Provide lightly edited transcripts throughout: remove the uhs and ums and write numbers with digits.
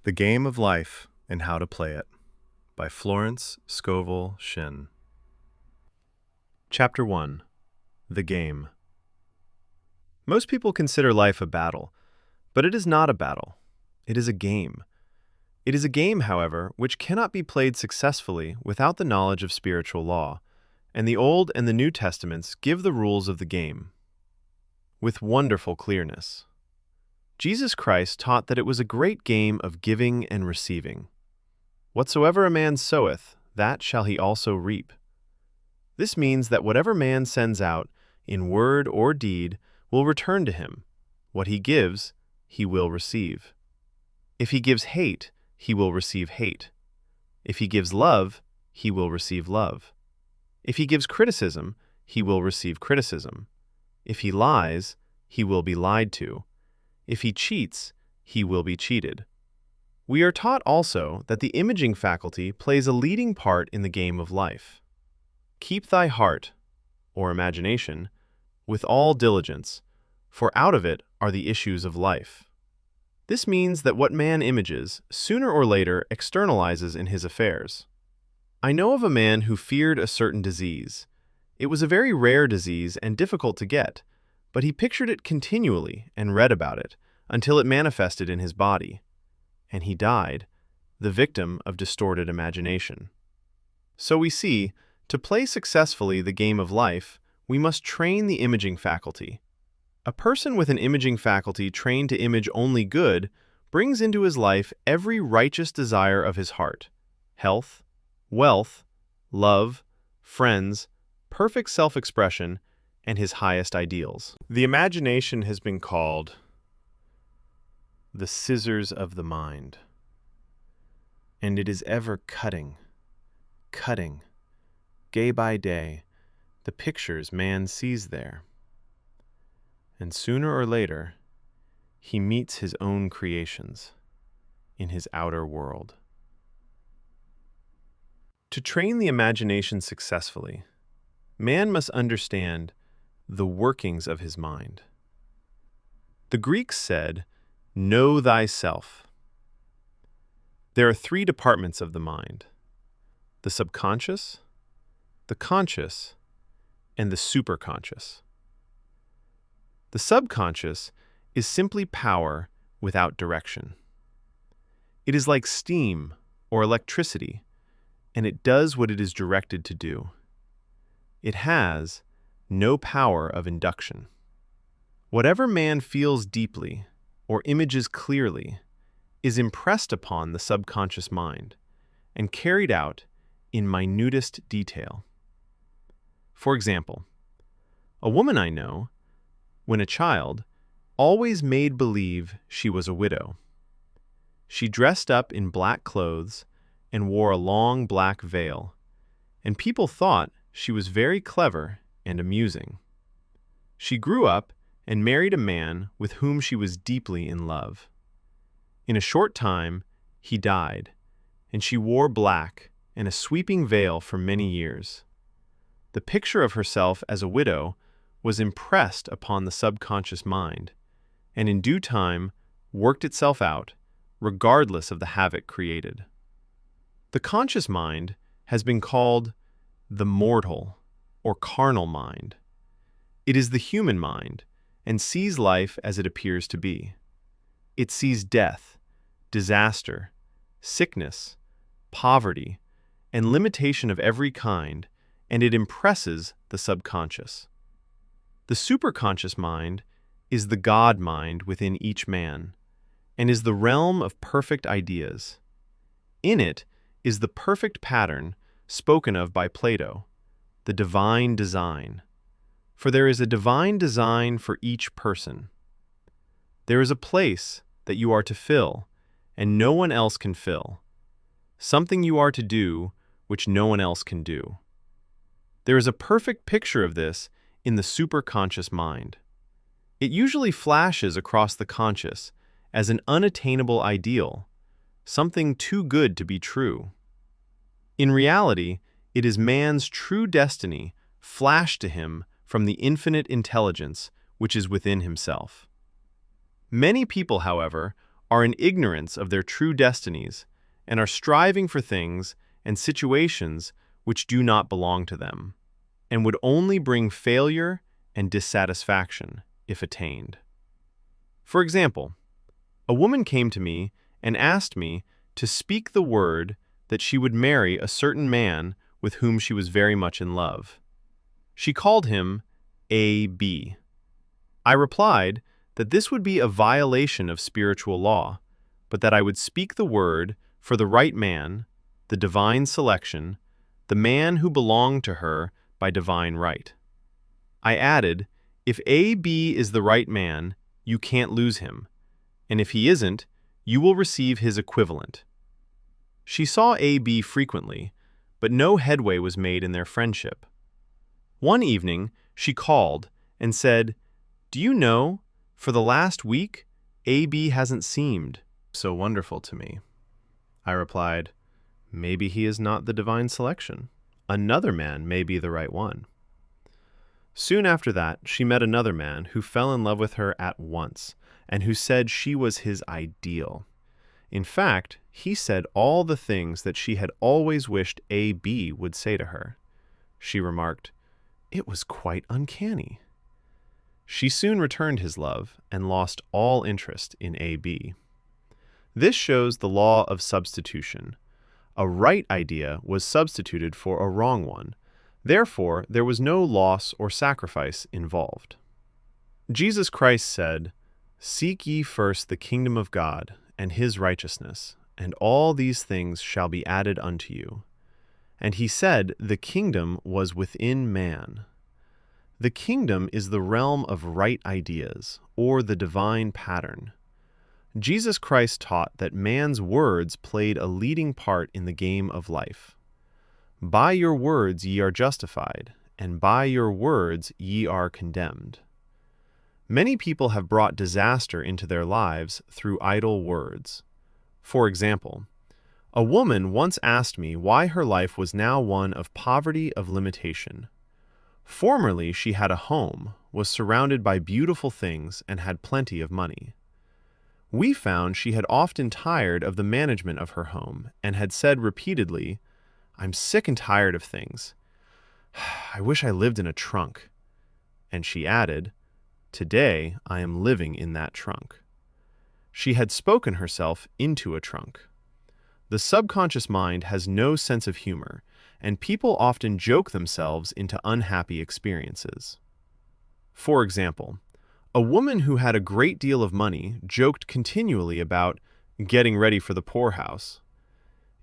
The Game of Life and How to Play It by Florence Scovel Shinn. Chapter 1. The Game. Most people consider life a battle, but it is not a battle. It is a game. It is a game, however, which cannot be played successfully without the knowledge of spiritual law, and the Old and the New Testaments give the rules of the game with wonderful clearness. Jesus Christ taught that it was a great game of giving and receiving. Whatsoever a man soweth, that shall he also reap. This means that whatever man sends out, in word or deed, will return to him. What he gives, he will receive. If he gives hate, he will receive hate. If he gives love, he will receive love. If he gives criticism, he will receive criticism. If he lies, he will be lied to. If he cheats, he will be cheated. We are taught also that the imaging faculty plays a leading part in the game of life. Keep thy heart, or imagination, with all diligence, for out of it are the issues of life. This means that what man images, sooner or later externalizes in his affairs. I know of a man who feared a certain disease. It was a very rare disease and difficult to get, but he pictured it continually and read about it until it manifested in his body. And he died, the victim of distorted imagination. So we see, to play successfully the game of life, we must train the imaging faculty. A person with an imaging faculty trained to image only good brings into his life every righteous desire of his heart: health, wealth, love, friends, perfect self-expression, and his highest ideals. The imagination has been called the scissors of the mind, and it is ever cutting, day by day, the pictures man sees there. And sooner or later, he meets his own creations in his outer world. To train the imagination successfully, man must understand the workings of his mind. The Greeks said, "Know thyself." There are three departments of the mind: the subconscious, the conscious, and the superconscious. The subconscious is simply power without direction. It is like steam or electricity, and it does what it is directed to do. It has no power of induction. Whatever man feels deeply or images clearly is impressed upon the subconscious mind and carried out in minutest detail. For example, a woman I know, when a child, always made believe she was a widow. She dressed up in black clothes and wore a long black veil, and people thought she was very clever and amusing. She grew up and married a man with whom she was deeply in love. In a short time, he died, and she wore black and a sweeping veil for many years. The picture of herself as a widow was impressed upon the subconscious mind, and in due time worked itself out, regardless of the havoc created. The conscious mind has been called the mortal or carnal mind. It is the human mind and sees life as it appears to be. It sees death, disaster, sickness, poverty, and limitation of every kind, and it impresses the subconscious. The superconscious mind is the God mind within each man, and is the realm of perfect ideas. In it is the perfect pattern spoken of by Plato, the divine design. For there is a divine design for each person. There is a place that you are to fill, and no one else can fill. Something you are to do, which no one else can do. There is a perfect picture of this in the superconscious mind. It usually flashes across the conscious as an unattainable ideal, something too good to be true. In reality, it is man's true destiny flashed to him from the infinite intelligence which is within himself. Many people, however, are in ignorance of their true destinies and are striving for things and situations which do not belong to them, and would only bring failure and dissatisfaction if attained. For example, a woman came to me and asked me to speak the word that she would marry a certain man with whom she was very much in love. She called him A.B. I replied that this would be a violation of spiritual law, but that I would speak the word for the right man, the divine selection, the man who belonged to her by divine right. I added, if A.B. is the right man, you can't lose him, and if he isn't, you will receive his equivalent. She saw A.B. frequently, but no headway was made in their friendship. One evening, she called and said, "Do you know, for the last week, A.B. hasn't seemed so wonderful to me." I replied, "Maybe he is not the divine selection. Another man may be the right one." Soon after that, she met another man who fell in love with her at once and who said she was his ideal. In fact, he said all the things that she had always wished A.B. would say to her. She remarked, "It was quite uncanny." She soon returned his love and lost all interest in A.B. This shows the law of substitution. A right idea was substituted for a wrong one. Therefore, there was no loss or sacrifice involved. Jesus Christ said, "Seek ye first the kingdom of God and his righteousness, and all these things shall be added unto you." And he said the kingdom was within man. The kingdom is the realm of right ideas, or the divine pattern. Jesus Christ taught that man's words played a leading part in the game of life. By your words ye are justified, and by your words ye are condemned. Many people have brought disaster into their lives through idle words. For example, a woman once asked me why her life was now one of poverty of limitation. Formerly she had a home, was surrounded by beautiful things, and had plenty of money. We found she had often tired of the management of her home and had said repeatedly, "I'm sick and tired of things. I wish I lived in a trunk." And she added, "Today I am living in that trunk." She had spoken herself into a trunk. The subconscious mind has no sense of humor, and people often joke themselves into unhappy experiences. For example, a woman who had a great deal of money joked continually about getting ready for the poorhouse.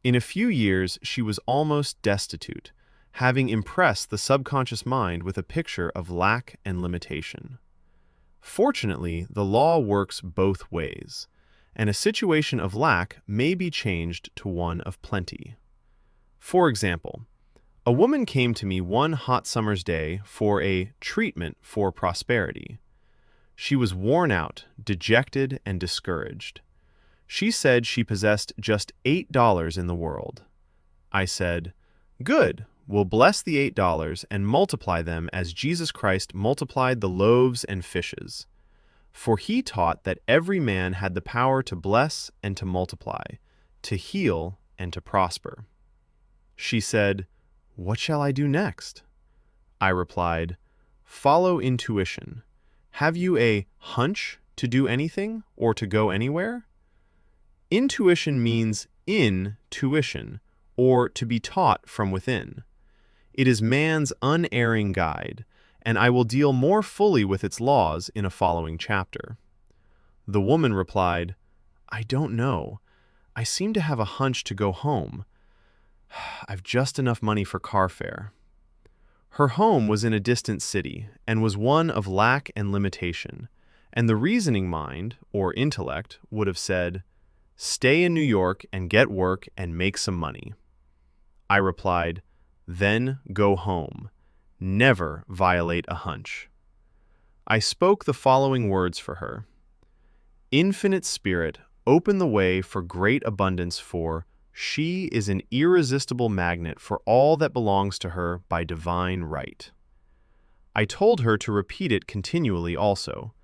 In a few years, she was almost destitute, having impressed the subconscious mind with a picture of lack and limitation. Fortunately, the law works both ways, and a situation of lack may be changed to one of plenty. For example, a woman came to me one hot summer's day for a treatment for prosperity. She was worn out, dejected, and discouraged. She said she possessed just $8 in the world. I said, "Good, we'll bless the $8 and multiply them as Jesus Christ multiplied the loaves and fishes. For he taught that every man had the power to bless and to multiply, to heal and to prosper." She said, "What shall I do next?" I replied, "Follow intuition. Have you a hunch to do anything or to go anywhere?" Intuition means in tuition, or to be taught from within. It is man's unerring guide, and I will deal more fully with its laws in a following chapter. The woman replied, "I don't know. I seem to have a hunch to go home. I've just enough money for car fare." Her home was in a distant city and was one of lack and limitation, and the reasoning mind, or intellect, would have said, "Stay in New York and get work and make some money." I replied, "Then go home. Never violate a hunch." I spoke the following words for her. "Infinite Spirit, open the way for great abundance, for she is an irresistible magnet for all that belongs to her by divine right." I told her to repeat it continually also.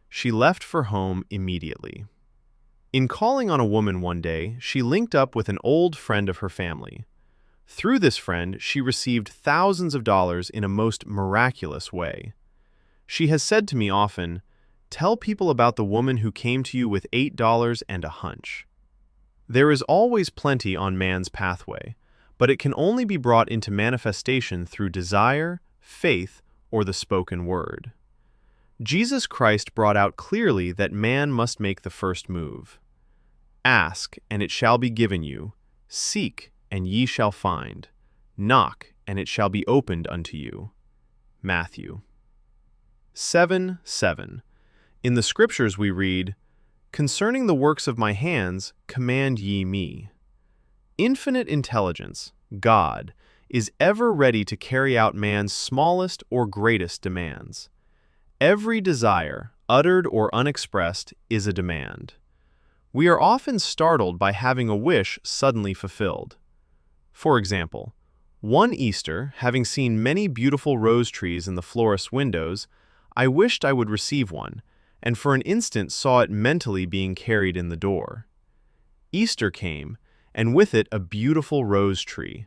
She left for home immediately. In calling on a woman one day, she linked up with an old friend of her family. Through this friend, she received thousands of dollars in a most miraculous way. She has said to me often, "Tell people about the woman who came to you with $8 and a hunch." There is always plenty on man's pathway, but it can only be brought into manifestation through desire, faith, or the spoken word. Jesus Christ brought out clearly that man must make the first move. Ask, and it shall be given you. Seek, and ye shall find. Knock, and it shall be opened unto you. Matthew 7:7. In the Scriptures we read, "Concerning the works of my hands, command ye me." Infinite intelligence, God, is ever ready to carry out man's smallest or greatest demands. Every desire, uttered or unexpressed, is a demand. We are often startled by having a wish suddenly fulfilled. For example, one Easter, having seen many beautiful rose trees in the florist's windows, I wished I would receive one, and for an instant saw it mentally being carried in the door. Easter came, and with it a beautiful rose tree.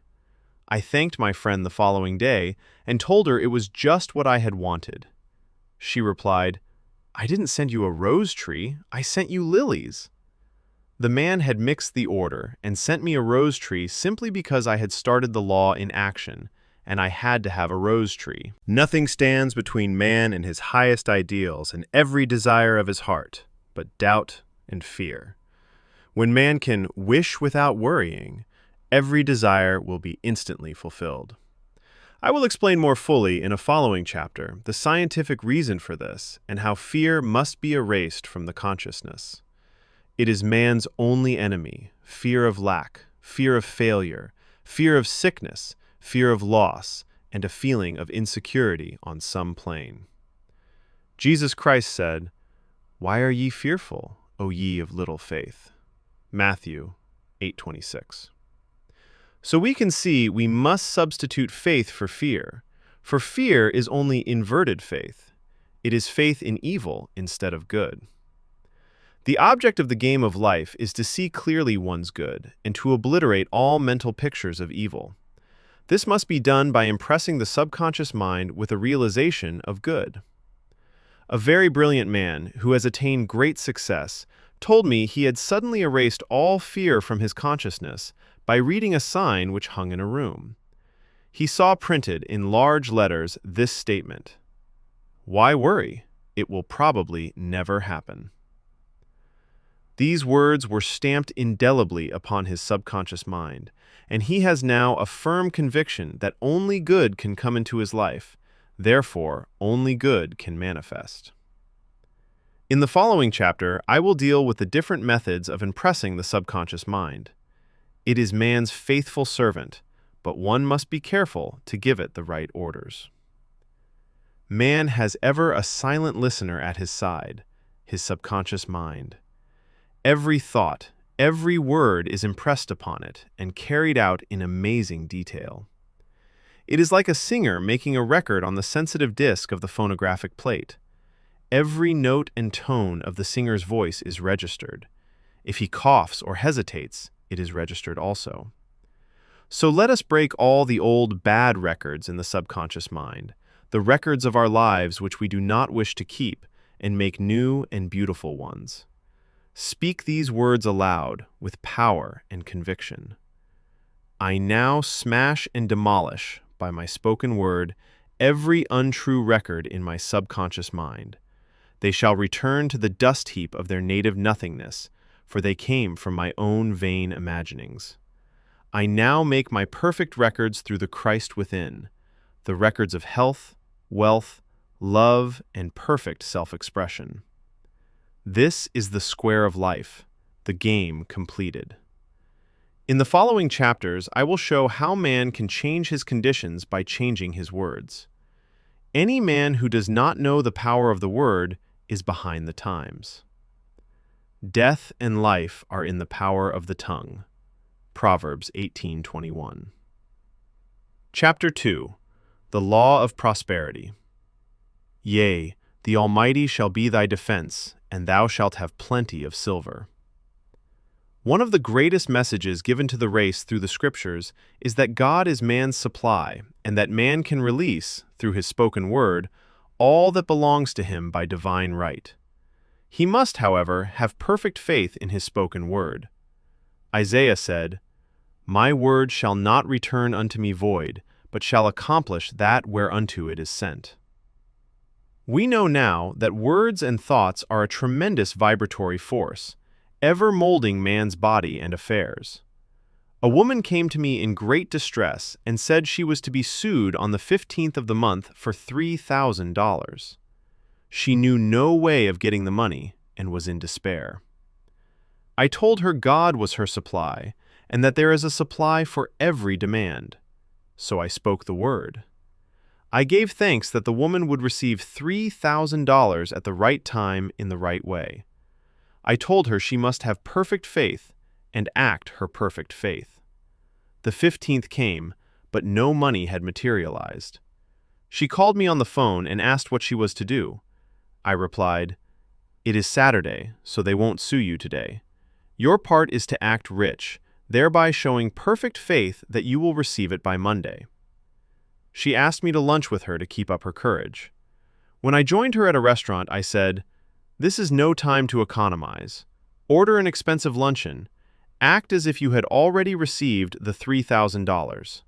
I thanked my friend the following day and told her it was just what I had wanted. She replied, "I didn't send you a rose tree, I sent you lilies." The man had mixed the order and sent me a rose tree simply because I had started the law in action, and I had to have a rose tree. Nothing stands between man and his highest ideals and every desire of his heart, but doubt and fear. When man can wish without worrying, every desire will be instantly fulfilled. I will explain more fully in a following chapter the scientific reason for this and how fear must be erased from the consciousness. It is man's only enemy: fear of lack, fear of failure, fear of sickness, fear of loss, and a feeling of insecurity on some plane. Jesus Christ said, "Why are ye fearful, O ye of little faith?" Matthew 8:26. So we can see we must substitute faith for fear is only inverted faith. It is faith in evil instead of good. The object of the game of life is to see clearly one's good and to obliterate all mental pictures of evil. This must be done by impressing the subconscious mind with a realization of good. A very brilliant man who has attained great success told me he had suddenly erased all fear from his consciousness by reading a sign which hung in a room. He saw printed in large letters this statement: "Why worry? It will probably never happen." These words were stamped indelibly upon his subconscious mind, and he has now a firm conviction that only good can come into his life, therefore only good can manifest. In the following chapter, I will deal with the different methods of impressing the subconscious mind. It is man's faithful servant, but one must be careful to give it the right orders. Man has ever a silent listener at his side, his subconscious mind. Every thought, every word is impressed upon it and carried out in amazing detail. It is like a singer making a record on the sensitive disc of the phonographic plate. Every note and tone of the singer's voice is registered. If he coughs or hesitates, it is registered also. So let us break all the old bad records in the subconscious mind, the records of our lives which we do not wish to keep, and make new and beautiful ones. Speak these words aloud with power and conviction. I now smash and demolish, by my spoken word, every untrue record in my subconscious mind. They shall return to the dust heap of their native nothingness, for they came from my own vain imaginings. I now make my perfect records through the Christ within, the records of health, wealth, love, and perfect self-expression. This is the square of life, the game completed. In the following chapters, I will show how man can change his conditions by changing his words. Any man who does not know the power of the word is behind the times. Death and life are in the power of the tongue. Proverbs 18:21. Chapter 2. The Law of Prosperity. Yea, the Almighty shall be thy defense, and thou shalt have plenty of silver. One of the greatest messages given to the race through the scriptures is that God is man's supply and that man can release, through his spoken word, all that belongs to him by divine right. He must, however, have perfect faith in his spoken word. Isaiah said, "My word shall not return unto me void, but shall accomplish that whereunto it is sent." We know now that words and thoughts are a tremendous vibratory force, ever molding man's body and affairs. A woman came to me in great distress and said she was to be sued on the 15th of the month for $3,000. She knew no way of getting the money and was in despair. I told her God was her supply and that there is a supply for every demand. So I spoke the word. I gave thanks that the woman would receive $3,000 at the right time in the right way. I told her she must have perfect faith and act her perfect faith. The 15th came, but no money had materialized. She called me on the phone and asked what she was to do. I replied, "It is Saturday, so they won't sue you today. Your part is to act rich, thereby showing perfect faith that you will receive it by Monday." She asked me to lunch with her to keep up her courage. When I joined her at a restaurant, I said, "This is no time to economize. Order an expensive luncheon. Act as if you had already received the $3,000.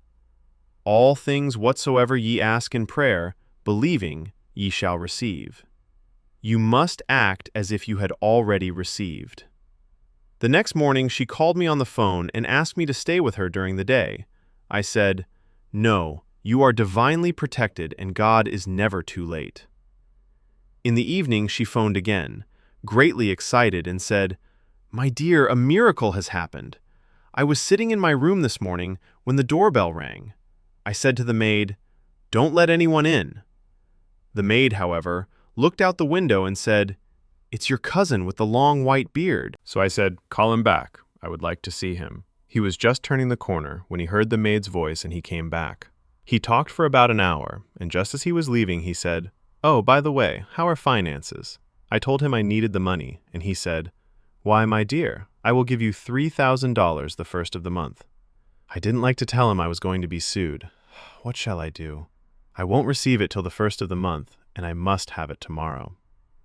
All things whatsoever ye ask in prayer, believing, ye shall receive." You must act as if you had already received. The next morning, she called me on the phone and asked me to stay with her during the day. I said, "No, you are divinely protected and God is never too late." In the evening, she phoned again, greatly excited, and said, "My dear, a miracle has happened. I was sitting in my room this morning when the doorbell rang. I said to the maid, 'Don't let anyone in.' The maid, however, looked out the window and said, 'It's your cousin with the long white beard.' So I said, 'Call him back. I would like to see him.' He was just turning the corner when he heard the maid's voice and he came back. He talked for about an hour, and just as he was leaving, he said, 'Oh, by the way, how are finances?' I told him I needed the money, and he said, 'Why, my dear, I will give you $3,000 the first of the month.' I didn't like to tell him I was going to be sued. What shall I do? I won't receive it till the first of the month, and I must have it tomorrow.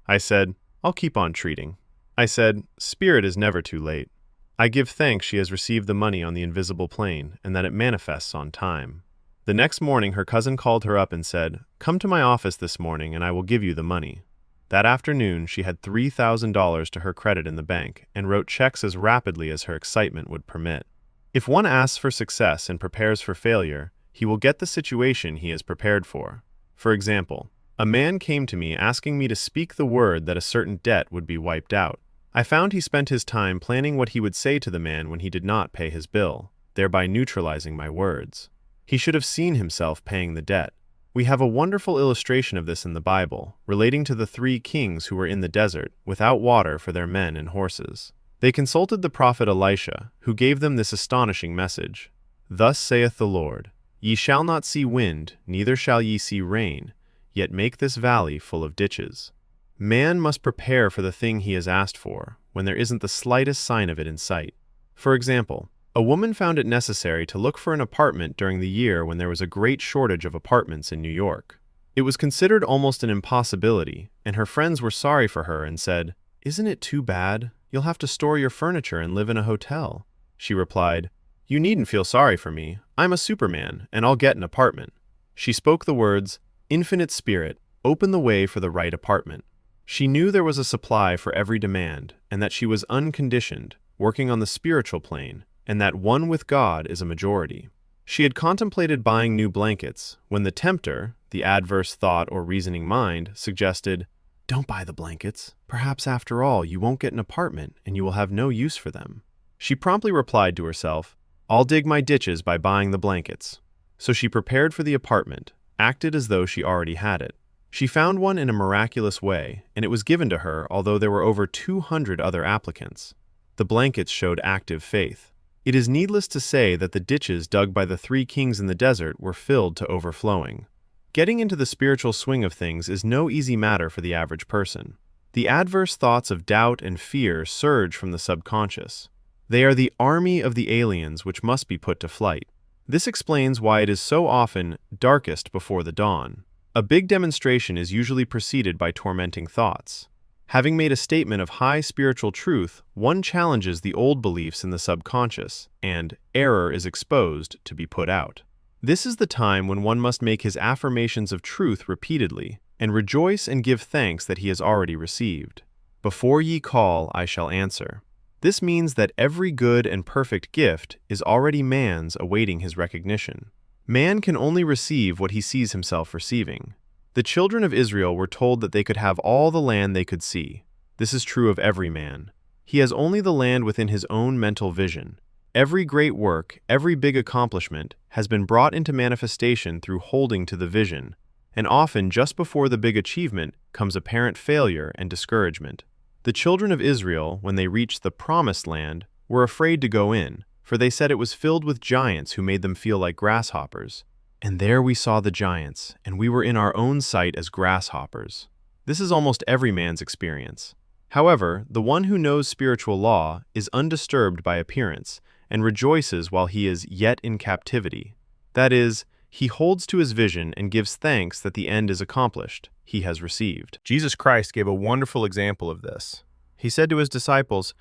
I said, 'I'll keep on treating.' I said, 'Spirit is never too late.' I give thanks she has received the money on the invisible plane and that it manifests on time. The next morning, her cousin called her up and said, 'Come to my office this morning and I will give you the money.' That afternoon, she had $3,000 to her credit in the bank and wrote checks as rapidly as her excitement would permit. If one asks for success and prepares for failure, he will get the situation he is prepared for. For example, a man came to me asking me to speak the word that a certain debt would be wiped out. I found he spent his time planning what he would say to the man when he did not pay his bill, thereby neutralizing my words. He should have seen himself paying the debt. We have a wonderful illustration of this in the Bible, relating to the 3 kings who were in the desert, without water for their men and horses. They consulted the prophet Elisha, who gave them this astonishing message. "Thus saith the Lord, Ye shall not see wind, neither shall ye see rain, yet make this valley full of ditches." Man must prepare for the thing he has asked for, when there isn't the slightest sign of it in sight. For example, a woman found it necessary to look for an apartment during the year when there was a great shortage of apartments in New York. It was considered almost an impossibility, and her friends were sorry for her and said, "Isn't it too bad? You'll have to store your furniture and live in a hotel." She replied, "You needn't feel sorry for me. I'm a Superman, and I'll get an apartment." She spoke the words, "Infinite Spirit, open the way for the right apartment." She knew there was a supply for every demand, and that she was unconditioned, working on the spiritual plane, and that one with God is a majority. She had contemplated buying new blankets when the tempter, the adverse thought or reasoning mind, suggested, "Don't buy the blankets. Perhaps after all you won't get an apartment and you will have no use for them." She promptly replied to herself, "I'll dig my ditches by buying the blankets." So she prepared for the apartment, acted as though she already had it. She found one in a miraculous way, and it was given to her although there were over 200 other applicants. The blankets showed active faith. It is needless to say that the ditches dug by the 3 kings in the desert were filled to overflowing. Getting into the spiritual swing of things is no easy matter for the average person. The adverse thoughts of doubt and fear surge from the subconscious. They are the army of the aliens which must be put to flight. This explains why it is so often darkest before the dawn. A big demonstration is usually preceded by tormenting thoughts. Having made a statement of high spiritual truth, one challenges the old beliefs in the subconscious, and error is exposed to be put out. This is the time when one must make his affirmations of truth repeatedly, and rejoice and give thanks that he has already received. Before ye call, I shall answer. This means that every good and perfect gift is already man's awaiting his recognition. Man can only receive what he sees himself receiving. The children of Israel were told that they could have all the land they could see. This is true of every man. He has only the land within his own mental vision. Every great work, every big accomplishment, has been brought into manifestation through holding to the vision, and often just before the big achievement comes apparent failure and discouragement. The children of Israel, when they reached the Promised Land, were afraid to go in, for they said it was filled with giants who made them feel like grasshoppers. And there we saw the giants, and we were in our own sight as grasshoppers. This is almost every man's experience. However, the one who knows spiritual law is undisturbed by appearance, and rejoices while he is yet in captivity. That is, he holds to his vision and gives thanks that the end is accomplished, he has received. Jesus Christ gave a wonderful example of this. He said to his disciples,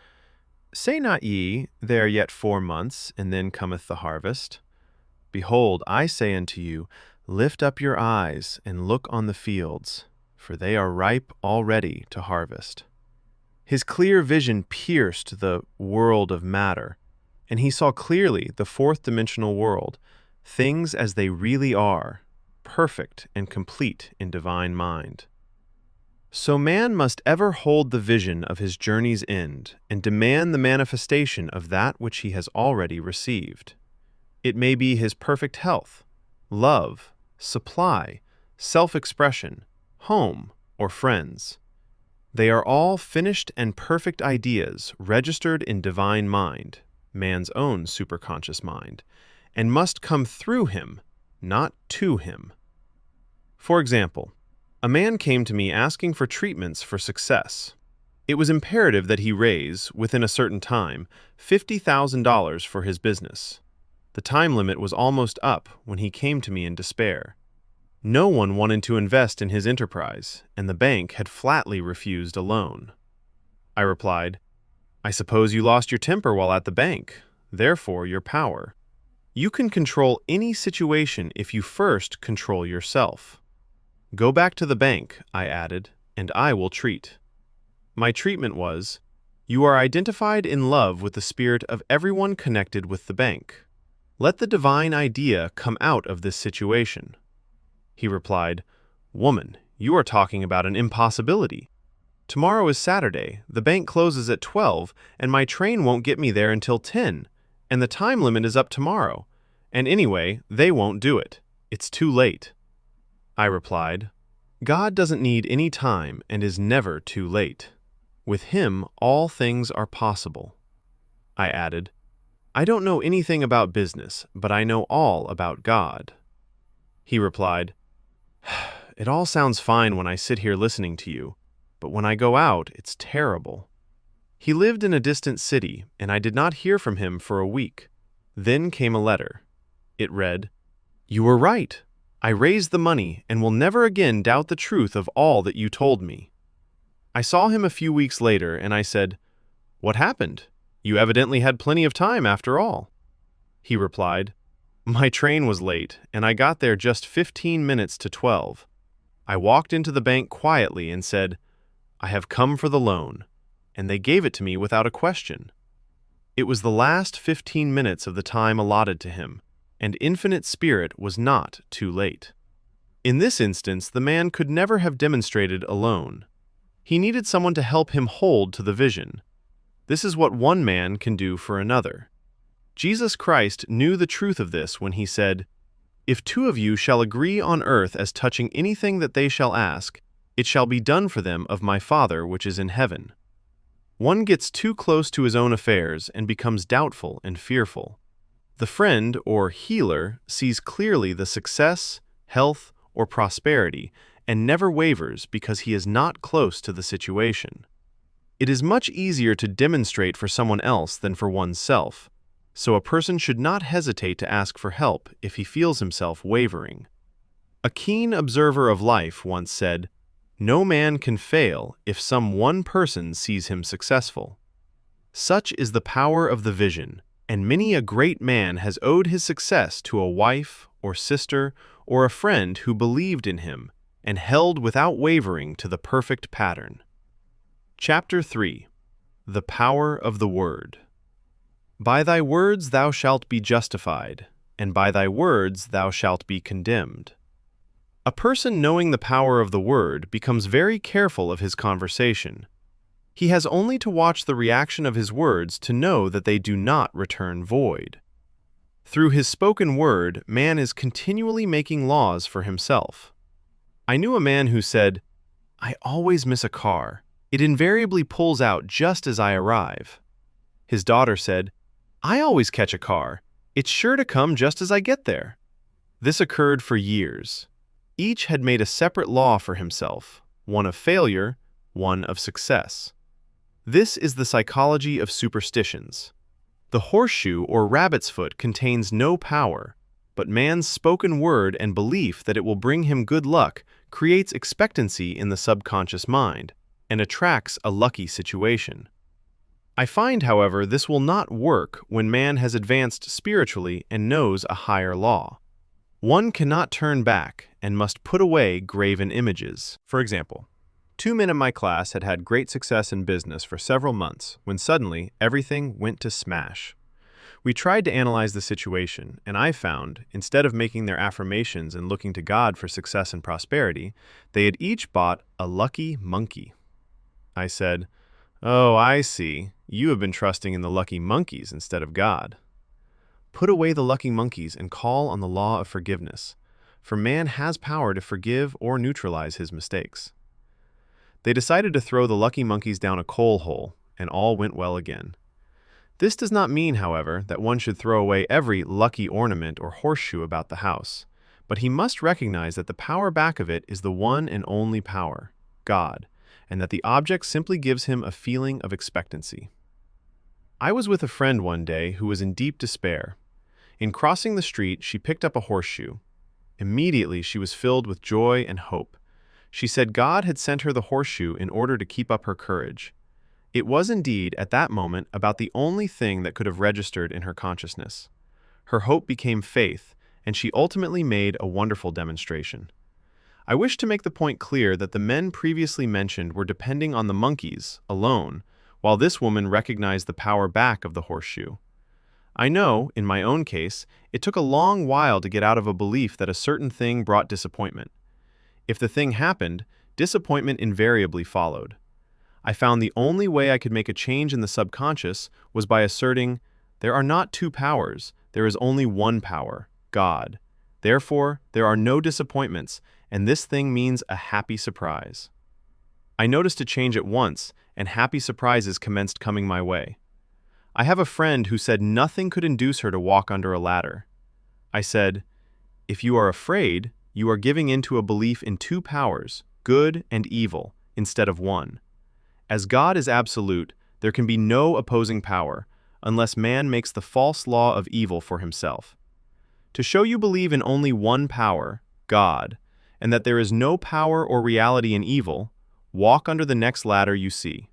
"Say not ye, there are yet 4 months, and then cometh the harvest. Behold, I say unto you, lift up your eyes and look on the fields, for they are ripe already to harvest." His clear vision pierced the world of matter, and he saw clearly the fourth-dimensional world, things as they really are, perfect and complete in divine mind. So man must ever hold the vision of his journey's end and demand the manifestation of that which he has already received. It may be his perfect health, love, supply, self-expression, home, or friends. They are all finished and perfect ideas registered in divine mind, man's own superconscious mind, and must come through him, not to him. For example, a man came to me asking for treatments for success. It was imperative that he raise, within a certain time, $50,000 for his business. The time limit was almost up when he came to me in despair. No one wanted to invest in his enterprise, and the bank had flatly refused a loan. I replied, "I suppose you lost your temper while at the bank, therefore your power. You can control any situation if you first control yourself. Go back to the bank," I added, "and I will treat." My treatment was, "You are identified in love with the spirit of everyone connected with the bank. Let the divine idea come out of this situation." He replied, "Woman, you are talking about an impossibility. Tomorrow is Saturday, the bank closes at 12, and my train won't get me there until 10, and the time limit is up tomorrow, and anyway, they won't do it. It's too late." I replied, "God doesn't need any time and is never too late. With him, all things are possible." I added, "I don't know anything about business, but I know all about God." He replied, "It all sounds fine when I sit here listening to you, but when I go out, it's terrible." He lived in a distant city, and I did not hear from him for a week. Then came a letter. It read, "You were right. I raised the money and will never again doubt the truth of all that you told me." I saw him a few weeks later, and I said, "What happened? You evidently had plenty of time after all." He replied, "My train was late, and I got there just 15 minutes to 12. I walked into the bank quietly and said, 'I have come for the loan,' and they gave it to me without a question. It was the last 15 minutes of the time allotted to him, and Infinite Spirit was not too late." In this instance, the man could never have demonstrated alone. He needed someone to help him hold to the vision. This is what one man can do for another. Jesus Christ knew the truth of this when he said, "If 2 of you shall agree on earth as touching anything that they shall ask, it shall be done for them of my Father which is in heaven." One gets too close to his own affairs and becomes doubtful and fearful. The friend or healer sees clearly the success, health, or prosperity and never wavers because he is not close to the situation. It is much easier to demonstrate for someone else than for oneself, so a person should not hesitate to ask for help if he feels himself wavering. A keen observer of life once said, "No man can fail if some one person sees him successful." Such is the power of the vision, and many a great man has owed his success to a wife or sister or a friend who believed in him and held without wavering to the perfect pattern. Chapter 3. The Power of the Word. By thy words thou shalt be justified, and by thy words thou shalt be condemned. A person knowing the power of the word becomes very careful of his conversation. He has only to watch the reaction of his words to know that they do not return void. Through his spoken word, man is continually making laws for himself. I knew a man who said, "I always miss a car. It invariably pulls out just as I arrive." His daughter said, "I always catch a car. It's sure to come just as I get there." This occurred for years. Each had made a separate law for himself, one of failure, one of success. This is the psychology of superstitions. The horseshoe or rabbit's foot contains no power, but man's spoken word and belief that it will bring him good luck creates expectancy in the subconscious mind and attracts a lucky situation. I find, however, this will not work when man has advanced spiritually and knows a higher law. One cannot turn back and must put away graven images. For example, 2 men in my class had had great success in business for several months when suddenly everything went to smash. We tried to analyze the situation, and I found, instead of making their affirmations and looking to God for success and prosperity, they had each bought a lucky monkey. I said, "Oh, I see. You have been trusting in the lucky monkeys instead of God. Put away the lucky monkeys and call on the law of forgiveness, for man has power to forgive or neutralize his mistakes." They decided to throw the lucky monkeys down a coal hole, and all went well again. This does not mean, however, that one should throw away every lucky ornament or horseshoe about the house, but he must recognize that the power back of it is the one and only power, God, and that the object simply gives him a feeling of expectancy. I was with a friend one day who was in deep despair. In crossing the street, she picked up a horseshoe. Immediately, she was filled with joy and hope. She said God had sent her the horseshoe in order to keep up her courage. It was indeed, at that moment, about the only thing that could have registered in her consciousness. Her hope became faith, and she ultimately made a wonderful demonstration. I wish to make the point clear that the men previously mentioned were depending on the monkeys alone, while this woman recognized the power back of the horseshoe. I know, in my own case, it took a long while to get out of a belief that a certain thing brought disappointment. If the thing happened, disappointment invariably followed. I found the only way I could make a change in the subconscious was by asserting, there are not two powers, there is only one power, God. Therefore, there are no disappointments, and this thing means a happy surprise. I noticed a change at once, and happy surprises commenced coming my way. I have a friend who said nothing could induce her to walk under a ladder. I said, "If you are afraid, you are giving in to a belief in two powers, good and evil, instead of one. As God is absolute, there can be no opposing power, unless man makes the false law of evil for himself. To show you believe in only one power, God, and that there is no power or reality in evil, walk under the next ladder you see."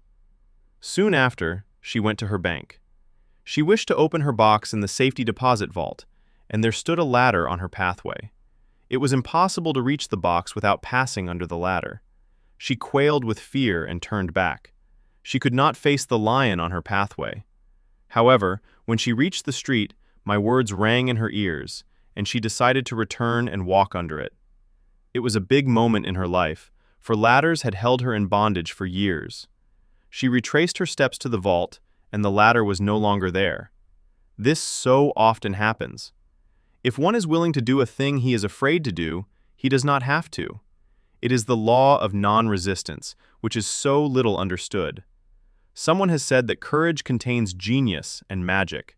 Soon after, she went to her bank. She wished to open her box in the safety deposit vault, and there stood a ladder on her pathway. It was impossible to reach the box without passing under the ladder. She quailed with fear and turned back. She could not face the lion on her pathway. However, when she reached the street, my words rang in her ears, and she decided to return and walk under it. It was a big moment in her life, for ladders had held her in bondage for years. She retraced her steps to the vault, and the ladder was no longer there. This so often happens. If one is willing to do a thing he is afraid to do, he does not have to. It is the law of non-resistance, which is so little understood. Someone has said that courage contains genius and magic.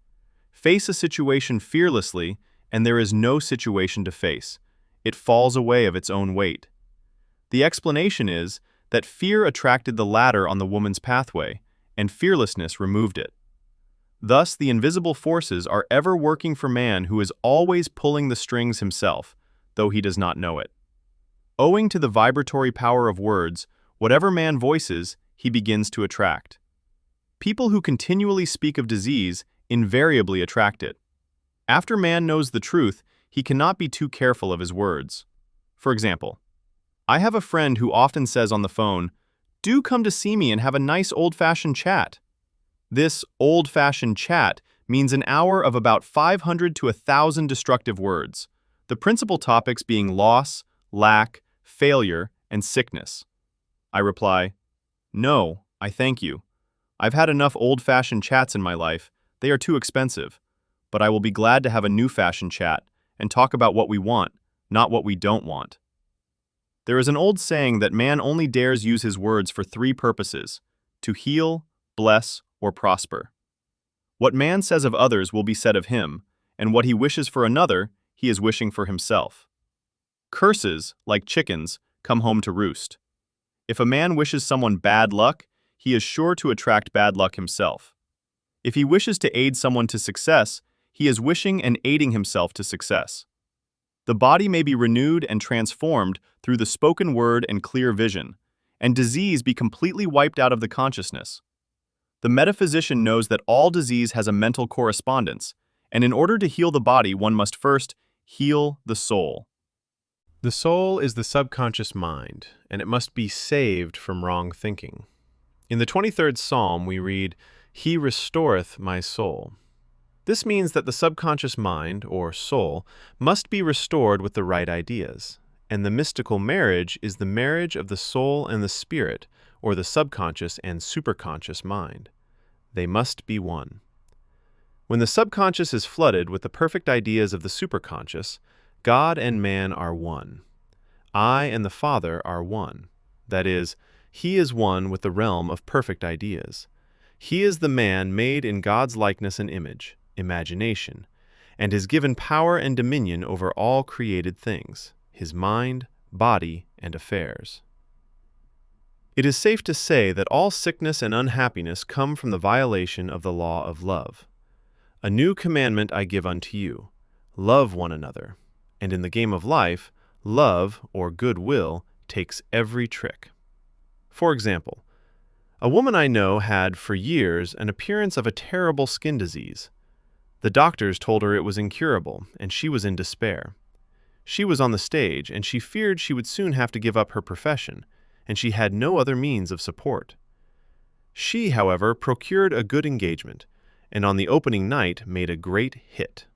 Face a situation fearlessly, and there is no situation to face. It falls away of its own weight. The explanation is that fear attracted the ladder on the woman's pathway, and fearlessness removed it. Thus, the invisible forces are ever working for man who is always pulling the strings himself, though he does not know it. Owing to the vibratory power of words, whatever man voices, he begins to attract. People who continually speak of disease invariably attract it. After man knows the truth, he cannot be too careful of his words. For example, I have a friend who often says on the phone, "Do come to see me and have a nice old-fashioned chat." This old-fashioned chat means an hour of about 500 to 1,000 destructive words, the principal topics being loss, lack, failure, and sickness. I reply, "No, I thank you. I've had enough old-fashioned chats in my life. They are too expensive. But I will be glad to have a new-fashioned chat and talk about what we want, not what we don't want." There is an old saying that man only dares use his words for three purposes: to heal, bless, or prosper. What man says of others will be said of him, and what he wishes for another, he is wishing for himself. Curses, like chickens, come home to roost. If a man wishes someone bad luck, he is sure to attract bad luck himself. If he wishes to aid someone to success, he is wishing and aiding himself to success. The body may be renewed and transformed through the spoken word and clear vision, and disease be completely wiped out of the consciousness. The metaphysician knows that all disease has a mental correspondence, and in order to heal the body, one must first heal the soul. The soul is the subconscious mind, and it must be saved from wrong thinking. In the 23rd Psalm, we read, "He restoreth my soul." This means that the subconscious mind, or soul, must be restored with the right ideas, and the mystical marriage is the marriage of the soul and the spirit, or the subconscious and superconscious mind. They must be one. When the subconscious is flooded with the perfect ideas of the superconscious, God and man are one. I and the Father are one. That is, He is one with the realm of perfect ideas. He is the man made in God's likeness and image, imagination, and is given power and dominion over all created things, his mind, body, and affairs. It is safe to say that all sickness and unhappiness come from the violation of the law of love. "A new commandment I give unto you, love one another." And in the game of life, love, or goodwill, takes every trick. For example, a woman I know had, for years, an appearance of a terrible skin disease. The doctors told her it was incurable, and she was in despair. She was on the stage, and she feared she would soon have to give up her profession, and she had no other means of support. She, however, procured a good engagement, and on the opening night made a great hit.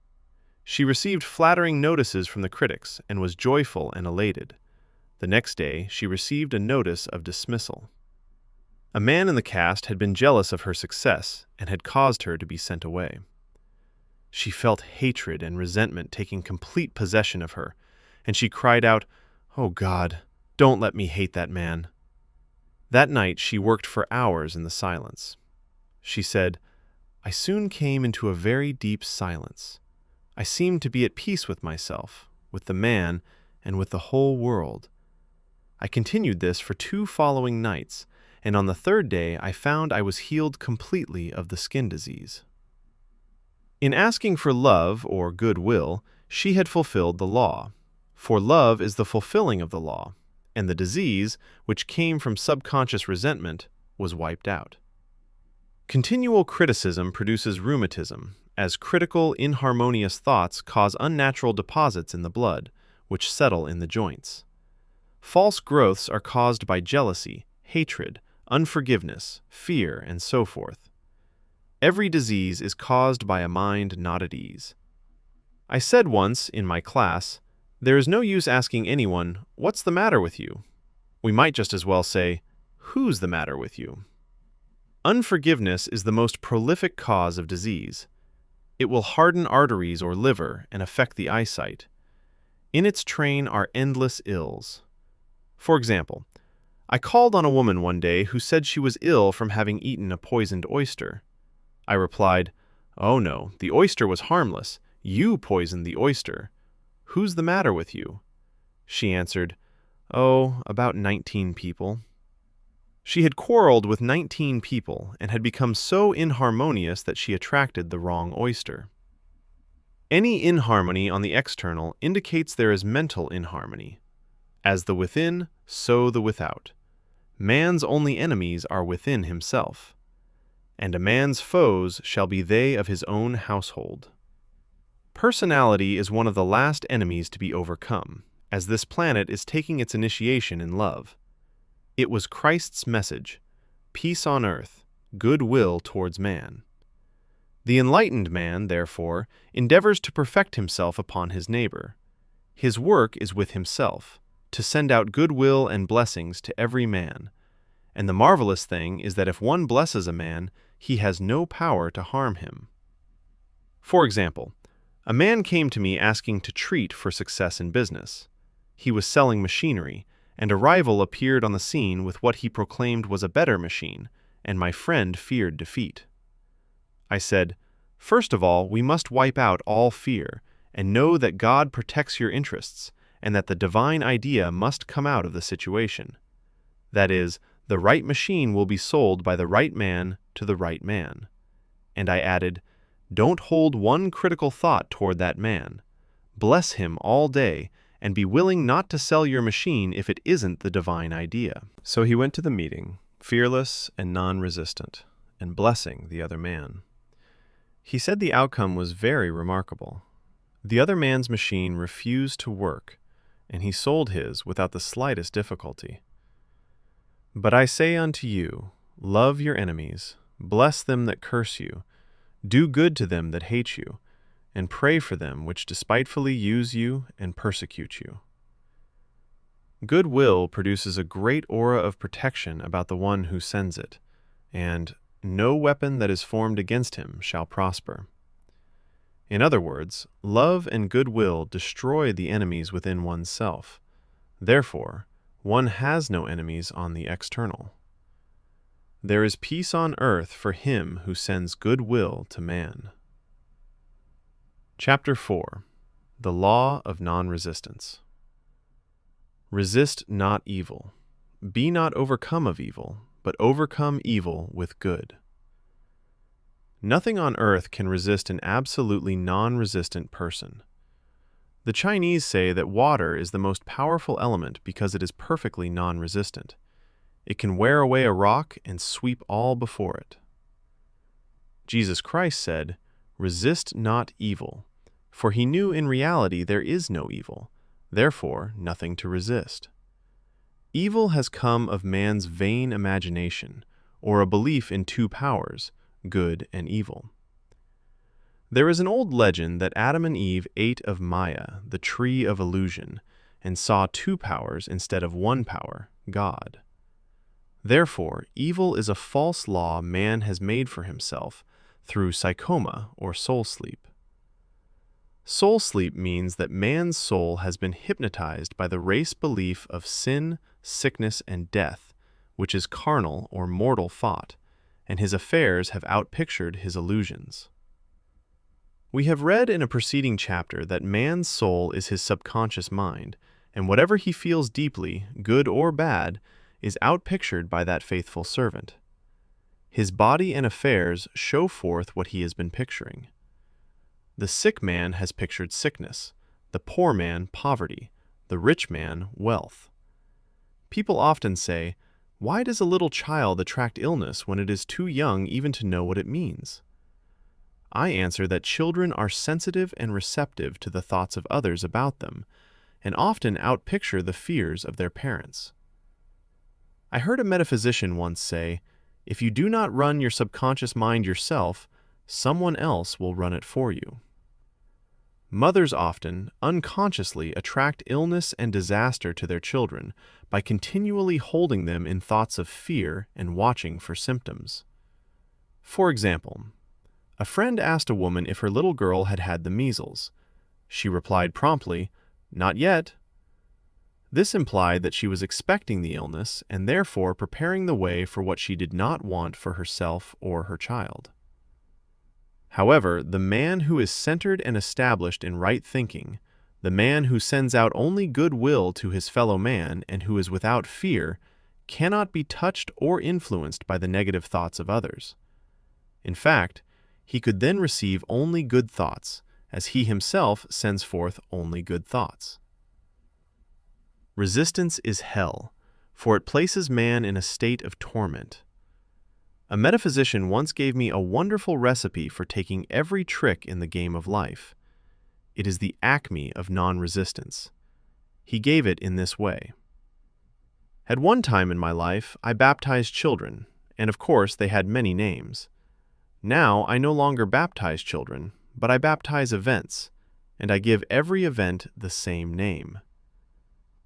She received flattering notices from the critics and was joyful and elated. The next day, she received a notice of dismissal. A man in the cast had been jealous of her success and had caused her to be sent away. She felt hatred and resentment taking complete possession of her, and she cried out, "Oh God, don't let me hate that man." That night she worked for hours in the silence. She said, "I soon came into a very deep silence. I seemed to be at peace with myself, with the man, and with the whole world. I continued this for 2 following nights, and on the 3rd day I found I was healed completely of the skin disease." In asking for love, or goodwill, she had fulfilled the law, for love is the fulfilling of the law, and the disease, which came from subconscious resentment, was wiped out. Continual criticism produces rheumatism, as critical, inharmonious thoughts cause unnatural deposits in the blood, which settle in the joints. False growths are caused by jealousy, hatred, unforgiveness, fear, and so forth. Every disease is caused by a mind not at ease. I said once, in my class, there is no use asking anyone, "What's the matter with you?" We might just as well say, "Who's the matter with you?" Unforgiveness is the most prolific cause of disease. It will harden arteries or liver and affect the eyesight. In its train are endless ills. For example, I called on a woman one day who said she was ill from having eaten a poisoned oyster. I replied, "Oh no, the oyster was harmless. You poisoned the oyster. Who's the matter with you?" She answered, "Oh, about 19 people." She had quarreled with 19 people and had become so inharmonious that she attracted the wrong oyster. Any inharmony on the external indicates there is mental inharmony. As the within, so the without. Man's only enemies are within himself, and a man's foes shall be they of his own household. Personality is one of the last enemies to be overcome, as this planet is taking its initiation in love. It was Christ's message, peace on earth, goodwill towards man. The enlightened man, therefore, endeavors to perfect himself upon his neighbor. His work is with himself, to send out goodwill and blessings to every man. And the marvelous thing is that if one blesses a man, he has no power to harm him. For example, a man came to me asking to treat for success in business. He was selling machinery, and a rival appeared on the scene with what he proclaimed was a better machine, and my friend feared defeat. I said, "First of all, we must wipe out all fear, and know that God protects your interests, and that the divine idea must come out of the situation. That is, the right machine will be sold by the right man to the right man." And I added, "Don't hold one critical thought toward that man. Bless him all day, and be willing not to sell your machine if it isn't the divine idea." So he went to the meeting, fearless and non-resistant, and blessing the other man. He said the outcome was very remarkable. The other man's machine refused to work, and he sold his without the slightest difficulty. "But I say unto you, love your enemies, bless them that curse you, do good to them that hate you, and pray for them which despitefully use you and persecute you." Goodwill produces a great aura of protection about the one who sends it, and no weapon that is formed against him shall prosper. In other words, love and goodwill destroy the enemies within oneself. Therefore, one has no enemies on the external. There is peace on earth for him who sends goodwill to man. Chapter 4. The Law of Non-Resistance. Resist not evil. Be not overcome of evil, but overcome evil with good. Nothing on earth can resist an absolutely non-resistant person. The Chinese say that water is the most powerful element because it is perfectly non-resistant. It can wear away a rock and sweep all before it. Jesus Christ said, "Resist not evil," for he knew in reality there is no evil, therefore nothing to resist. Evil has come of man's vain imagination, or a belief in two powers, good and evil. There is an old legend that Adam and Eve ate of Maya, the tree of illusion, and saw two powers instead of one power, God. Therefore, evil is a false law man has made for himself through psychoma or soul sleep. Soul sleep means that man's soul has been hypnotized by the race belief of sin, sickness, and death, which is carnal or mortal thought, and his affairs have outpictured his illusions. We have read in a preceding chapter that man's soul is his subconscious mind, and whatever he feels deeply, good or bad, is outpictured by that faithful servant. His body and affairs show forth what he has been picturing. The sick man has pictured sickness, the poor man poverty, the rich man wealth. People often say, "Why does a little child attract illness when it is too young even to know what it means?" I answer that children are sensitive and receptive to the thoughts of others about them, and often outpicture the fears of their parents. I heard a metaphysician once say, "If you do not run your subconscious mind yourself, someone else will run it for you." Mothers often, unconsciously, attract illness and disaster to their children by continually holding them in thoughts of fear and watching for symptoms. For example, a friend asked a woman if her little girl had had the measles. She replied promptly, "Not yet." This implied that she was expecting the illness and therefore preparing the way for what she did not want for herself or her child. However, the man who is centered and established in right thinking, the man who sends out only goodwill to his fellow man and who is without fear, cannot be touched or influenced by the negative thoughts of others. In fact, he could then receive only good thoughts, as he himself sends forth only good thoughts. Resistance is hell, for it places man in a state of torment. A metaphysician once gave me a wonderful recipe for taking every trick in the game of life. It is the acme of non-resistance. He gave it in this way. At one time in my life, I baptized children, and of course they had many names. Now I no longer baptize children, but I baptize events, and I give every event the same name.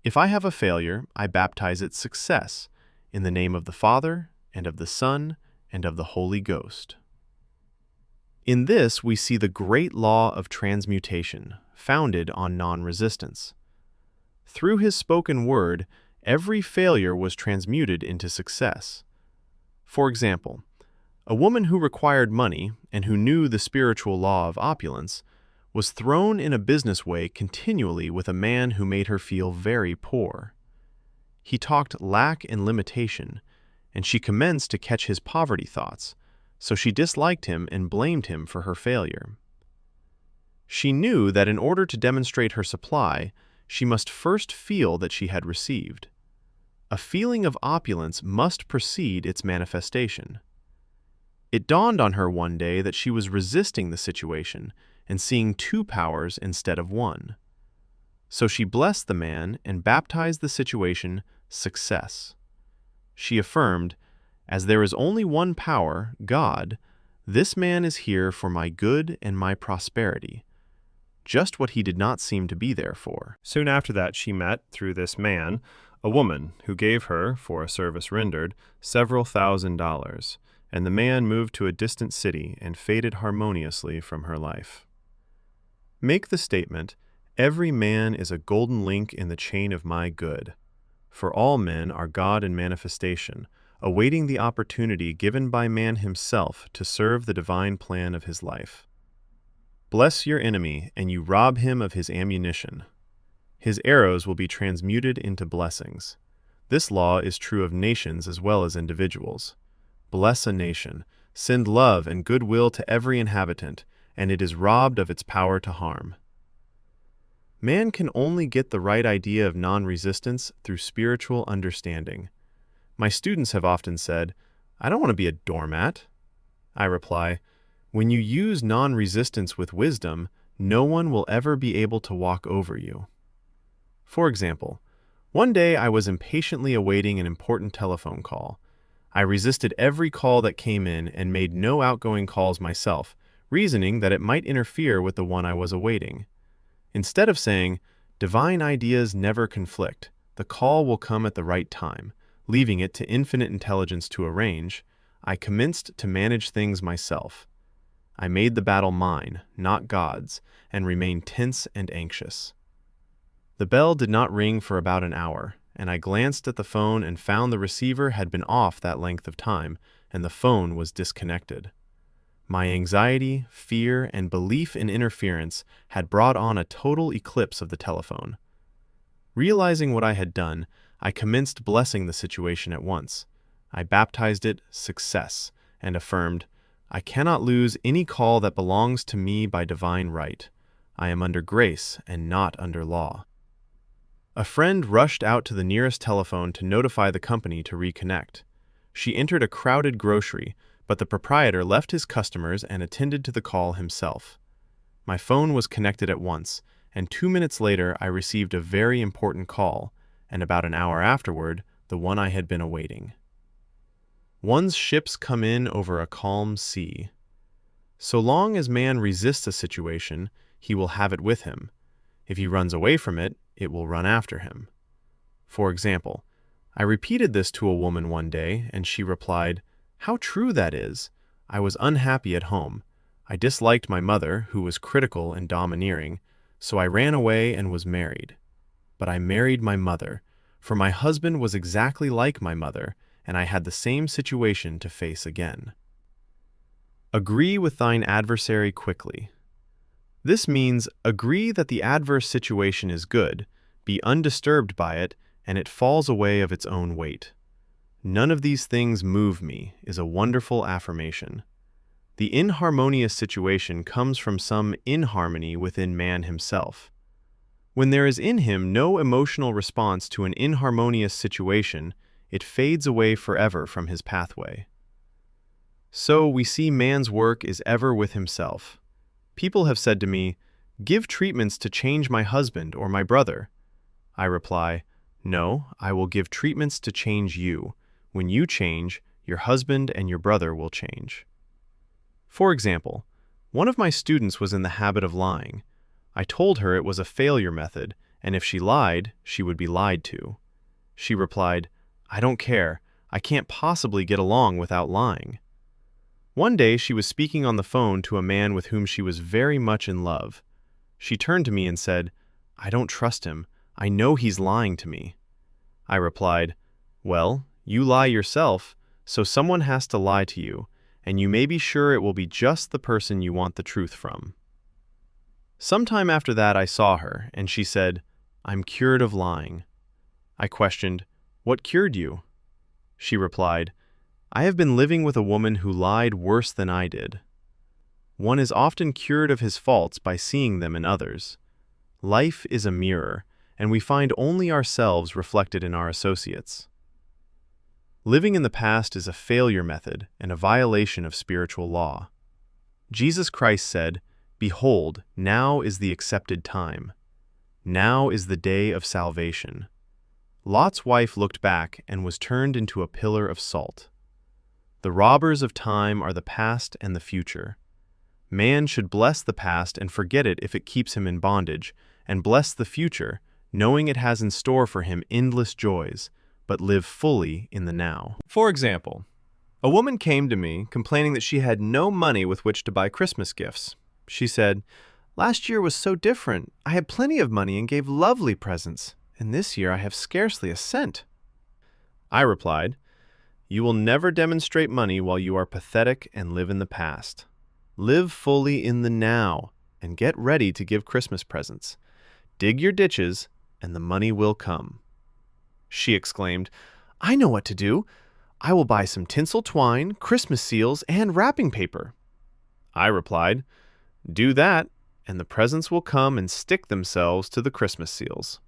If I have a failure, I baptize it success, in the name of the Father, and of the Son, and of the Holy Ghost. In this we see the great law of transmutation, founded on non-resistance. Through his spoken word, every failure was transmuted into success. For example, a woman who required money and who knew the spiritual law of opulence was thrown in a business way continually with a man who made her feel very poor. He talked lack and limitation, and she commenced to catch his poverty thoughts, so she disliked him and blamed him for her failure. She knew that in order to demonstrate her supply, she must first feel that she had received. A feeling of opulence must precede its manifestation. It dawned on her one day that she was resisting the situation and seeing two powers instead of one. So she blessed the man and baptized the situation success. She affirmed, "As there is only one power, God, this man is here for my good and my prosperity," just what he did not seem to be there for. Soon after that, she met, through this man, a woman who gave her, for a service rendered, several $1,000s, and the man moved to a distant city and faded harmoniously from her life. Make the statement, "Every man is a golden link in the chain of my good," for all men are God in manifestation, awaiting the opportunity given by man himself to serve the divine plan of his life. Bless your enemy, and you rob him of his ammunition. His arrows will be transmuted into blessings. This law is true of nations as well as individuals. Bless a nation, send love and goodwill to every inhabitant, and it is robbed of its power to harm. Man can only get the right idea of non-resistance through spiritual understanding. My students have often said, "I don't want to be a doormat." I reply, when you use non-resistance with wisdom, no one will ever be able to walk over you. For example, one day I was impatiently awaiting an important telephone call. I resisted every call that came in and made no outgoing calls myself, reasoning that it might interfere with the one I was awaiting. Instead of saying, "Divine ideas never conflict, the call will come at the right time," leaving it to infinite intelligence to arrange, I commenced to manage things myself. I made the battle mine, not God's, and remained tense and anxious. The bell did not ring for about an hour, and I glanced at the phone and found the receiver had been off that length of time, and the phone was disconnected. My anxiety, fear, and belief in interference had brought on a total eclipse of the telephone. Realizing what I had done, I commenced blessing the situation at once. I baptized it success, and affirmed, "I cannot lose any call that belongs to me by divine right. I am under grace and not under law." A friend rushed out to the nearest telephone to notify the company to reconnect. She entered a crowded grocery, but the proprietor left his customers and attended to the call himself. My phone was connected at once, and 2 minutes later I received a very important call, and about an hour afterward, the one I had been awaiting. One's ships come in over a calm sea. So long as man resists a situation, he will have it with him. If he runs away from it, it will run after him. For example, I repeated this to a woman one day, and she replied, "How true that is! I was unhappy at home. I disliked my mother, who was critical and domineering, so I ran away and was married. But I married my mother, for my husband was exactly like my mother, and I had the same situation to face again." Agree with thine adversary quickly. This means agree that the adverse situation is good, be undisturbed by it, and it falls away of its own weight. "None of these things move me" is a wonderful affirmation. The inharmonious situation comes from some inharmony within man himself. When there is in him no emotional response to an inharmonious situation, it fades away forever from his pathway. So we see man's work is ever with himself. People have said to me, "Give treatments to change my husband or my brother." I reply, "No, I will give treatments to change you. When you change, your husband and your brother will change." For example, one of my students was in the habit of lying. I told her it was a failure method, and if she lied, she would be lied to. She replied, "I don't care. I can't possibly get along without lying." One day she was speaking on the phone to a man with whom she was very much in love. She turned to me and said, "I don't trust him. I know he's lying to me." I replied, "Well, you lie yourself, so someone has to lie to you, and you may be sure it will be just the person you want the truth from." Sometime after that I saw her, and she said, "I'm cured of lying." I questioned, "What cured you?" She replied, "I have been living with a woman who lied worse than I did." One is often cured of his faults by seeing them in others. Life is a mirror, and we find only ourselves reflected in our associates. Living in the past is a failure method and a violation of spiritual law. Jesus Christ said, "Behold, now is the accepted time. Now is the day of salvation." Lot's wife looked back and was turned into a pillar of salt. The robbers of time are the past and the future. Man should bless the past and forget it if it keeps him in bondage, and bless the future, knowing it has in store for him endless joys, but live fully in the now. For example, a woman came to me complaining that she had no money with which to buy Christmas gifts. She said, "Last year was so different. I had plenty of money and gave lovely presents, and this year I have scarcely a cent." I replied, "You will never demonstrate money while you are pathetic and live in the past. Live fully in the now and get ready to give Christmas presents. Dig your ditches and the money will come." She exclaimed, "I know what to do. I will buy some tinsel twine, Christmas seals, and wrapping paper." I replied, "Do that, and the presents will come and stick themselves to the Christmas seals."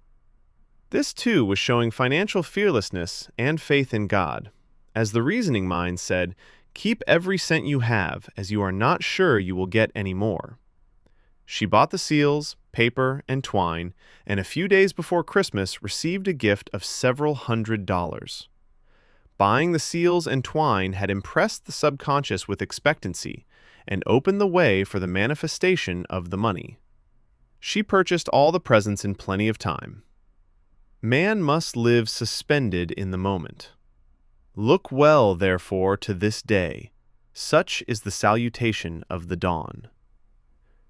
This too was showing financial fearlessness and faith in God. As the reasoning mind said, "Keep every cent you have, as you are not sure you will get any more." She bought the seals, paper, and twine, and a few days before Christmas received a gift of several $100s. Buying the seals and twine had impressed the subconscious with expectancy and opened the way for the manifestation of the money. She purchased all the presents in plenty of time. Man must live suspended in the moment. Look well, therefore, to this day. Such is the salutation of the dawn.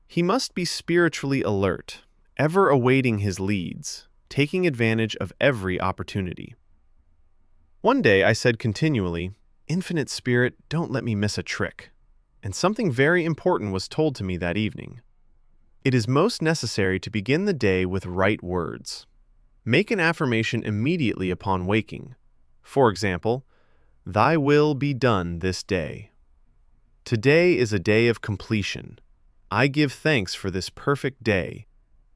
He must be spiritually alert, ever awaiting his leads, taking advantage of every opportunity. One day I said continually, "Infinite Spirit, don't let me miss a trick." And something very important was told to me that evening. It is most necessary to begin the day with right words. Make an affirmation immediately upon waking. For example, "Thy will be done this day." Today is a day of completion. I give thanks for this perfect day.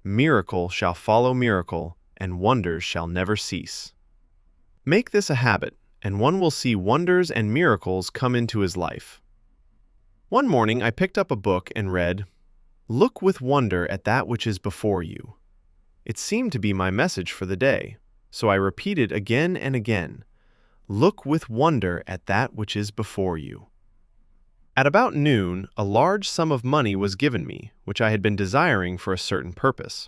Miracle shall follow miracle, and wonders shall never cease. Make this a habit, and one will see wonders and miracles come into his life. One morning I picked up a book and read, "Look with wonder at that which is before you." It seemed to be my message for the day, so I repeated again and again, "Look with wonder at that which is before you." At about noon, a large sum of money was given me, which I had been desiring for a certain purpose.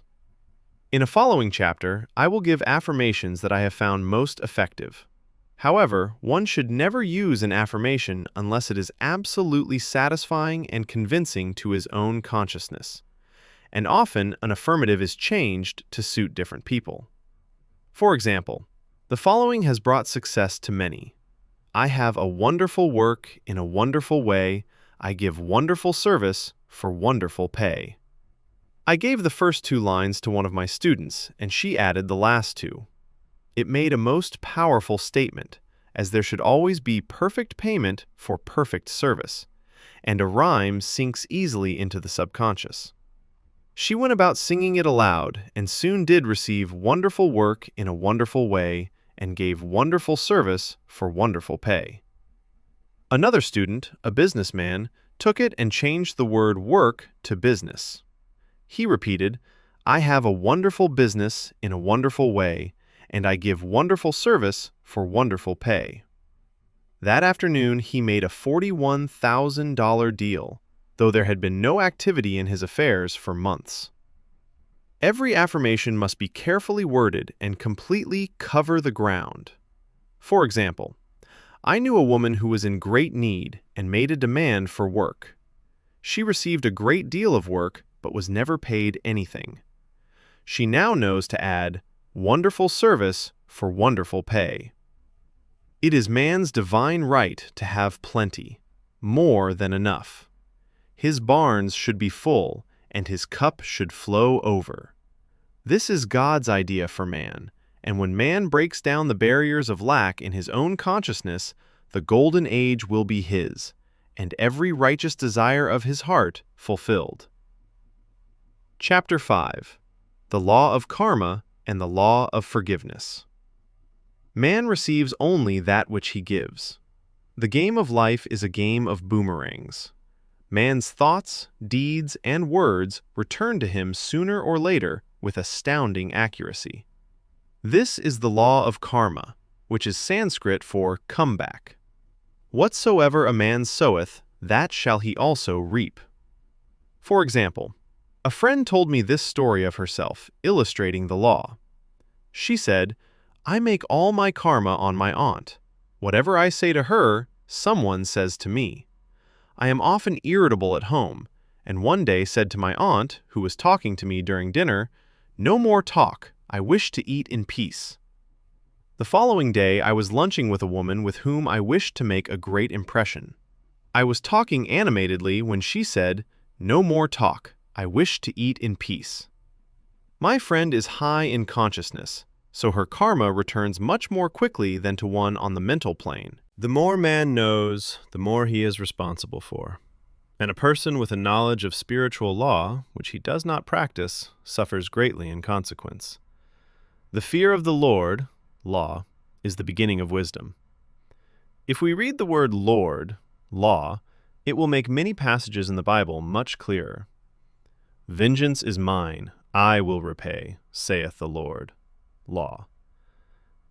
In a following chapter, I will give affirmations that I have found most effective. However, one should never use an affirmation unless it is absolutely satisfying and convincing to his own consciousness. And often, an affirmative is changed to suit different people. For example, the following has brought success to many. "I have a wonderful work in a wonderful way. I give wonderful service for wonderful pay." I gave the first two lines to one of my students, and she added the last two. It made a most powerful statement, as there should always be perfect payment for perfect service, and a rhyme sinks easily into the subconscious. She went about singing it aloud, and soon did receive wonderful work in a wonderful way, and gave wonderful service for wonderful pay. Another student, a businessman, took it and changed the word work to business. He repeated, "I have a wonderful business in a wonderful way, and I give wonderful service for wonderful pay." That afternoon he made a $41,000 deal, though there had been no activity in his affairs for months. Every affirmation must be carefully worded and completely cover the ground. For example, I knew a woman who was in great need and made a demand for work. She received a great deal of work but was never paid anything. She now knows to add wonderful service for wonderful pay. It is man's divine right to have plenty, more than enough. His barns should be full, and his cup should flow over. This is God's idea for man, and when man breaks down the barriers of lack in his own consciousness, the golden age will be his, and every righteous desire of his heart fulfilled. Chapter 5. The Law of Karma and the Law of Forgiveness. Man receives only that which he gives. The game of life is a game of boomerangs. Man's thoughts, deeds, and words return to him sooner or later with astounding accuracy. This is the law of karma, which is Sanskrit for comeback. Whatsoever a man soweth, that shall he also reap. For example, a friend told me this story of herself, illustrating the law. She said, "I make all my karma on my aunt. Whatever I say to her, someone says to me. I am often irritable at home, and one day said to my aunt, who was talking to me during dinner, 'No more talk, I wish to eat in peace.' The following day I was lunching with a woman with whom I wished to make a great impression. I was talking animatedly when she said, 'No more talk, I wish to eat in peace.' My friend is high in consciousness, so her karma returns much more quickly than to one on the mental plane. The more man knows, the more he is responsible for. And a person with a knowledge of spiritual law, which he does not practice, suffers greatly in consequence. The fear of the Lord, law, is the beginning of wisdom. If we read the word Lord, law, it will make many passages in the Bible much clearer. "Vengeance is mine, I will repay, saith the Lord." Law.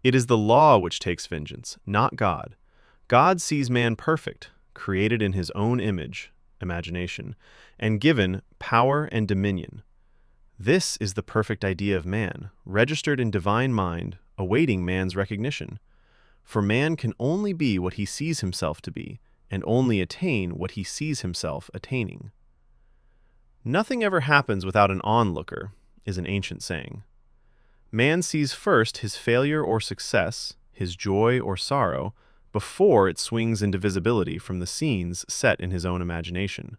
It is the law which takes vengeance, not God. God sees man perfect, created in his own image, imagination, and given power and dominion. This is the perfect idea of man, registered in divine mind, awaiting man's recognition. For man can only be what he sees himself to be, and only attain what he sees himself attaining. "Nothing ever happens without an onlooker," is an ancient saying. Man sees first his failure or success, his joy or sorrow, before it swings into visibility from the scenes set in his own imagination.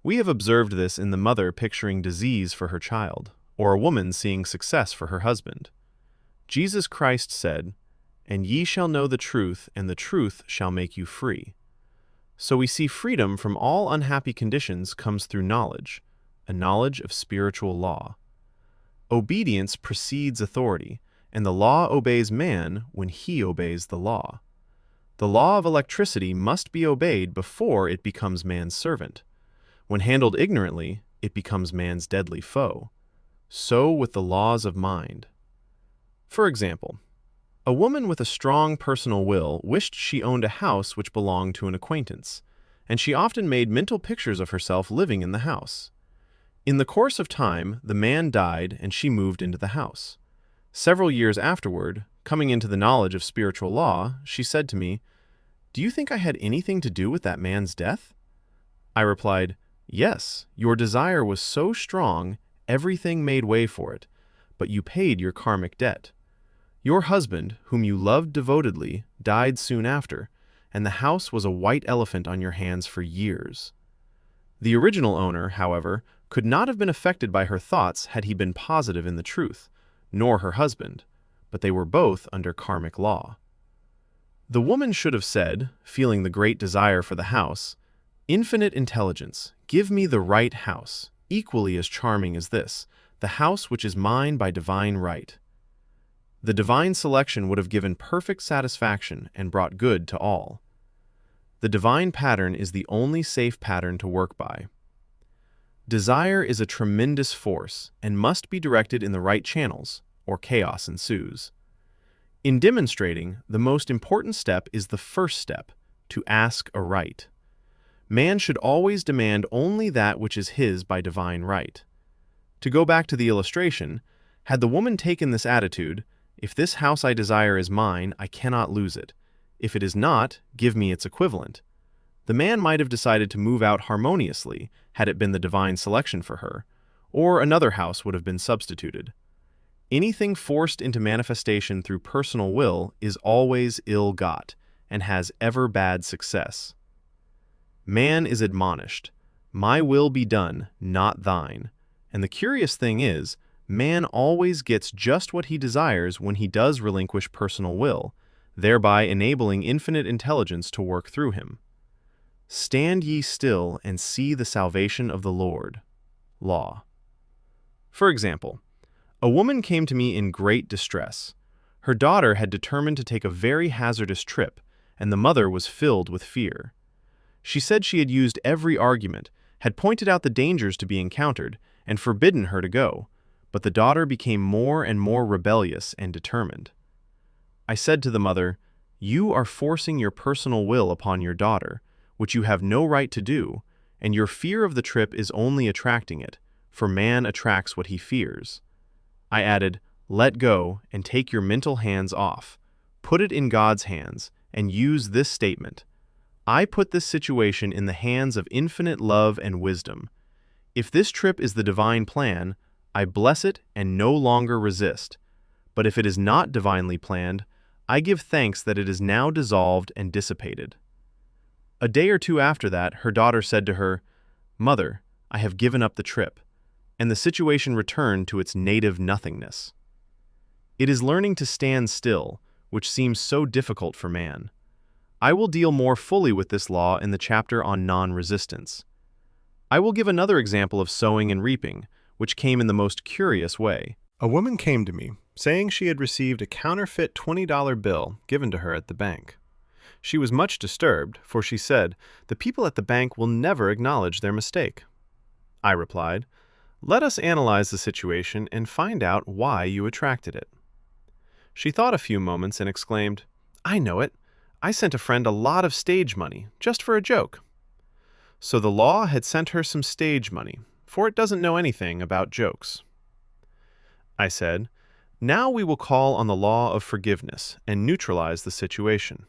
We have observed this in the mother picturing disease for her child, or a woman seeing success for her husband. Jesus Christ said, "And ye shall know the truth, and the truth shall make you free." So we see freedom from all unhappy conditions comes through knowledge, a knowledge of spiritual law. Obedience precedes authority, and the law obeys man when he obeys the law. The law of electricity must be obeyed before it becomes man's servant. When handled ignorantly, it becomes man's deadly foe. So with the laws of mind. For example, a woman with a strong personal will wished she owned a house which belonged to an acquaintance, and she often made mental pictures of herself living in the house. In the course of time, the man died and she moved into the house. Several years afterward, coming into the knowledge of spiritual law, she said to me, "Do you think I had anything to do with that man's death?" I replied, "Yes, your desire was so strong, everything made way for it, but you paid your karmic debt. Your husband, whom you loved devotedly, died soon after, and the house was a white elephant on your hands for years. The original owner, however, could not have been affected by her thoughts had he been positive in the truth, nor her husband, but they were both under karmic law. The woman should have said, feeling the great desire for the house, "Infinite intelligence, give me the right house, equally as charming as this, the house which is mine by divine right." The divine selection would have given perfect satisfaction and brought good to all. The divine pattern is the only safe pattern to work by. Desire is a tremendous force and must be directed in the right channels, or chaos ensues. In demonstrating, the most important step is the first step, to ask aright. Man should always demand only that which is his by divine right. To go back to the illustration, had the woman taken this attitude, "If this house I desire is mine, I cannot lose it. If it is not, give me its equivalent," the man might have decided to move out harmoniously had it been the divine selection for her, or another house would have been substituted. Anything forced into manifestation through personal will is always ill-got and has ever bad success. Man is admonished, "My will be done, not thine," and the curious thing is, man always gets just what he desires when he does relinquish personal will, thereby enabling infinite intelligence to work through him. "Stand ye still and see the salvation of the Lord." Law. For example, a woman came to me in great distress. Her daughter had determined to take a very hazardous trip, and the mother was filled with fear. She said she had used every argument, had pointed out the dangers to be encountered, and forbidden her to go, but the daughter became more and more rebellious and determined. I said to the mother, "You are forcing your personal will upon your daughter, which you have no right to do, and your fear of the trip is only attracting it, for man attracts what he fears." I added, "Let go and take your mental hands off. Put it in God's hands, and use this statement: I put this situation in the hands of infinite love and wisdom. If this trip is the divine plan, I bless it and no longer resist. But if it is not divinely planned, I give thanks that it is now dissolved and dissipated." A day or two after that, her daughter said to her, "Mother, I have given up the trip," and the situation returned to its native nothingness. It is learning to stand still, which seems so difficult for man. I will deal more fully with this law in the chapter on non-resistance. I will give another example of sowing and reaping, which came in the most curious way. A woman came to me, saying she had received a counterfeit $20 bill given to her at the bank. She was much disturbed, for she said, "The people at the bank will never acknowledge their mistake." I replied, "Let us analyze the situation and find out why you attracted it." She thought a few moments and exclaimed, "I know it. I sent a friend a lot of stage money, just for a joke." So the law had sent her some stage money, for it doesn't know anything about jokes. I said, "Now we will call on the law of forgiveness and neutralize the situation."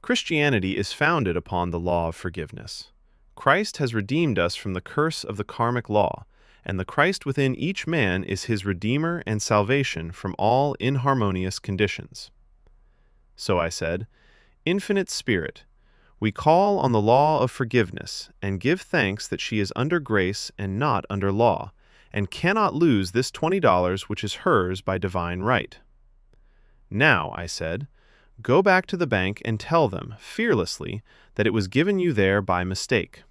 Christianity is founded upon the law of forgiveness. Christ has redeemed us from the curse of the karmic law, and the Christ within each man is his Redeemer and salvation from all inharmonious conditions. So I said, "Infinite Spirit, we call on the law of forgiveness and give thanks that she is under grace and not under law, and cannot lose this $20 which is hers by divine right. Now," I said, "go back to the bank and tell them, fearlessly, that it was given you there by mistake."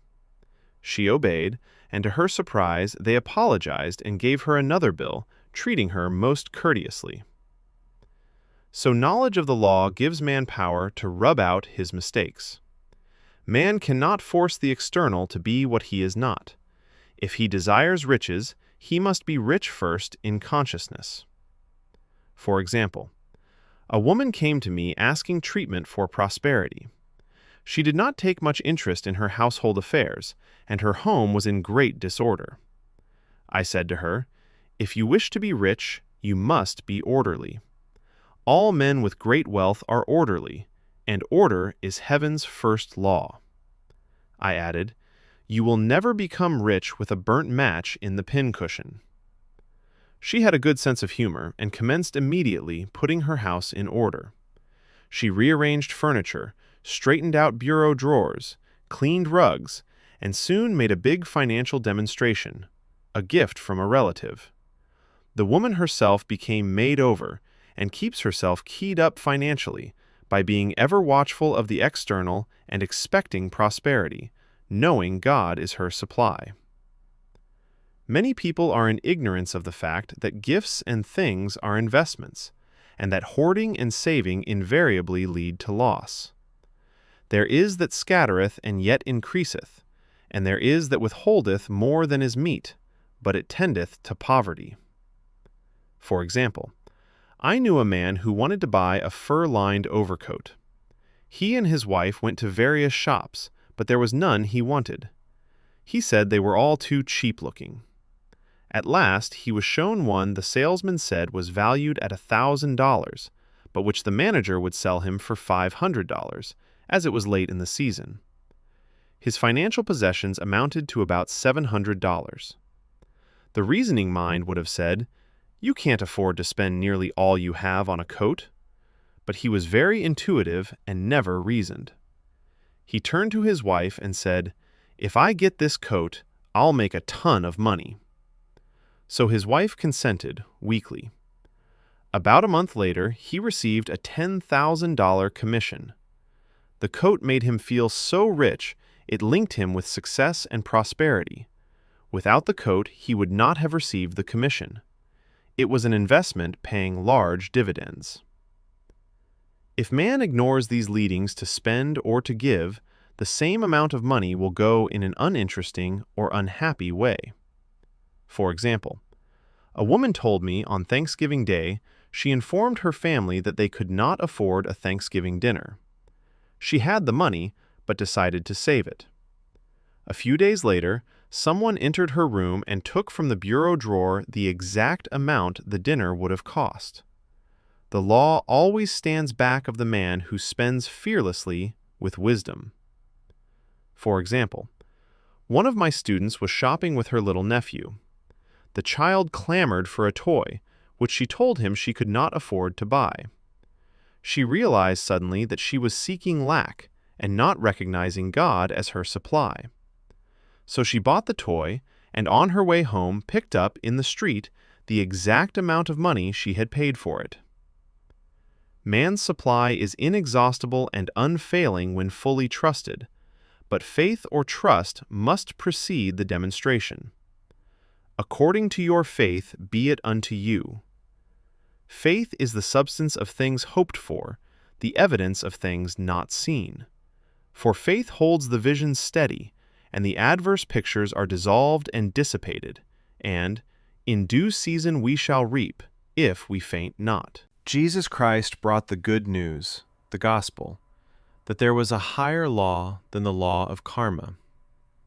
She obeyed, and to her surprise, they apologized and gave her another bill, treating her most courteously. So knowledge of the law gives man power to rub out his mistakes. Man cannot force the external to be what he is not. If he desires riches, he must be rich first in consciousness. For example, a woman came to me asking treatment for prosperity. She did not take much interest in her household affairs, and her home was in great disorder. I said to her, "If you wish to be rich, you must be orderly. All men with great wealth are orderly, and order is heaven's first law." I added, "You will never become rich with a burnt match in the pincushion." She had a good sense of humor and commenced immediately putting her house in order. She rearranged furniture, straightened out bureau drawers, cleaned rugs, and soon made a big financial demonstration, a gift from a relative. The woman herself became made over and keeps herself keyed up financially by being ever watchful of the external and expecting prosperity, knowing God is her supply. Many people are in ignorance of the fact that gifts and things are investments, and that hoarding and saving invariably lead to loss. There is that scattereth and yet increaseth, and there is that withholdeth more than is meet, but it tendeth to poverty. For example, I knew a man who wanted to buy a fur-lined overcoat. He and his wife went to various shops, but there was none he wanted. He said they were all too cheap-looking. At last he was shown one the salesman said was valued at $1,000, but which the manager would sell him for $500, as it was late in the season. His financial possessions amounted to about $700. The reasoning mind would have said, "You can't afford to spend nearly all you have on a coat." But he was very intuitive and never reasoned. He turned to his wife and said, "If I get this coat, I'll make a ton of money." So his wife consented, weakly. About a month later, he received a $10,000 commission. The coat made him feel so rich, it linked him with success and prosperity. Without the coat, he would not have received the commission. It was an investment paying large dividends. If man ignores these leadings to spend or to give, the same amount of money will go in an uninteresting or unhappy way. For example, a woman told me on Thanksgiving Day she informed her family that they could not afford a Thanksgiving dinner. She had the money, but decided to save it. A few days later, someone entered her room and took from the bureau drawer the exact amount the dinner would have cost. The law always stands back of the man who spends fearlessly with wisdom. For example, one of my students was shopping with her little nephew. The child clamored for a toy, which she told him she could not afford to buy. She realized suddenly that she was seeking lack and not recognizing God as her supply. So she bought the toy, and on her way home picked up in the street the exact amount of money she had paid for it. Man's supply is inexhaustible and unfailing when fully trusted, but faith or trust must precede the demonstration. According to your faith be it unto you. Faith is the substance of things hoped for, the evidence of things not seen. For faith holds the vision steady, and the adverse pictures are dissolved and dissipated, and, in due season we shall reap, if we faint not. Jesus Christ brought the good news, the gospel, that there was a higher law than the law of karma,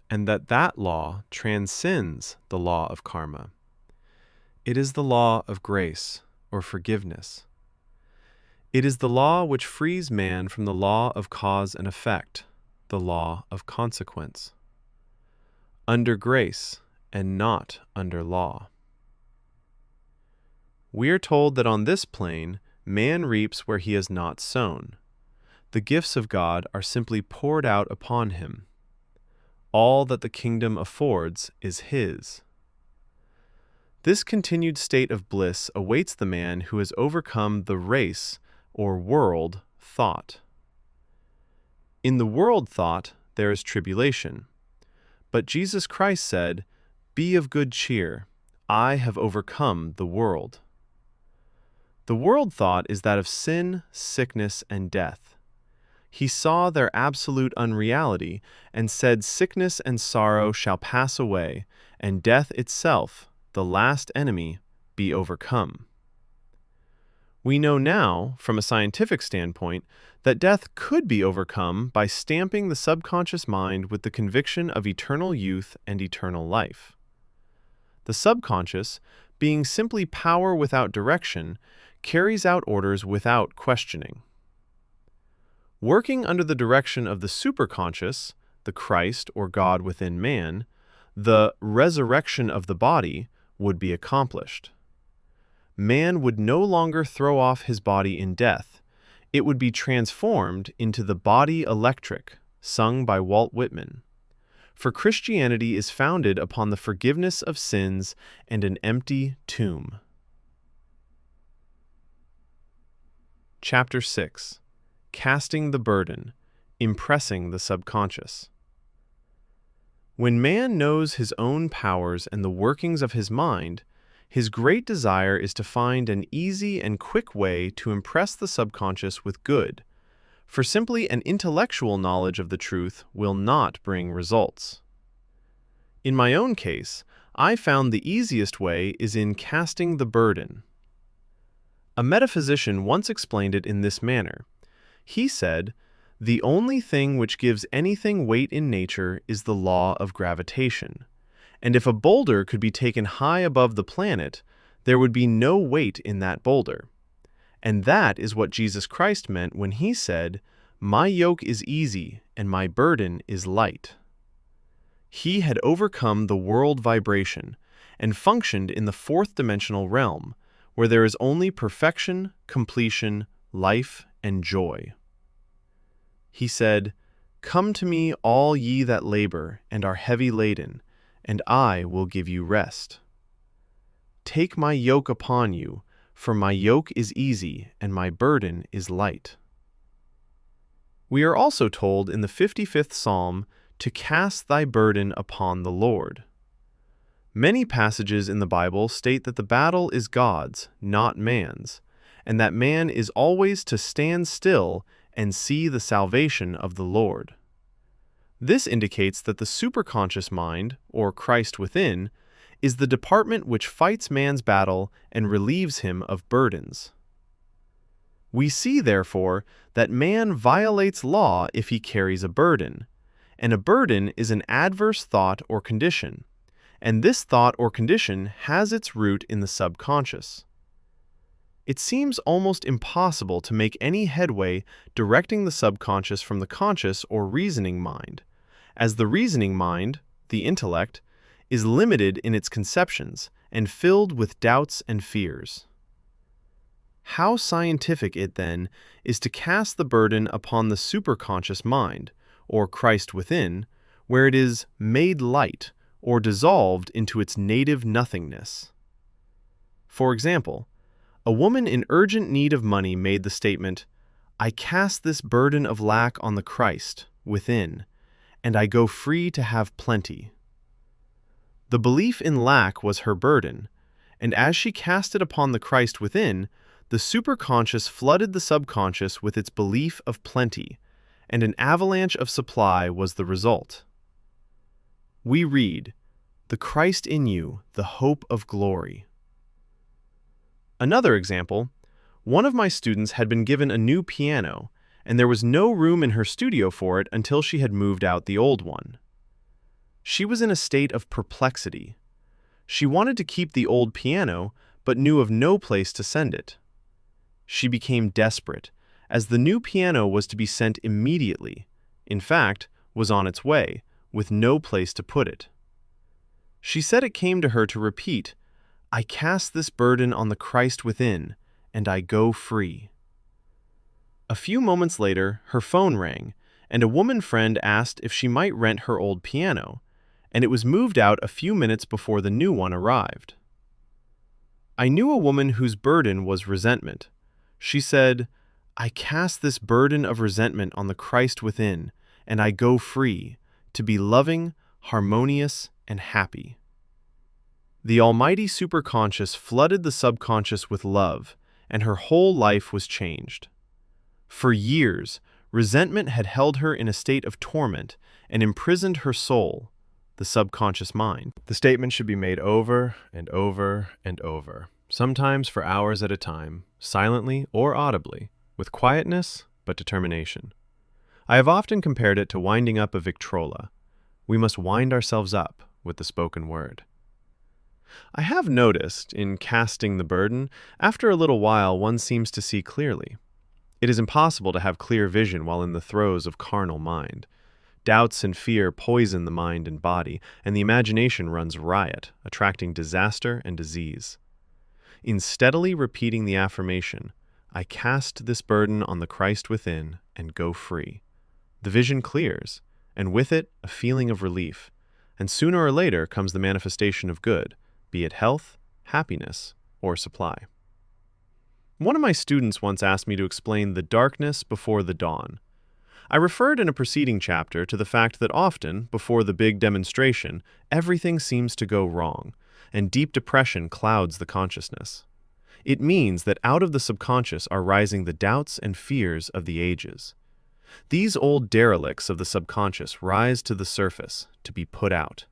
and that law transcends the law of karma. It is the law of grace, or forgiveness. It is the law which frees man from the law of cause and effect, the law of consequence. Under grace, and not under law. We are told that on this plane, man reaps where he has not sown. The gifts of God are simply poured out upon him. All that the kingdom affords is his. This continued state of bliss awaits the man who has overcome the race or world thought. In the world thought, there is tribulation. But Jesus Christ said, "Be of good cheer, I have overcome the world." The world thought is that of sin, sickness, and death. He saw their absolute unreality and said, "Sickness and sorrow shall pass away, and death itself, the last enemy, be overcome." We know now, from a scientific standpoint, that death could be overcome by stamping the subconscious mind with the conviction of eternal youth and eternal life. The subconscious, being simply power without direction, carries out orders without questioning. Working under the direction of the superconscious, the Christ or God within man, the resurrection of the body would be accomplished. Man would no longer throw off his body in death. It would be transformed into the body electric, sung by Walt Whitman. For Christianity is founded upon the forgiveness of sins and an empty tomb. Chapter 6. Casting the burden, impressing the subconscious. When man knows his own powers and the workings of his mind, his great desire is to find an easy and quick way to impress the subconscious with good, for simply an intellectual knowledge of the truth will not bring results. In my own case, I found the easiest way is in casting the burden. A metaphysician once explained it in this manner. He said, "The only thing which gives anything weight in nature is the law of gravitation. And if a boulder could be taken high above the planet, there would be no weight in that boulder. And that is what Jesus Christ meant when he said, 'My yoke is easy and my burden is light.'" He had overcome the world vibration and functioned in the fourth dimensional realm, where there is only perfection, completion, life, and joy. He said, "Come to me, all ye that labor and are heavy laden, and I will give you rest. Take my yoke upon you, for my yoke is easy and my burden is light." We are also told in the 55th Psalm to cast thy burden upon the Lord. Many passages in the Bible state that the battle is God's, not man's, and that man is always to stand still and see the salvation of the Lord. This indicates that the superconscious mind, or Christ within, is the department which fights man's battle and relieves him of burdens. We see, therefore, that man violates law if he carries a burden, and a burden is an adverse thought or condition, and this thought or condition has its root in the subconscious. It seems almost impossible to make any headway directing the subconscious from the conscious or reasoning mind, as the reasoning mind, the intellect, is limited in its conceptions and filled with doubts and fears. How scientific it, then, is to cast the burden upon the superconscious mind, or Christ within, where it is made light or dissolved into its native nothingness. For example, a woman in urgent need of money made the statement, "I cast this burden of lack on the Christ within, and I go free to have plenty." The belief in lack was her burden, and as she cast it upon the Christ within, the superconscious flooded the subconscious with its belief of plenty, and an avalanche of supply was the result. We read, "The Christ in you, the hope of glory." Another example, one of my students had been given a new piano, and there was no room in her studio for it until she had moved out the old one. She was in a state of perplexity. She wanted to keep the old piano, but knew of no place to send it. She became desperate, as the new piano was to be sent immediately, in fact, was on its way, with no place to put it. She said it came to her to repeat, "I cast this burden on the Christ within, and I go free." A few moments later, her phone rang, and a woman friend asked if she might rent her old piano, and it was moved out a few minutes before the new one arrived. I knew a woman whose burden was resentment. She said, "I cast this burden of resentment on the Christ within, and I go free, to be loving, harmonious, and happy." The almighty superconscious flooded the subconscious with love, and her whole life was changed. For years, resentment had held her in a state of torment and imprisoned her soul, the subconscious mind. The statement should be made over and over and over, sometimes for hours at a time, silently or audibly, with quietness but determination. I have often compared it to winding up a Victrola. We must wind ourselves up with the spoken word. I have noticed, in casting the burden, after a little while one seems to see clearly. It is impossible to have clear vision while in the throes of carnal mind. Doubts and fear poison the mind and body, and the imagination runs riot, attracting disaster and disease. In steadily repeating the affirmation, "I cast this burden on the Christ within and go free," the vision clears, and with it a feeling of relief, and sooner or later comes the manifestation of good, be it health, happiness, or supply. One of my students once asked me to explain the darkness before the dawn. I referred in a preceding chapter to the fact that often, before the big demonstration, everything seems to go wrong, and deep depression clouds the consciousness. It means that out of the subconscious are rising the doubts and fears of the ages. These old derelicts of the subconscious rise to the surface to be put out.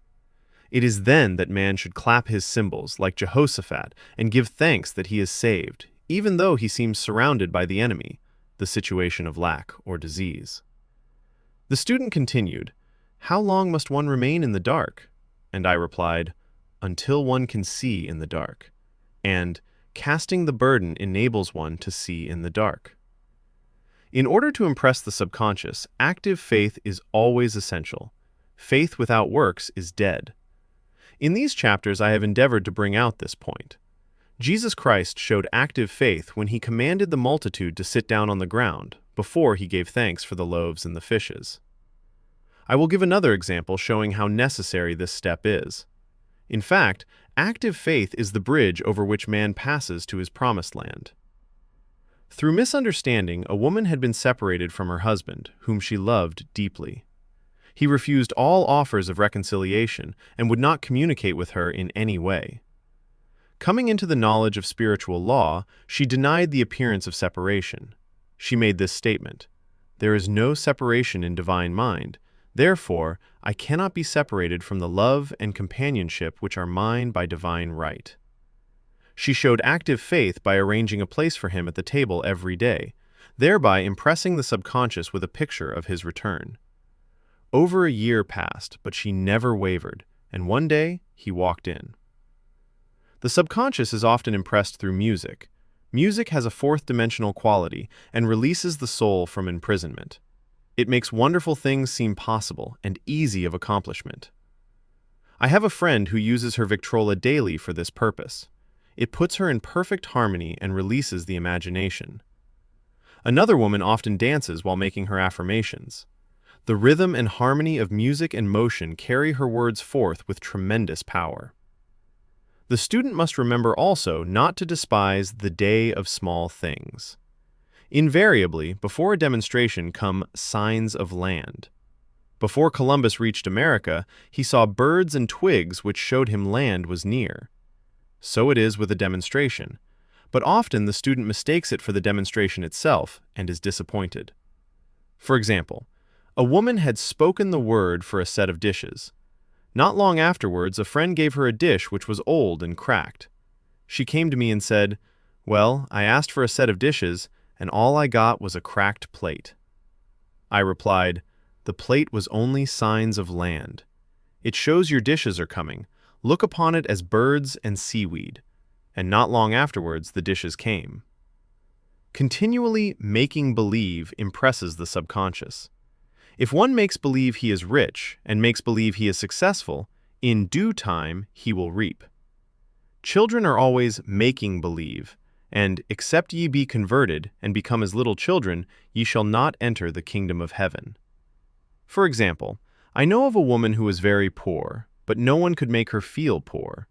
It is then that man should clap his cymbals like Jehoshaphat and give thanks that he is saved, even though he seems surrounded by the enemy, the situation of lack or disease. The student continued, "How long must one remain in the dark?" And I replied, "Until one can see in the dark." And casting the burden enables one to see in the dark. In order to impress the subconscious, active faith is always essential. Faith without works is dead. In these chapters, I have endeavored to bring out this point. Jesus Christ showed active faith when he commanded the multitude to sit down on the ground before he gave thanks for the loaves and the fishes. I will give another example showing how necessary this step is. In fact, active faith is the bridge over which man passes to his promised land. Through misunderstanding, a woman had been separated from her husband, whom she loved deeply. He refused all offers of reconciliation and would not communicate with her in any way. Coming into the knowledge of spiritual law, she denied the appearance of separation. She made this statement, "There is no separation in divine mind. Therefore, I cannot be separated from the love and companionship which are mine by divine right." She showed active faith by arranging a place for him at the table every day, thereby impressing the subconscious with a picture of his return. Over a year passed, but she never wavered, and one day he walked in. The subconscious is often impressed through music. Music has a fourth-dimensional quality and releases the soul from imprisonment. It makes wonderful things seem possible and easy of accomplishment. I have a friend who uses her Victrola daily for this purpose. It puts her in perfect harmony and releases the imagination. Another woman often dances while making her affirmations. The rhythm and harmony of music and motion carry her words forth with tremendous power. The student must remember also not to despise the day of small things. Invariably, before a demonstration come signs of land. Before Columbus reached America, he saw birds and twigs which showed him land was near. So it is with a demonstration, but often the student mistakes it for the demonstration itself and is disappointed. For example, a woman had spoken the word for a set of dishes. Not long afterwards, a friend gave her a dish which was old and cracked. She came to me and said, "Well, I asked for a set of dishes, and all I got was a cracked plate." I replied, "The plate was only signs of land. It shows your dishes are coming. Look upon it as birds and seaweed." And not long afterwards, the dishes came. Continually making believe impresses the subconscious. If one makes believe he is rich and makes believe he is successful, in due time he will reap. Children are always making believe, and "except ye be converted and become as little children, ye shall not enter the kingdom of heaven." For example, I know of a woman who was very poor, but no one could make her feel poor.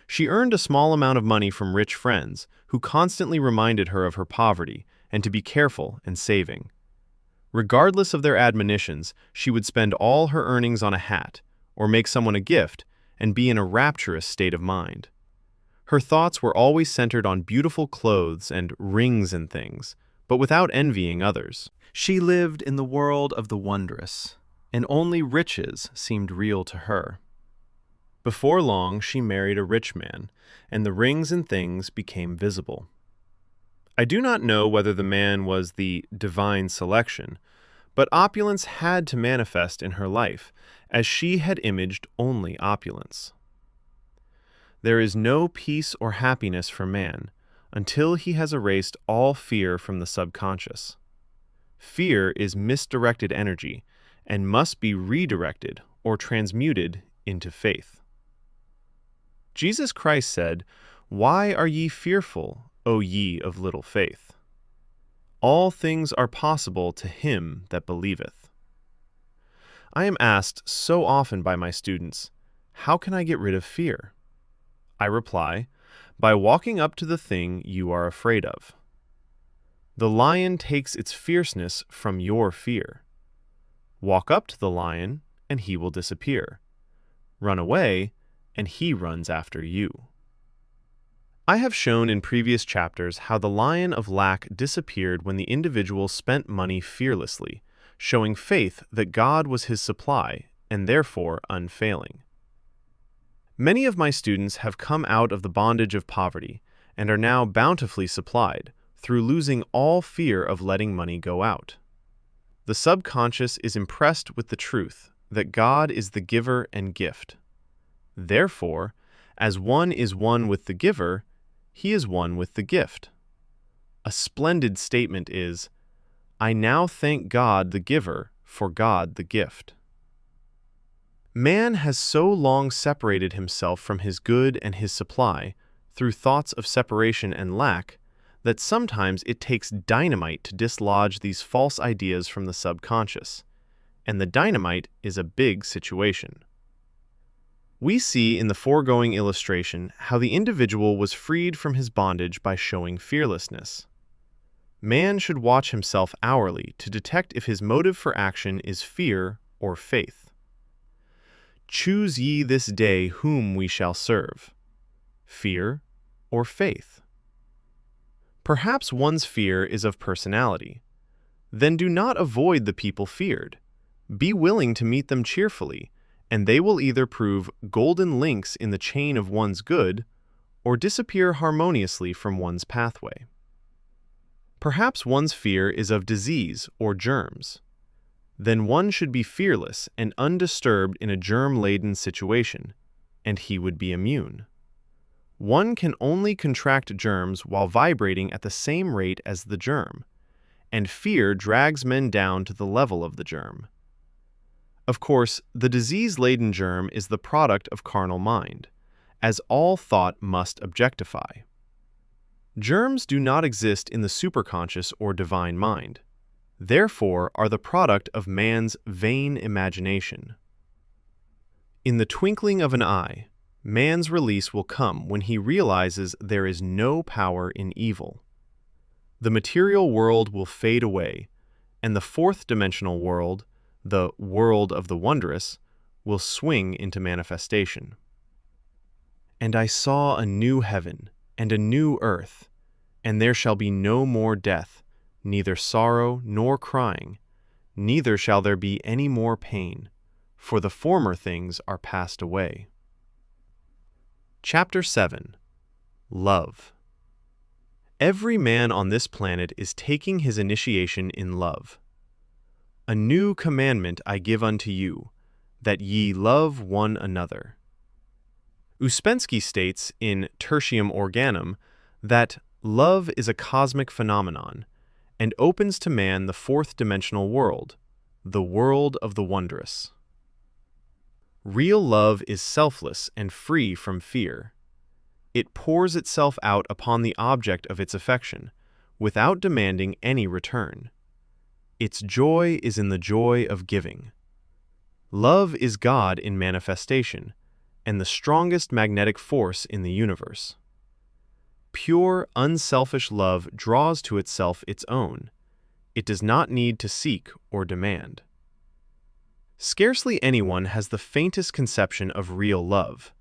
She earned a small amount of money from rich friends who constantly reminded her of her poverty and to be careful and saving. Regardless of their admonitions, she would spend all her earnings on a hat, or make someone a gift, and be in a rapturous state of mind. Her thoughts were always centered on beautiful clothes and rings and things, but without envying others. She lived in the world of the wondrous, and only riches seemed real to her. Before long, she married a rich man, and the rings and things became visible. I do not know whether the man was the divine selection, but opulence had to manifest in her life, as she had imaged only opulence. There is no peace or happiness for man until he has erased all fear from the subconscious. Fear is misdirected energy and must be redirected or transmuted into faith. Jesus Christ said, "Why are ye fearful, O ye of little faith? All things are possible to him that believeth." I am asked so often by my students, "How can I get rid of fear?" I reply, by walking up to the thing you are afraid of. The lion takes its fierceness from your fear. Walk up to the lion, and he will disappear. Run away, and he runs after you. I have shown in previous chapters how the lion of lack disappeared when the individual spent money fearlessly, showing faith that God was his supply and therefore unfailing. Many of my students have come out of the bondage of poverty and are now bountifully supplied through losing all fear of letting money go out. The subconscious is impressed with the truth that God is the giver and gift. Therefore, as one is one with the giver, he is one with the gift. A splendid statement is, I now thank God the giver for God the gift. Man has so long separated himself from his good and his supply through thoughts of separation and lack that sometimes it takes dynamite to dislodge these false ideas from the subconscious, and the dynamite is a big situation. We see in the foregoing illustration how the individual was freed from his bondage by showing fearlessness. Man should watch himself hourly to detect if his motive for action is fear or faith. Choose ye this day whom we shall serve, fear or faith. Perhaps one's fear is of personality. Then do not avoid the people feared. Be willing to meet them cheerfully, and they will either prove golden links in the chain of one's good or disappear harmoniously from one's pathway. Perhaps one's fear is of disease or germs. Then one should be fearless and undisturbed in a germ-laden situation, and he would be immune. One can only contract germs while vibrating at the same rate as the germ, and fear drags men down to the level of the germ. Of course, the disease-laden germ is the product of carnal mind, as all thought must objectify. Germs do not exist in the superconscious or divine mind, therefore are the product of man's vain imagination. In the twinkling of an eye, man's release will come when he realizes there is no power in evil. The material world will fade away, and the fourth-dimensional world, the world of the wondrous, will swing into manifestation. And I saw a new heaven and a new earth, and there shall be no more death, neither sorrow nor crying, neither shall there be any more pain, for the former things are passed away. Chapter 7. Love. Every man on this planet is taking his initiation in love. A new commandment I give unto you, that ye love one another. Uspensky states in Tertium Organum that love is a cosmic phenomenon and opens to man the fourth-dimensional world, the world of the wondrous. Real love is selfless and free from fear. It pours itself out upon the object of its affection, without demanding any return. Its joy is in the joy of giving. Love is God in manifestation, and the strongest magnetic force in the universe. Pure, unselfish love draws to itself its own. It does not need to seek or demand. Scarcely anyone has the faintest conception of real love.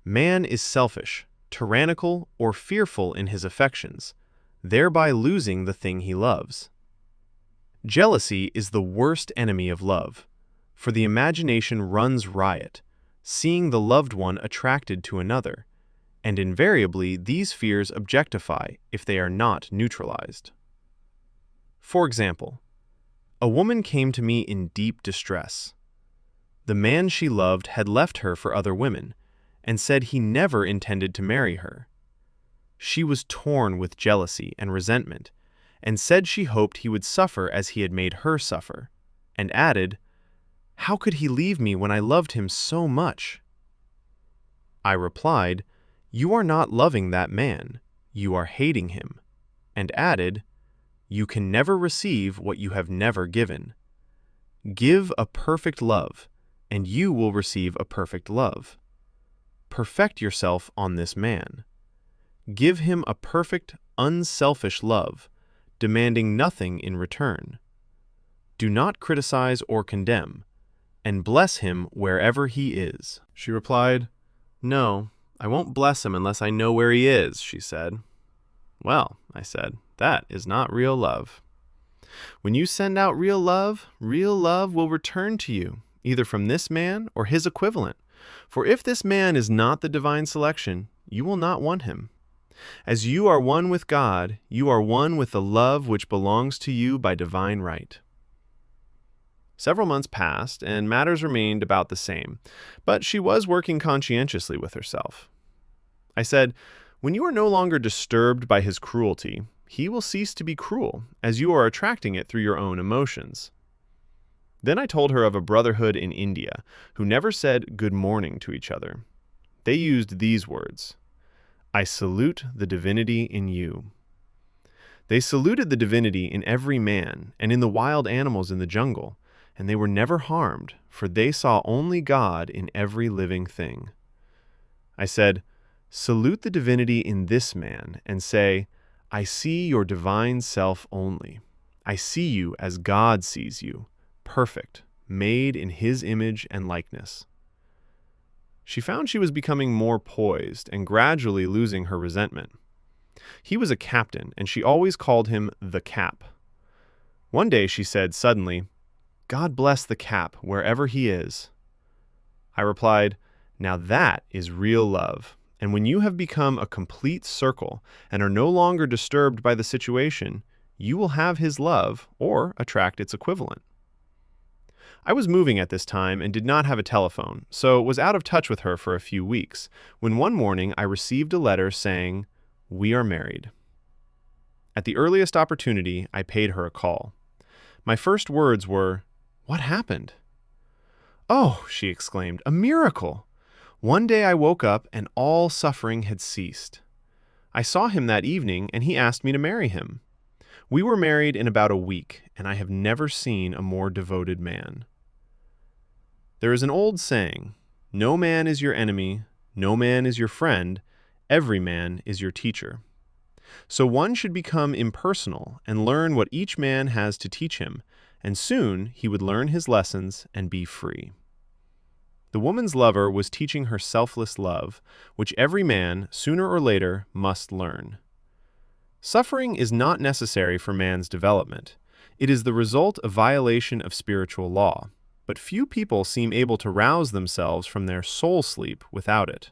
Man is selfish, tyrannical, or fearful in his affections, thereby losing the thing he loves. Jealousy is the worst enemy of love, for the imagination runs riot, seeing the loved one attracted to another, and invariably these fears objectify if they are not neutralized. For example, a woman came to me in deep distress. The man she loved had left her for other women, and said he never intended to marry her. She was torn with jealousy and resentment, and said she hoped he would suffer as he had made her suffer, and added, "How could he leave me when I loved him so much?" I replied, "You are not loving that man, you are hating him," and added, "You can never receive what you have never given. Give a perfect love, and you will receive a perfect love. Perfect yourself on this man. Give him a perfect, unselfish love, demanding nothing in return. Do not criticize or condemn, and bless him wherever he is." She replied, "No, I won't bless him unless I know where he is," she said. "Well," I said, "that is not real love. When you send out real love will return to you, either from this man or his equivalent. For if this man is not the divine selection, you will not want him. As you are one with God, you are one with the love which belongs to you by divine right." Several months passed, and matters remained about the same, but she was working conscientiously with herself. I said, "When you are no longer disturbed by his cruelty, he will cease to be cruel, as you are attracting it through your own emotions." Then I told her of a brotherhood in India who never said good morning to each other. They used these words: "I salute the divinity in you." They saluted the divinity in every man and in the wild animals in the jungle, and they were never harmed, for they saw only God in every living thing. I said, "Salute the divinity in this man, and say, 'I see your divine self only. I see you as God sees you, perfect, made in his image and likeness.'" She found she was becoming more poised and gradually losing her resentment. He was a captain, and she always called him the Cap. One day she said suddenly, "God bless the Cap wherever he is." I replied, "Now that is real love, and when you have become a complete circle and are no longer disturbed by the situation, you will have his love or attract its equivalent." I was moving at this time and did not have a telephone, so was out of touch with her for a few weeks, when one morning I received a letter saying, "We are married." At the earliest opportunity, I paid her a call. My first words were, "What happened?" "Oh," she exclaimed, "a miracle! One day I woke up and all suffering had ceased. I saw him that evening and he asked me to marry him. We were married in about a week, and I have never seen a more devoted man." There is an old saying, "No man is your enemy, no man is your friend, every man is your teacher." So one should become impersonal and learn what each man has to teach him, and soon he would learn his lessons and be free. The woman's lover was teaching her selfless love, which every man, sooner or later, must learn. Suffering is not necessary for man's development. It is the result of violation of spiritual law, but few people seem able to rouse themselves from their soul sleep without it.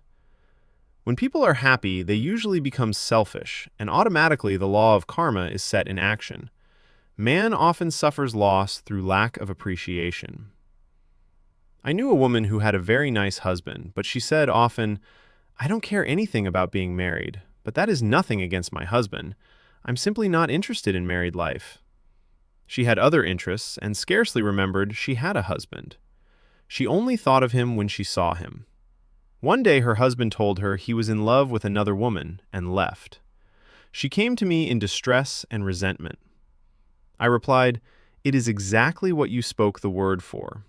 When people are happy, they usually become selfish, and automatically the law of karma is set in action. Man often suffers loss through lack of appreciation. I knew a woman who had a very nice husband, but she said often, "I don't care anything about being married, but that is nothing against my husband. I'm simply not interested in married life." She had other interests and scarcely remembered she had a husband. She only thought of him when she saw him. One day her husband told her he was in love with another woman and left. She came to me in distress and resentment. I replied, "It is exactly what you spoke the word for.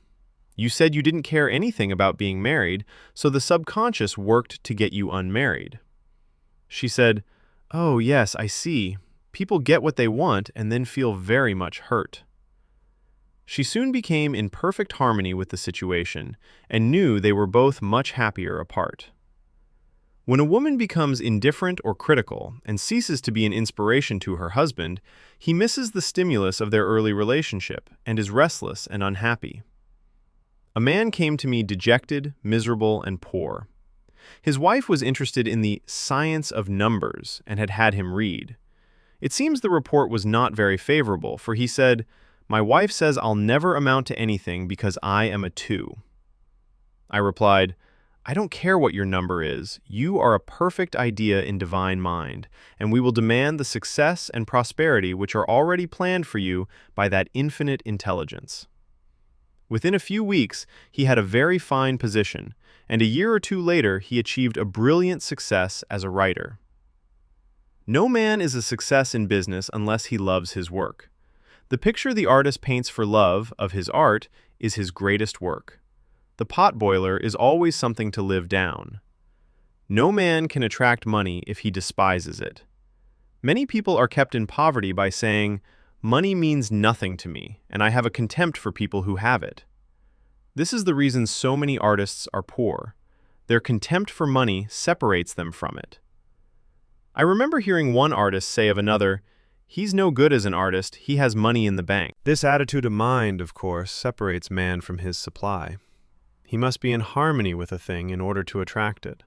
You said you didn't care anything about being married, so the subconscious worked to get you unmarried." She said, "Oh, yes, I see. People get what they want and then feel very much hurt." She soon became in perfect harmony with the situation and knew they were both much happier apart. When a woman becomes indifferent or critical and ceases to be an inspiration to her husband, he misses the stimulus of their early relationship and is restless and unhappy. A man came to me dejected, miserable, and poor. His wife was interested in the science of numbers and had had him read. It seems the report was not very favorable, for he said, "My wife says I'll never amount to anything because I am a 2. I replied, "I don't care what your number is. You are a perfect idea in divine mind, and we will demand the success and prosperity which are already planned for you by that infinite intelligence." Within a few weeks, he had a very fine position, and a year or two later he achieved a brilliant success as a writer. No man is a success in business unless he loves his work. The picture the artist paints for love of his art is his greatest work. The potboiler is always something to live down. No man can attract money if he despises it. Many people are kept in poverty by saying, "Money means nothing to me, and I have a contempt for people who have it." This is the reason so many artists are poor. Their contempt for money separates them from it. I remember hearing one artist say of another, "He's no good as an artist, he has money in the bank." This attitude of mind, of course, separates man from his supply. He must be in harmony with a thing in order to attract it.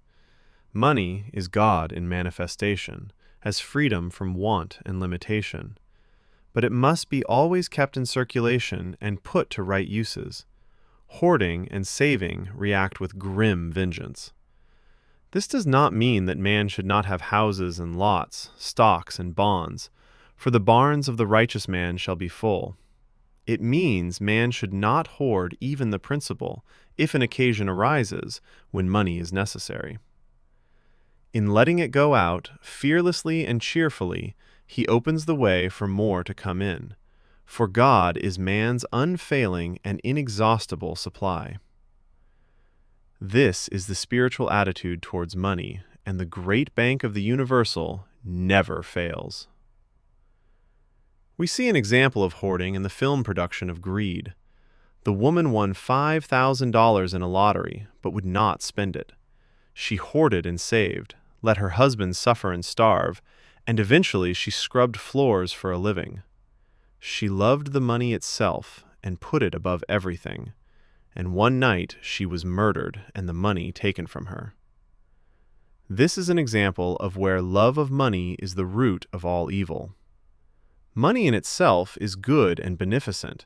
Money is God in manifestation, as freedom from want and limitation. But it must be always kept in circulation and put to right uses. Hoarding and saving react with grim vengeance. This does not mean that man should not have houses and lots, stocks and bonds, for the barns of the righteous man shall be full. It means man should not hoard even the principal, if an occasion arises when money is necessary. In letting it go out, fearlessly and cheerfully, he opens the way for more to come in, for God is man's unfailing and inexhaustible supply. This is the spiritual attitude towards money, and the great bank of the universal never fails. We see an example of hoarding in the film production of Greed. The woman won $5,000 in a lottery, but would not spend it. She hoarded and saved, let her husband suffer and starve, and eventually she scrubbed floors for a living. She loved the money itself and put it above everything, and one night she was murdered and the money taken from her. This is an example of where love of money is the root of all evil. Money in itself is good and beneficent,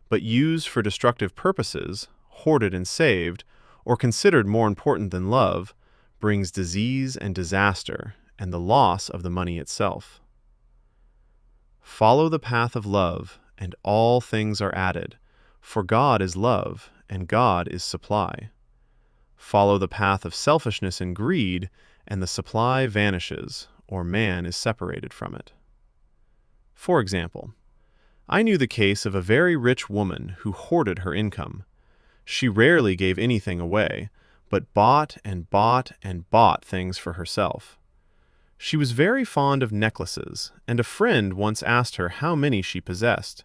but used for destructive purposes, hoarded and saved, or considered more important than love, brings disease and disaster and the loss of the money itself. Follow the path of love, and all things are added, for God is love, and God is supply. Follow the path of selfishness and greed, and the supply vanishes, or man is separated from it. For example, I knew the case of a very rich woman who hoarded her income. She rarely gave anything away, but bought and bought and bought things for herself. She was very fond of necklaces, and a friend once asked her how many she possessed.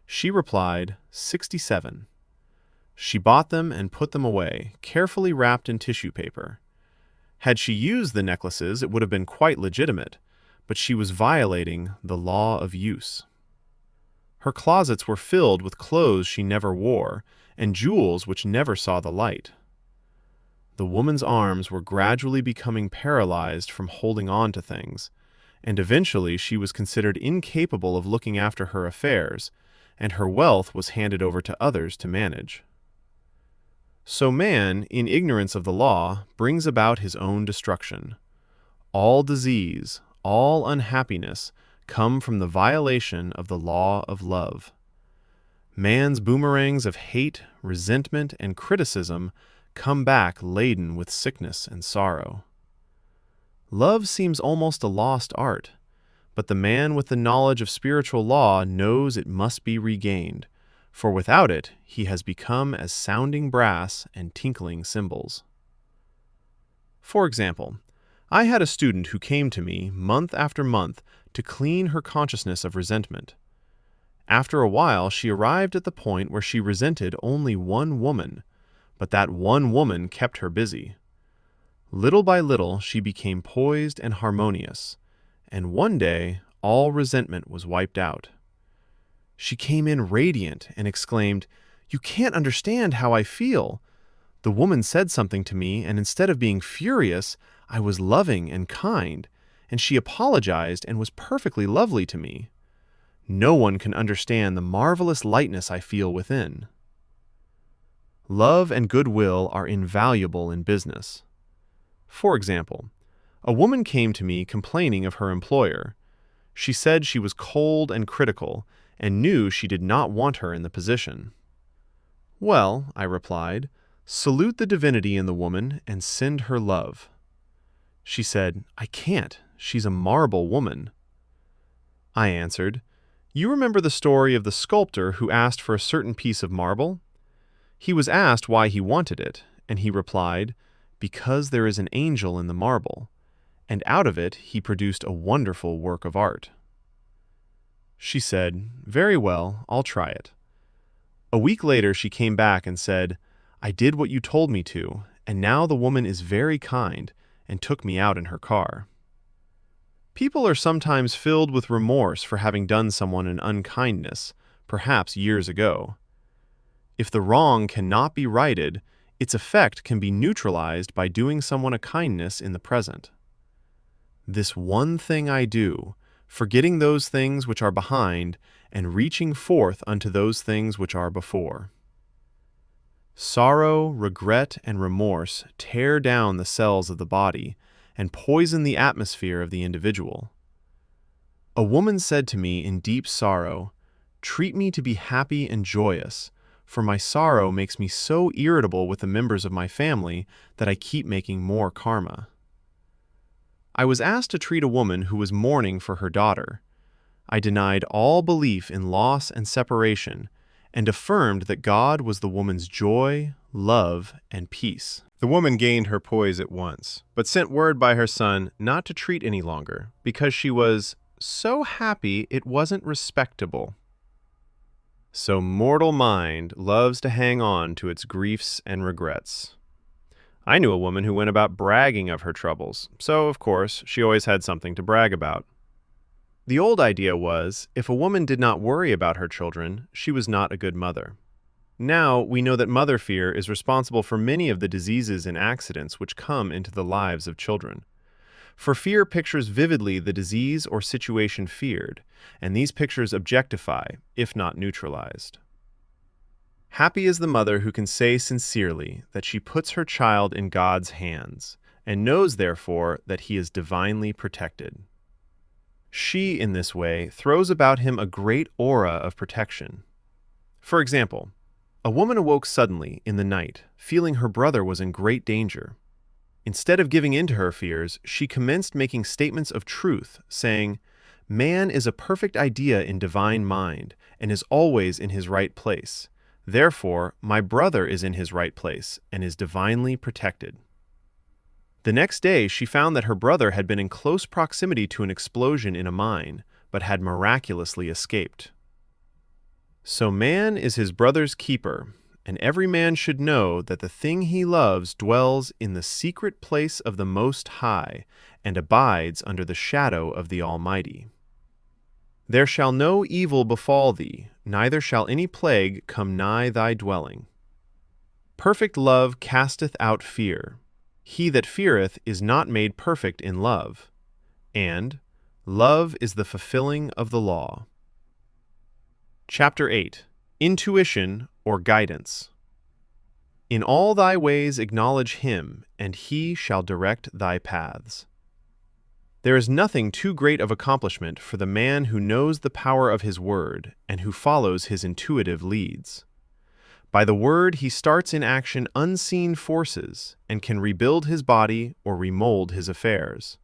She replied, 67. She bought them and put them away, carefully wrapped in tissue paper. Had she used the necklaces, it would have been quite legitimate, but she was violating the law of use. Her closets were filled with clothes she never wore, and jewels which never saw the light. The woman's arms were gradually becoming paralyzed from holding on to things, and eventually she was considered incapable of looking after her affairs, and her wealth was handed over to others to manage. So man, in ignorance of the law, brings about his own destruction. All disease, all unhappiness come from the violation of the law of love. Man's boomerangs of hate, resentment, and criticism come back laden with sickness and sorrow. Love seems almost a lost art, but the man with the knowledge of spiritual law knows it must be regained, for without it he has become as sounding brass and tinkling cymbals. For example, I had a student who came to me month after month to clean her consciousness of resentment. After a while, she arrived at the point where she resented only one woman, but that one woman kept her busy. Little by little, she became poised and harmonious, and one day, all resentment was wiped out. She came in radiant and exclaimed, "You can't understand how I feel. The woman said something to me, and instead of being furious, I was loving and kind, and she apologized and was perfectly lovely to me. No one can understand the marvelous lightness I feel within." Love and goodwill are invaluable in business. For example, a woman came to me complaining of her employer. She said she was cold and critical and knew she did not want her in the position. "Well," I replied, "salute the divinity in the woman and send her love." She said, "I can't. She's a marble woman." I answered, "You remember the story of the sculptor who asked for a certain piece of marble? He was asked why he wanted it, and he replied, 'Because there is an angel in the marble, and out of it he produced a wonderful work of art. She said, "Very well, I'll try it." A week later she came back and said, "I did what you told me to, and now the woman is very kind and took me out in her car." People are sometimes filled with remorse for having done someone an unkindness, perhaps years ago. If the wrong cannot be righted, its effect can be neutralized by doing someone a kindness in the present. "This one thing I do, forgetting those things which are behind, and reaching forth unto those things which are before." Sorrow, regret, and remorse tear down the cells of the body and poison the atmosphere of the individual. A woman said to me in deep sorrow, "Treat me to be happy and joyous, for my sorrow makes me so irritable with the members of my family that I keep making more karma." I was asked to treat a woman who was mourning for her daughter. I denied all belief in loss and separation and affirmed that God was the woman's joy, love, and peace. The woman gained her poise at once, but sent word by her son not to treat any longer because she was so happy it wasn't respectable. So mortal mind loves to hang on to its griefs and regrets. I knew a woman who went about bragging of her troubles, so of course she always had something to brag about. The old idea was, if a woman did not worry about her children, she was not a good mother. Now we know that mother fear is responsible for many of the diseases and accidents which come into the lives of children. For fear pictures vividly the disease or situation feared, and these pictures objectify, if not neutralized. Happy is the mother who can say sincerely that she puts her child in God's hands, and knows therefore that he is divinely protected. She, in this way, throws about him a great aura of protection. For example, a woman awoke suddenly in the night, feeling her brother was in great danger. Instead of giving in to her fears, she commenced making statements of truth, saying, "Man is a perfect idea in divine mind, and is always in his right place. Therefore, my brother is in his right place, and is divinely protected." The next day, she found that her brother had been in close proximity to an explosion in a mine, but had miraculously escaped. So man is his brother's keeper, and every man should know that the thing he loves dwells in the secret place of the Most High, and abides under the shadow of the Almighty. There shall no evil befall thee, neither shall any plague come nigh thy dwelling. Perfect love casteth out fear. He that feareth is not made perfect in love. And love is the fulfilling of the law. Chapter 8. Intuition or Guidance. In all thy ways acknowledge him, and he shall direct thy paths. There is nothing too great of accomplishment for the man who knows the power of his word and who follows his intuitive leads. By the word he starts in action unseen forces and can rebuild his body or remold his affairs.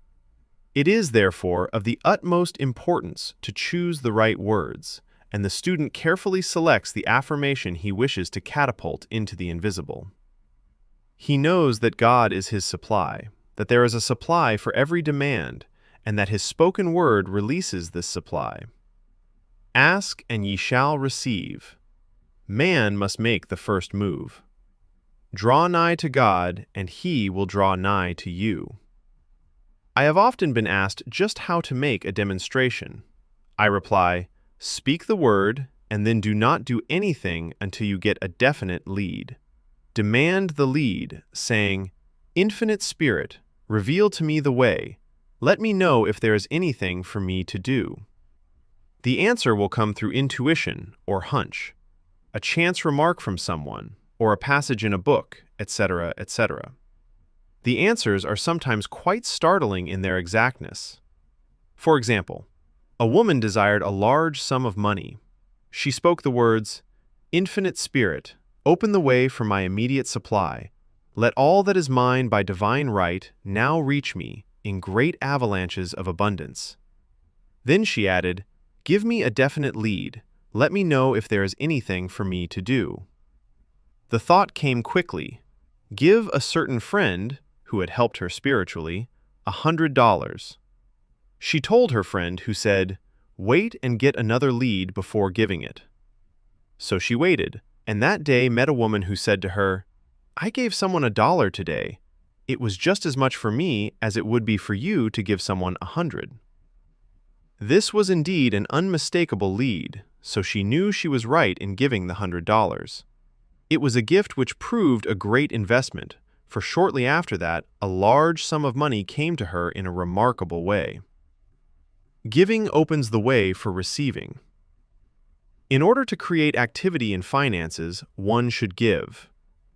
It is, therefore, of the utmost importance to choose the right words, and the student carefully selects the affirmation he wishes to catapult into the invisible. He knows that God is his supply, that there is a supply for every demand, and that his spoken word releases this supply. Ask, and ye shall receive. Man must make the first move. Draw nigh to God, and he will draw nigh to you. I have often been asked just how to make a demonstration. I reply, speak the word, and then do not do anything until you get a definite lead. Demand the lead, saying, "Infinite Spirit, reveal to me the way. Let me know if there is anything for me to do." The answer will come through intuition or hunch, a chance remark from someone, or a passage in a book, etc., etc. The answers are sometimes quite startling in their exactness. For example, a woman desired a large sum of money. She spoke the words, "Infinite Spirit, open the way for my immediate supply. Let all that is mine by divine right now reach me in great avalanches of abundance." Then she added, "Give me a definite lead. Let me know if there is anything for me to do." The thought came quickly. Give a certain friend, who had helped her spiritually, $100. She told her friend, who said, "Wait and get another lead before giving it." So she waited, and that day met a woman who said to her, "I gave someone $1 today. It was just as much for me as it would be for you to give someone 100. This was indeed an unmistakable lead, so she knew she was right in giving the $100. It was a gift which proved a great investment, for shortly after that, a large sum of money came to her in a remarkable way. Giving opens the way for receiving. In order to create activity in finances, one should give.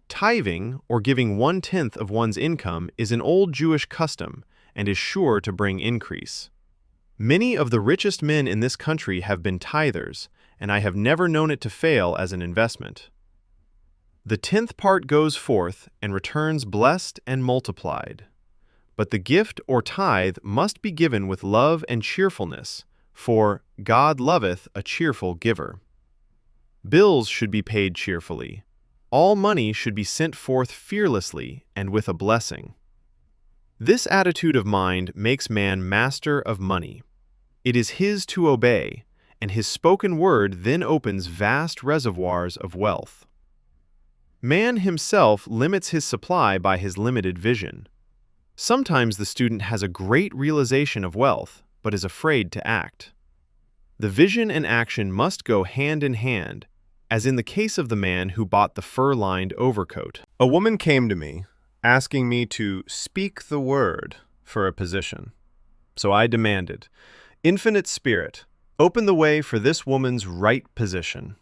Tithing, or giving 1/10 of one's income, is an old Jewish custom and is sure to bring increase. Many of the richest men in this country have been tithers, and I have never known it to fail as an investment. The 10th part goes forth and returns blessed and multiplied. But the gift or tithe must be given with love and cheerfulness, for God loveth a cheerful giver. Bills should be paid cheerfully. All money should be sent forth fearlessly and with a blessing. This attitude of mind makes man master of money. It is his to obey, and his spoken word then opens vast reservoirs of wealth. Man himself limits his supply by his limited vision. Sometimes the student has a great realization of wealth, but is afraid to act. The vision and action must go hand in hand, as in the case of the man who bought the fur-lined overcoat. A woman came to me, asking me to speak the word for a position. So I demanded, "Infinite Spirit, open the way for this woman's right position."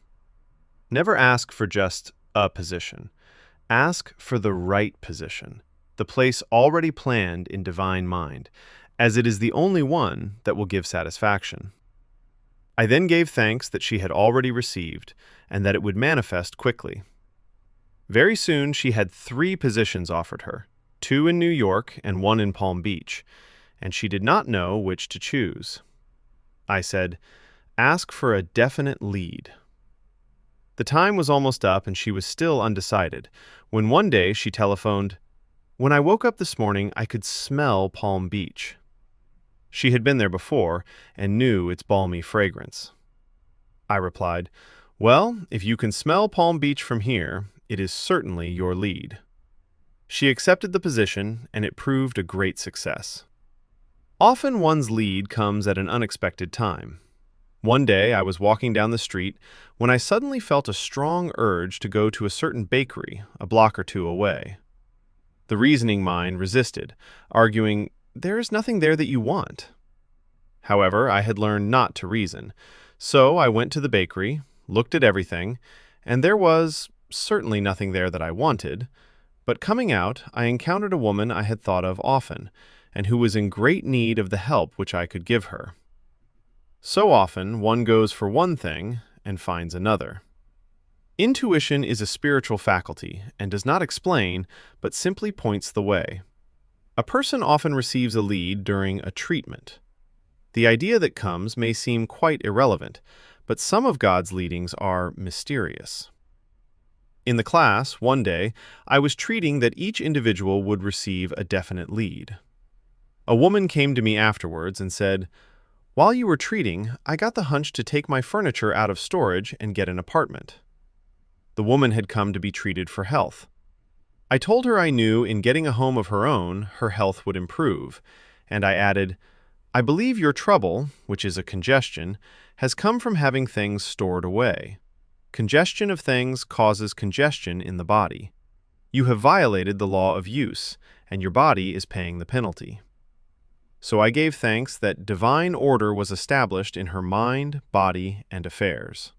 Never ask for just a position. Ask for the right position, the place already planned in divine mind, as it is the only one that will give satisfaction. I then gave thanks that she had already received, and that it would manifest quickly. Very soon she had 3 positions offered her, 2 in New York and 1 in Palm Beach, and she did not know which to choose. I said, "Ask for a definite lead." The time was almost up and she was still undecided, when one day she telephoned, "When I woke up this morning, I could smell Palm Beach." She had been there before and knew its balmy fragrance. I replied, "Well, if you can smell Palm Beach from here, it is certainly your lead." She accepted the position, and it proved a great success. Often one's lead comes at an unexpected time. One day I was walking down the street when I suddenly felt a strong urge to go to a certain bakery a block or 2 away. The reasoning mind resisted, arguing, "There is nothing there that you want." However, I had learned not to reason, so I went to the bakery, looked at everything, and there was certainly nothing there that I wanted, but coming out, I encountered a woman I had thought of often, and who was in great need of the help which I could give her. So often, one goes for one thing and finds another. Intuition is a spiritual faculty and does not explain, but simply points the way. A person often receives a lead during a treatment. The idea that comes may seem quite irrelevant, but some of God's leadings are mysterious. In the class, one day, I was treating that each individual would receive a definite lead. A woman came to me afterwards and said, "While you were treating, I got the hunch to take my furniture out of storage and get an apartment." The woman had come to be treated for health. I told her I knew in getting a home of her own, her health would improve, and I added, "I believe your trouble, which is a congestion, has come from having things stored away. Congestion of things causes congestion in the body. You have violated the law of use, and your body is paying the penalty." So I gave thanks that divine order was established in her mind, body, and affairs.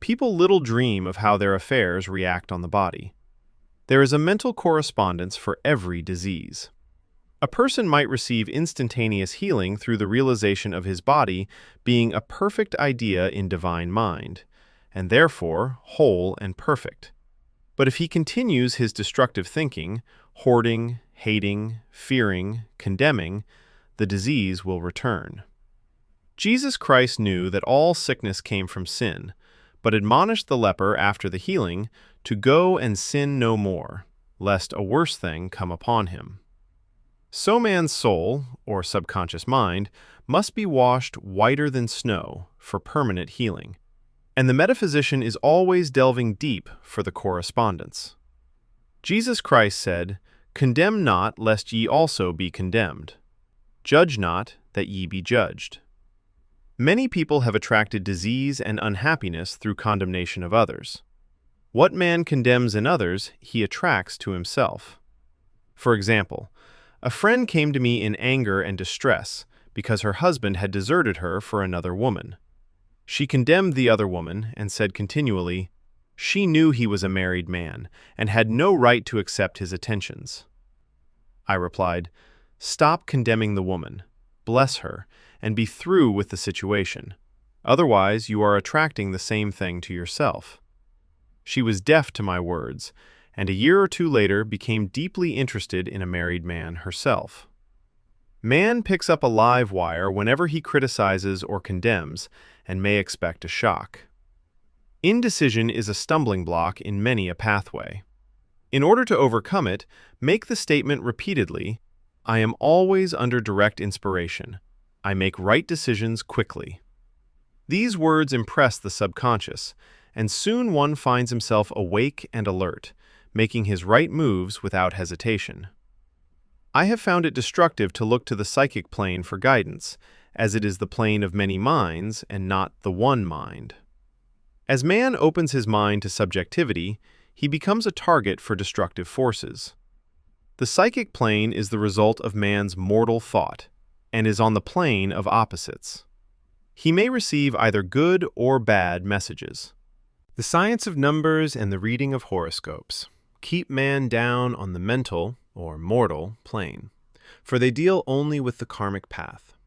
People little dream of how their affairs react on the body. There is a mental correspondence for every disease. A person might receive instantaneous healing through the realization of his body being a perfect idea in divine mind, and therefore whole and perfect. But if he continues his destructive thinking, hoarding, hating, fearing, condemning, the disease will return. Jesus Christ knew that all sickness came from sin, but admonished the leper after the healing to go and sin no more, lest a worse thing come upon him. So man's soul, or subconscious mind, must be washed whiter than snow for permanent healing, and the metaphysician is always delving deep for the correspondence. Jesus Christ said, "Condemn not, lest ye also be condemned. Judge not, that ye be judged." Many people have attracted disease and unhappiness through condemnation of others. What man condemns in others, he attracts to himself. For example, a friend came to me in anger and distress because her husband had deserted her for another woman. She condemned the other woman and said continually, she knew he was a married man and had no right to accept his attentions. I replied, "Stop condemning the woman, bless her, and be through with the situation. Otherwise, you are attracting the same thing to yourself." She was deaf to my words, and a year or two later became deeply interested in a married man herself. Man picks up a live wire whenever he criticizes or condemns, and may expect a shock. Indecision is a stumbling block in many a pathway. In order to overcome it, make the statement repeatedly, "I am always under direct inspiration. I make right decisions quickly." These words impress the subconscious, and soon one finds himself awake and alert, making his right moves without hesitation. I have found it destructive to look to the psychic plane for guidance, as it is the plane of many minds and not the one mind. As man opens his mind to subjectivity, he becomes a target for destructive forces. The psychic plane is the result of man's mortal thought, and is on the plane of opposites. He may receive either good or bad messages. The science of numbers and the reading of horoscopes keep man down on the mental, or mortal, plane, for they deal only with the karmic path.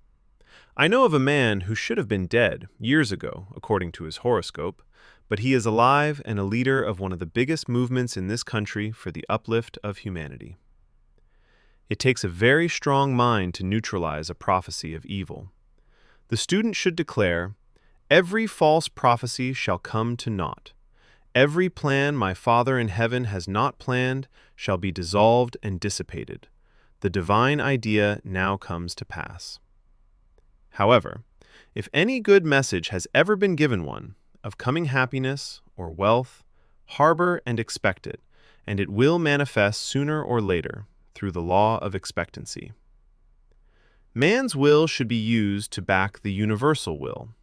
I know of a man who should have been dead years ago, according to his horoscope, but he is alive and a leader of one of the biggest movements in this country for the uplift of humanity. It takes a very strong mind to neutralize a prophecy of evil. The student should declare, "Every false prophecy shall come to naught. Every plan my Father in heaven has not planned shall be dissolved and dissipated. The divine idea now comes to pass." However, if any good message has ever been given one, of coming happiness or wealth, harbor and expect it, and it will manifest sooner or later through the law of expectancy. Man's will should be used to back the universal will.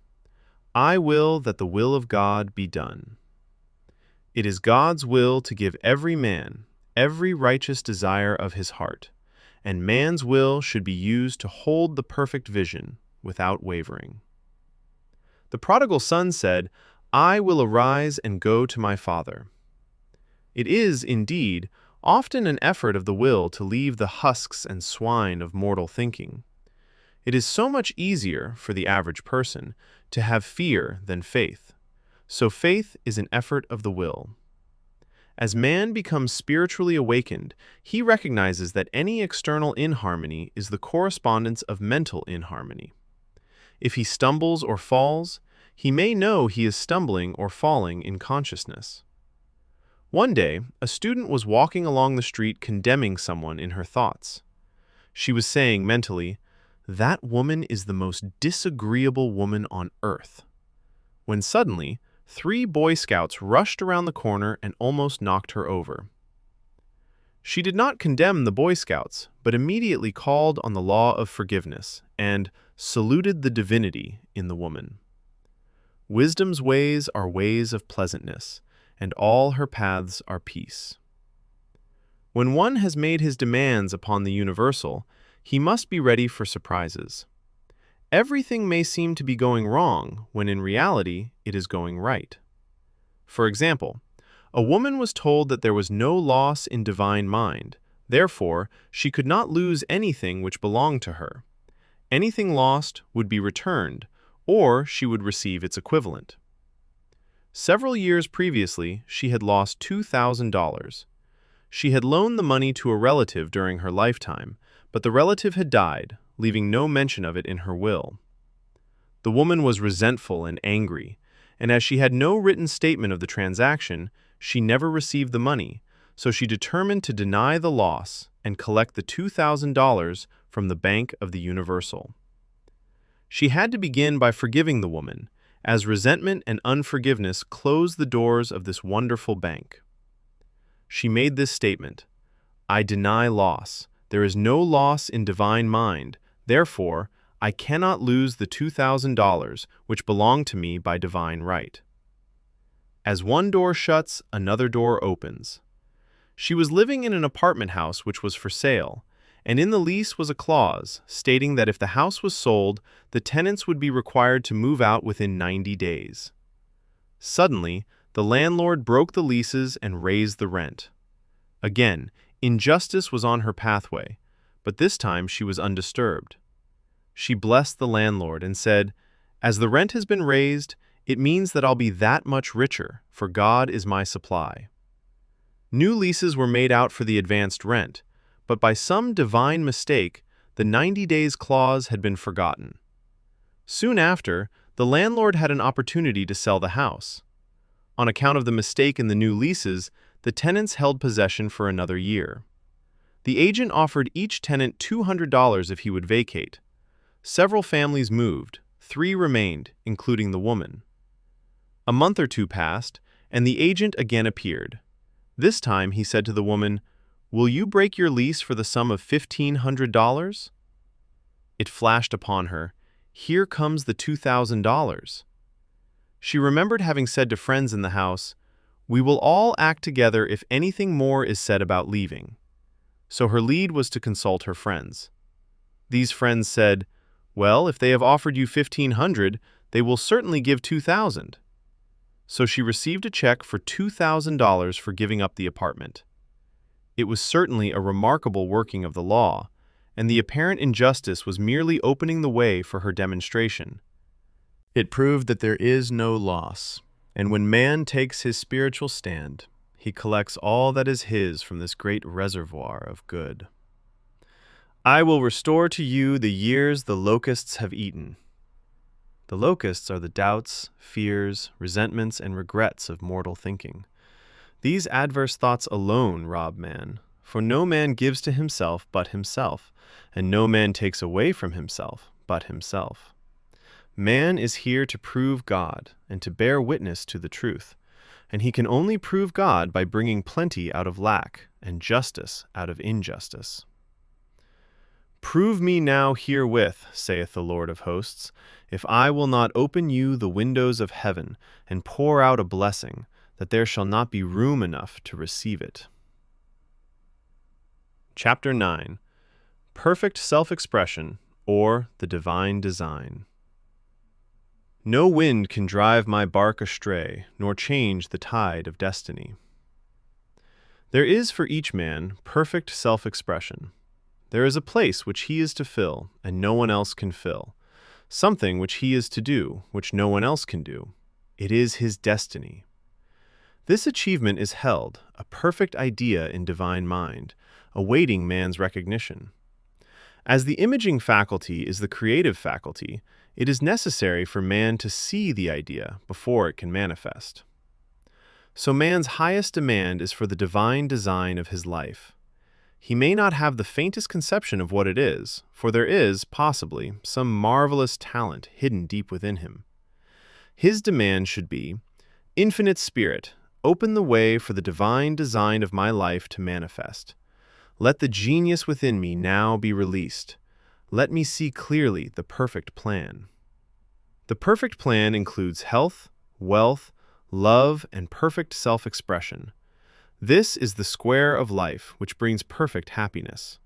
I will that the will of God be done. It is God's will to give every man every righteous desire of his heart, and man's will should be used to hold the perfect vision without wavering. The prodigal son said, "I will arise and go to my father." It is, indeed, often an effort of the will to leave the husks and swine of mortal thinking. It is so much easier for the average person to have fear than faith. So faith is an effort of the will. As man becomes spiritually awakened, he recognizes that any external inharmony is the correspondence of mental inharmony. If he stumbles or falls, he may know he is stumbling or falling in consciousness. One day, a student was walking along the street condemning someone in her thoughts. She was saying mentally, "That woman is the most disagreeable woman on earth," when suddenly, 3 Boy Scouts rushed around the corner and almost knocked her over. She did not condemn the Boy Scouts, but immediately called on the law of forgiveness and saluted the divinity in the woman. Wisdom's ways are ways of pleasantness, and all her paths are peace. When one has made his demands upon the universal, he must be ready for surprises. Everything may seem to be going wrong when in reality it is going right. For example, a woman was told that there was no loss in divine mind, therefore she could not lose anything which belonged to her. Anything lost would be returned, or she would receive its equivalent. Several years previously, she had lost $2,000. She had loaned the money to a relative during her lifetime, but the relative had died, leaving no mention of it in her will. The woman was resentful and angry, and as she had no written statement of the transaction, she never received the money, so she determined to deny the loss and collect the $2,000 from the Bank of the Universal. She had to begin by forgiving the woman, as resentment and unforgiveness closed the doors of this wonderful bank. She made this statement: "I deny loss. There is no loss in divine mind. Therefore, I cannot lose the $2,000 which belong to me by divine right." As one door shuts, another door opens. She was living in an apartment house which was for sale, and in the lease was a clause stating that if the house was sold, the tenants would be required to move out within 90 days. Suddenly, the landlord broke the leases and raised the rent. Again, injustice was on her pathway, but this time she was undisturbed. She blessed the landlord and said, "As the rent has been raised, it means that I'll be that much richer, for God is my supply." New leases were made out for the advanced rent, but by some divine mistake, the 90 days clause had been forgotten. Soon after, the landlord had an opportunity to sell the house. On account of the mistake in the new leases, the tenants held possession for another year. The agent offered each tenant $200 if he would vacate. Several families moved, 3 remained, including the woman. A month or two passed, and the agent again appeared. This time he said to the woman, "Will you break your lease for the sum of $1,500? It flashed upon her, "Here comes the $2,000. She remembered having said to friends in the house, "We will all act together if anything more is said about leaving." So her lead was to consult her friends. These friends said, "Well, if they have offered you $1,500, they will certainly give $2,000. So she received a check for $2,000 for giving up the apartment. It was certainly a remarkable working of the law, and the apparent injustice was merely opening the way for her demonstration. It proved that there is no loss, and when man takes his spiritual stand, he collects all that is his from this great reservoir of good. "I will restore to you the years the locusts have eaten." The locusts are the doubts, fears, resentments, and regrets of mortal thinking. These adverse thoughts alone rob man, for no man gives to himself but himself, and no man takes away from himself but himself. Man is here to prove God and to bear witness to the truth, and he can only prove God by bringing plenty out of lack and justice out of injustice. "Prove me now herewith, saith the Lord of hosts, if I will not open you the windows of heaven and pour out a blessing, that there shall not be room enough to receive it." Chapter 9. Perfect Self-Expression, or the Divine Design. No wind can drive my bark astray, nor change the tide of destiny. There is for each man perfect self-expression. There is a place which he is to fill, and no one else can fill. Something which he is to do, which no one else can do. It is his destiny. This achievement is held, a perfect idea in divine mind, awaiting man's recognition. As the imaging faculty is the creative faculty, it is necessary for man to see the idea before it can manifest. So man's highest demand is for the divine design of his life. He may not have the faintest conception of what it is, for there is, possibly, some marvelous talent hidden deep within him. His demand should be, "Infinite Spirit, open the way for the divine design of my life to manifest. Let the genius within me now be released. Let me see clearly the perfect plan." The perfect plan includes health, wealth, love, and perfect self-expression. This is the square of life which brings perfect happiness.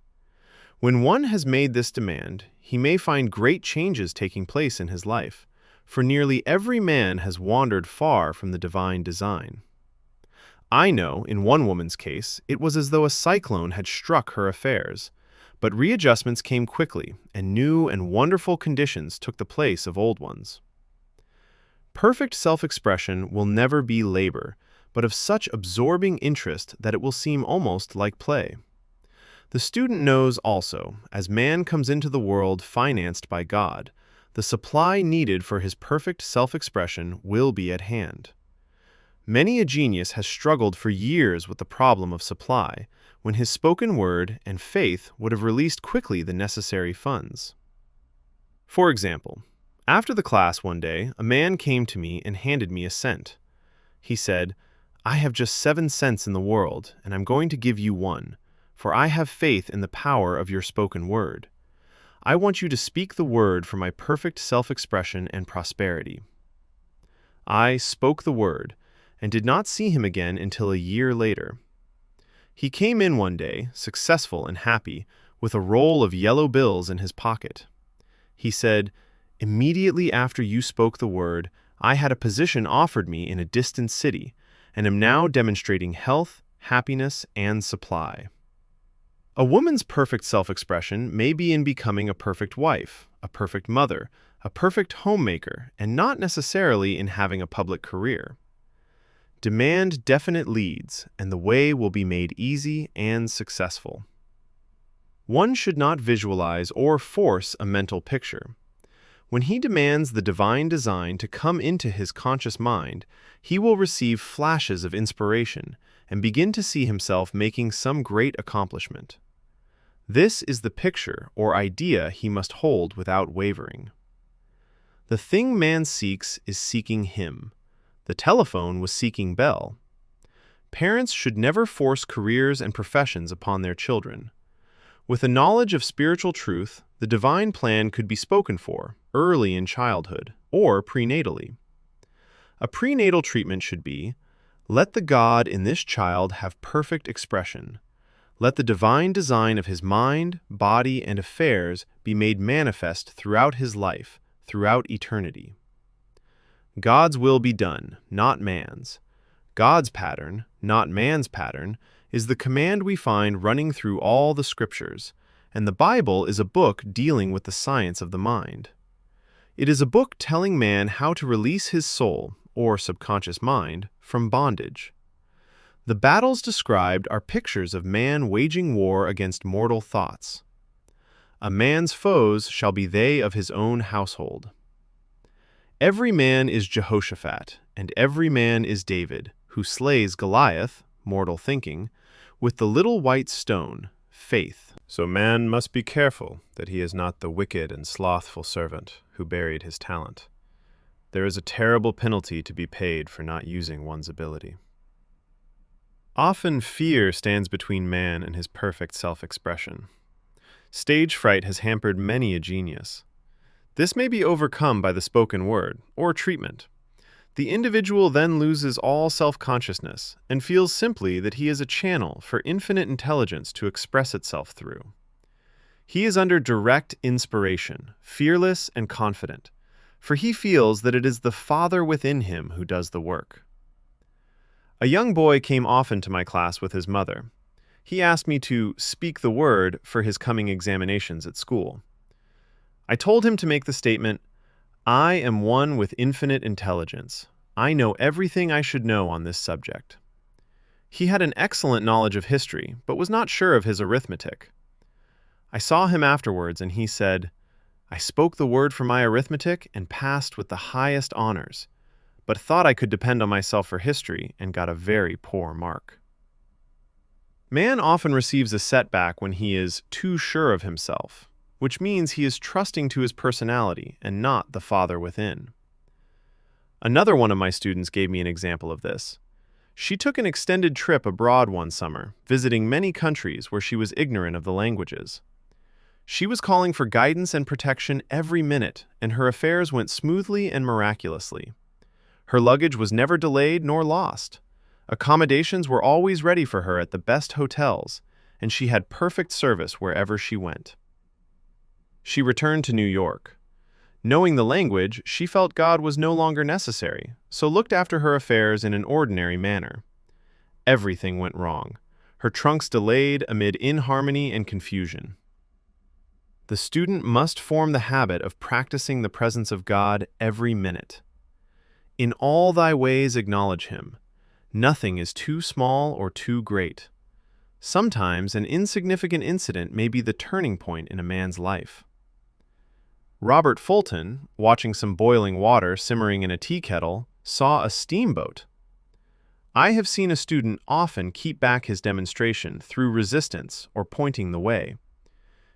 When one has made this demand, he may find great changes taking place in his life, for nearly every man has wandered far from the divine design. I know, in one woman's case, it was as though a cyclone had struck her affairs, but readjustments came quickly, and new and wonderful conditions took the place of old ones. Perfect self-expression will never be labor, but of such absorbing interest that it will seem almost like play. The student knows also, as man comes into the world financed by God, the supply needed for his perfect self-expression will be at hand. Many a genius has struggled for years with the problem of supply, when his spoken word and faith would have released quickly the necessary funds. For example, after the class one day, a man came to me and handed me a cent. He said, "I have just 7 cents in the world, and I'm going to give you one, for I have faith in the power of your spoken word. I want you to speak the word for my perfect self-expression and prosperity." I spoke the word, and did not see him again until a year later. He came in one day, successful and happy, with a roll of yellow bills in his pocket. He said, "Immediately after you spoke the word, I had a position offered me in a distant city, and am now demonstrating health, happiness, and supply." A woman's perfect self-expression may be in becoming a perfect wife, a perfect mother, a perfect homemaker, and not necessarily in having a public career. Demand definite leads, and the way will be made easy and successful. One should not visualize or force a mental picture. When he demands the divine design to come into his conscious mind, he will receive flashes of inspiration and begin to see himself making some great accomplishment. This is the picture or idea he must hold without wavering. The thing man seeks is seeking him. The telephone was seeking Bell. Parents should never force careers and professions upon their children. With a knowledge of spiritual truth, the divine plan could be spoken for early in childhood or prenatally. A prenatal treatment should be, "Let the God in this child have perfect expression. Let the divine design of his mind, body, and affairs be made manifest throughout his life, throughout eternity." God's will be done, not man's. God's pattern, not man's pattern, is the command we find running through all the scriptures, and the Bible is a book dealing with the science of the mind. It is a book telling man how to release his soul, or subconscious mind, from bondage. The battles described are pictures of man waging war against mortal thoughts. "A man's foes shall be they of his own household." Every man is Jehoshaphat, and every man is David, who slays Goliath, mortal thinking, with the little white stone, faith. So man must be careful that he is not the wicked and slothful servant who buried his talent. There is a terrible penalty to be paid for not using one's ability. Often fear stands between man and his perfect self-expression. Stage fright has hampered many a genius. This may be overcome by the spoken word, or treatment. The individual then loses all self-consciousness and feels simply that he is a channel for infinite intelligence to express itself through. He is under direct inspiration, fearless and confident, for he feels that it is the Father within him who does the work. A young boy came often to my class with his mother. He asked me to speak the word for his coming examinations at school. I told him to make the statement, "I am one with infinite intelligence. I know everything I should know on this subject." He had an excellent knowledge of history, but was not sure of his arithmetic. I saw him afterwards, and he said, "I spoke the word for my arithmetic and passed with the highest honors, but thought I could depend on myself for history and got a very poor mark." Man often receives a setback when he is too sure of himself, which means he is trusting to his personality and not the Father within. Another one of my students gave me an example of this. She took an extended trip abroad one summer, visiting many countries where she was ignorant of the languages. She was calling for guidance and protection every minute, and her affairs went smoothly and miraculously. Her luggage was never delayed nor lost. Accommodations were always ready for her at the best hotels, and she had perfect service wherever she went. She returned to New York. Knowing the language, she felt God was no longer necessary, so looked after her affairs in an ordinary manner. Everything went wrong. Her trunks delayed amid inharmony and confusion. The student must form the habit of practicing the presence of God every minute. In all thy ways acknowledge him. Nothing is too small or too great. Sometimes an insignificant incident may be the turning point in a man's life. Robert Fulton, watching some boiling water simmering in a tea kettle, saw a steamboat. I have seen a student often keep back his demonstration through resistance or pointing the way.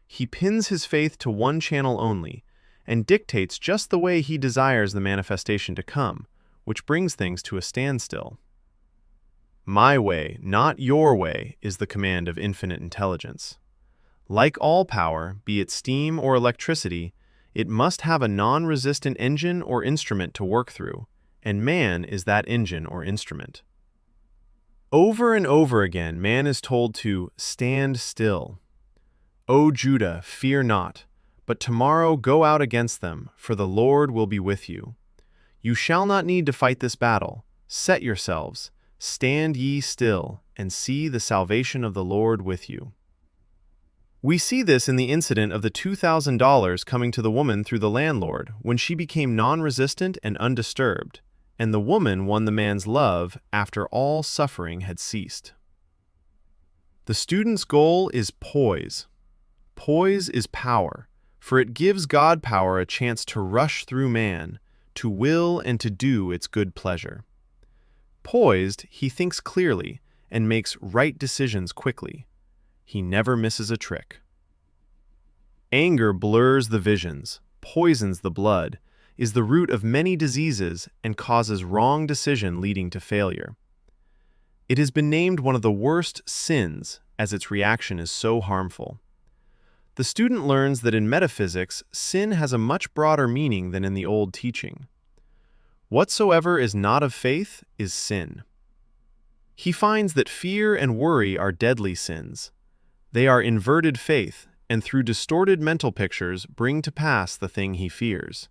He pins his faith to one channel only and dictates just the way he desires the manifestation to come, which brings things to a standstill. My way, not your way, is the command of infinite intelligence. Like all power, be it steam or electricity, it must have a non-resistant engine or instrument to work through, and man is that engine or instrument. Over and over again, man is told to stand still. O Judah, fear not, but tomorrow go out against them, for the Lord will be with you. You shall not need to fight this battle. Set yourselves, stand ye still, and see the salvation of the Lord with you. We see this in the incident of the $2,000 coming to the woman through the landlord when she became non-resistant and undisturbed, and the woman won the man's love after all suffering had ceased. The student's goal is poise. Poise is power, for it gives God power a chance to rush through man, to will and to do its good pleasure. Poised, he thinks clearly and makes right decisions quickly. He never misses a trick. Anger blurs the visions, poisons the blood, is the root of many diseases, and causes wrong decision leading to failure. It has been named one of the worst sins, as its reaction is so harmful. The student learns that in metaphysics, sin has a much broader meaning than in the old teaching. Whatsoever is not of faith is sin. He finds that fear and worry are deadly sins. They are inverted faith, and through distorted mental pictures bring to pass the thing he fears.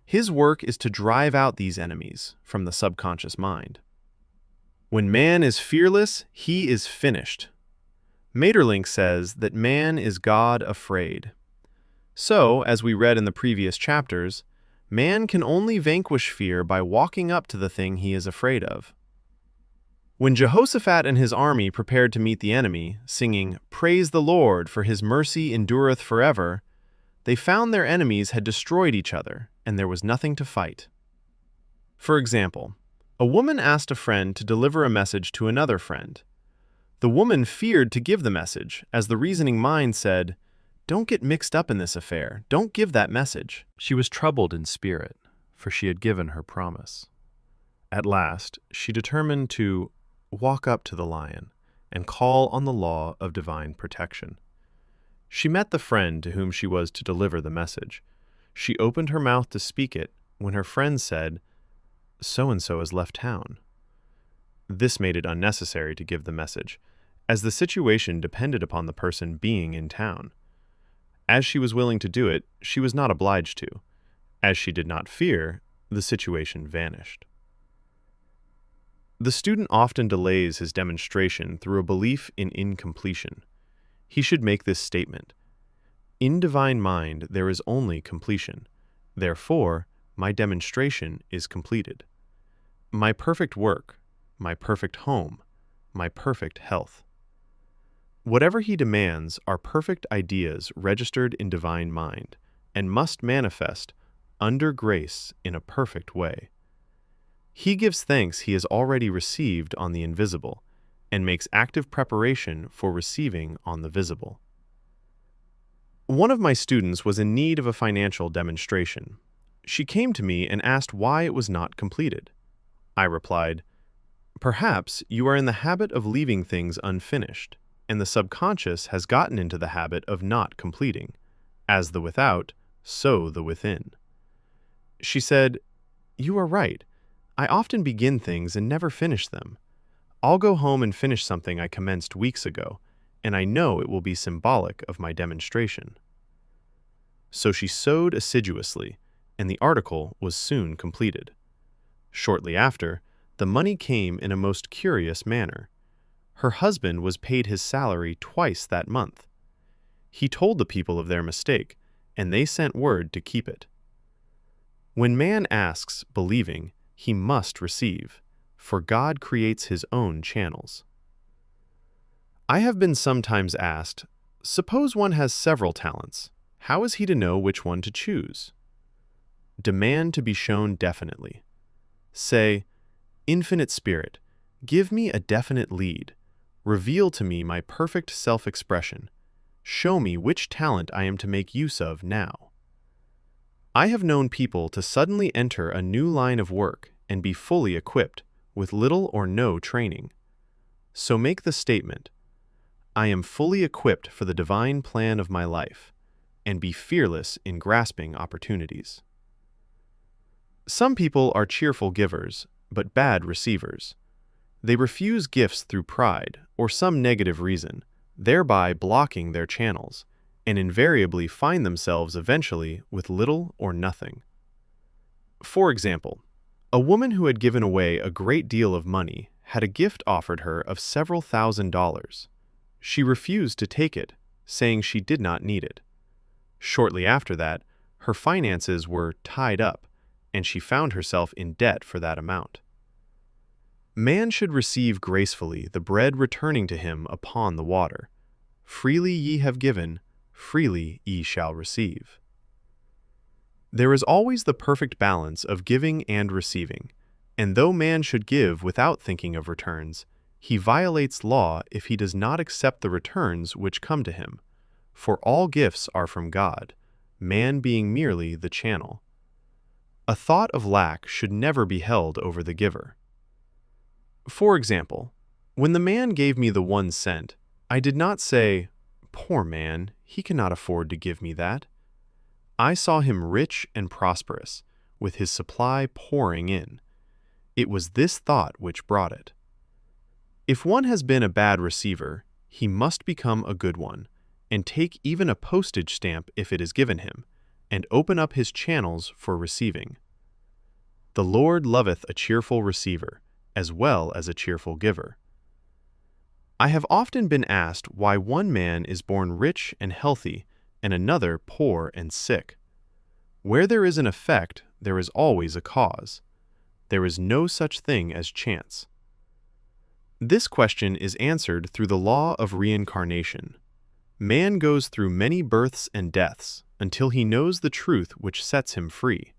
His work is to drive out these enemies from the subconscious mind. When man is fearless, he is finished. Maeterlinck says that man is God afraid. So, as we read in the previous chapters, man can only vanquish fear by walking up to the thing he is afraid of. When Jehoshaphat and his army prepared to meet the enemy, singing, "Praise the Lord, for his mercy endureth forever," they found their enemies had destroyed each other, and there was nothing to fight. For example, a woman asked a friend to deliver a message to another friend. The woman feared to give the message, as the reasoning mind said, "Don't get mixed up in this affair. Don't give that message." She was troubled in spirit, for she had given her promise. At last, she determined to walk up to the lion and call on the law of divine protection. She met the friend to whom she was to deliver the message. She opened her mouth to speak it when her friend said, "So-and-so has left town." This made it unnecessary to give the message, as the situation depended upon the person being in town. As she was willing to do it, she was not obliged to. As she did not fear, the situation vanished. The student often delays his demonstration through a belief in incompletion. He should make this statement: "In divine mind there is only completion. Therefore, my demonstration is completed. My perfect work, my perfect home, my perfect health." Whatever he demands are perfect ideas registered in divine mind, and must manifest under grace in a perfect way. He gives thanks he has already received on the invisible, and makes active preparation for receiving on the visible. One of my students was in need of a financial demonstration. She came to me and asked why it was not completed. I replied, "Perhaps you are in the habit of leaving things unfinished, and the subconscious has gotten into the habit of not completing. As the without, so the within." She said, "You are right. I often begin things and never finish them. I'll go home and finish something I commenced weeks ago, and I know it will be symbolic of my demonstration." So she sewed assiduously, and the article was soon completed. Shortly after, the money came in a most curious manner. Her husband was paid his salary twice that month. He told the people of their mistake, and they sent word to keep it. When man asks, believing, he must receive, for God creates his own channels. I have been sometimes asked, suppose one has several talents, how is he to know which one to choose? Demand to be shown definitely. Say, "Infinite Spirit, Give me a definite lead. Reveal to me my perfect self-expression. Show me which talent I am to make use of now. I have known people to suddenly enter a new line of work and be fully equipped, with little or no training. So make the statement, I am fully equipped for the divine plan of my life, and be fearless in grasping opportunities. Some people are cheerful givers, but bad receivers. They refuse gifts through pride or some negative reason, thereby blocking their channels, and invariably find themselves eventually with little or nothing. For example, a woman who had given away a great deal of money had a gift offered her of several $1,000s. She refused to take it, saying she did not need it. Shortly after that, her finances were tied up, and she found herself in debt for that amount. Man should receive gracefully the bread returning to him upon the water. Freely ye have given, freely ye shall receive. There is always the perfect balance of giving and receiving, and though man should give without thinking of returns, he violates law if he does not accept the returns which come to him, for all gifts are from God, man being merely the channel. A thought of lack should never be held over the giver. For example, when the man gave me the 1 cent, I did not say, "Poor man, he cannot afford to give me that." I saw him rich and prosperous, with his supply pouring in. It was this thought which brought it. If one has been a bad receiver, he must become a good one, and take even a postage stamp if it is given him, and open up his channels for receiving. The Lord loveth a cheerful receiver, as well as a cheerful giver. I have often been asked why one man is born rich and healthy and another poor and sick. Where there is an effect, there is always a cause. There is no such thing as chance. This question is answered through the law of reincarnation. Man goes through many births and deaths until he knows the truth which sets him free.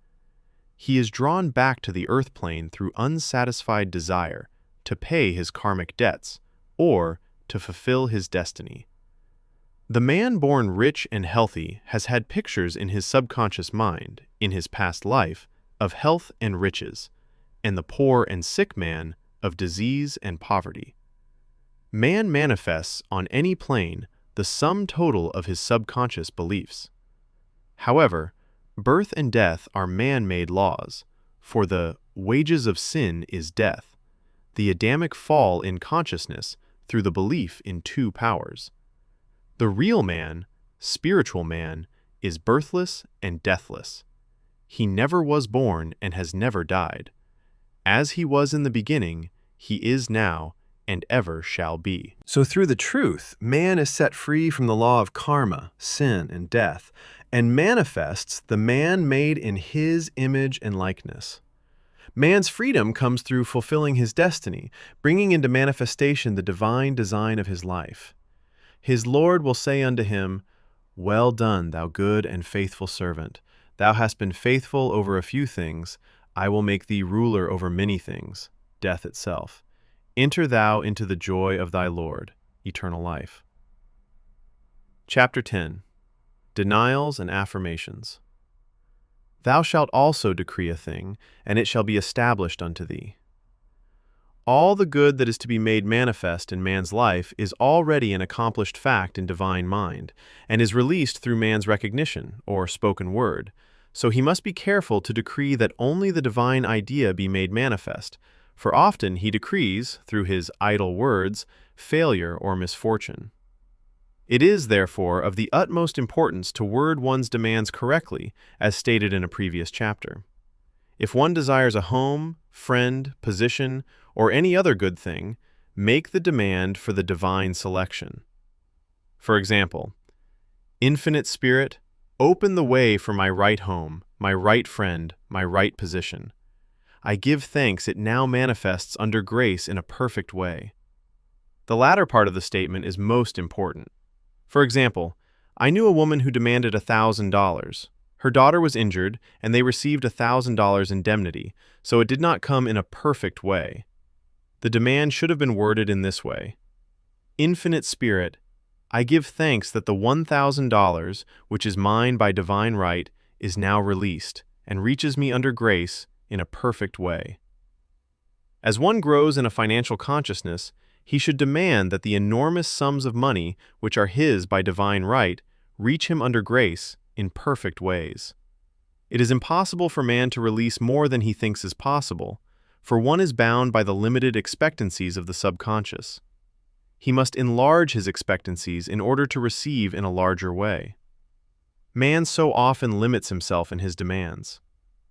He is drawn back to the earth plane through unsatisfied desire to pay his karmic debts or to fulfill his destiny. The man born rich and healthy has had pictures in his subconscious mind, in his past life, of health and riches, and the poor and sick man of disease and poverty. Man manifests on any plane the sum total of his subconscious beliefs. However, birth and death are man-made laws, for the wages of sin is death, the Adamic fall in consciousness through the belief in 2 powers. The real man, spiritual man, is birthless and deathless. He never was born and has never died. As he was in the beginning, he is now, and ever shall be. So through the truth, man is set free from the law of karma, sin, and death, and manifests the man made in his image and likeness. Man's freedom comes through fulfilling his destiny, bringing into manifestation the divine design of his life. His Lord will say unto him, "Well done, thou good and faithful servant. Thou hast been faithful over a few things. I will make thee ruler over many things, death itself. Enter thou into the joy of thy Lord, eternal life." Chapter 10. Denials and Affirmations. Thou shalt also decree a thing, and it shall be established unto thee. All the good that is to be made manifest in man's life is already an accomplished fact in divine mind, and is released through man's recognition, or spoken word, so he must be careful to decree that only the divine idea be made manifest, for often he decrees, through his idle words, failure or misfortune. It is, therefore, of the utmost importance to word one's demands correctly, as stated in a previous chapter. If one desires a home, friend, position, or any other good thing, make the demand for the divine selection. For example, Infinite Spirit, open the way for my right home, my right friend, my right position. I give thanks it now manifests under grace in a perfect way. The latter part of the statement is most important. For example, I knew a woman who demanded $1,000. Her daughter was injured, and they received $1,000 indemnity, so it did not come in a perfect way. The demand should have been worded in this way: Infinite Spirit, I give thanks that the $1,000, which is mine by divine right, is now released and reaches me under grace in a perfect way. As one grows in a financial consciousness, he should demand that the enormous sums of money, which are his by divine right, reach him under grace in perfect ways. It is impossible for man to release more than he thinks is possible, for one is bound by the limited expectancies of the subconscious. He must enlarge his expectancies in order to receive in a larger way. Man so often limits himself in his demands.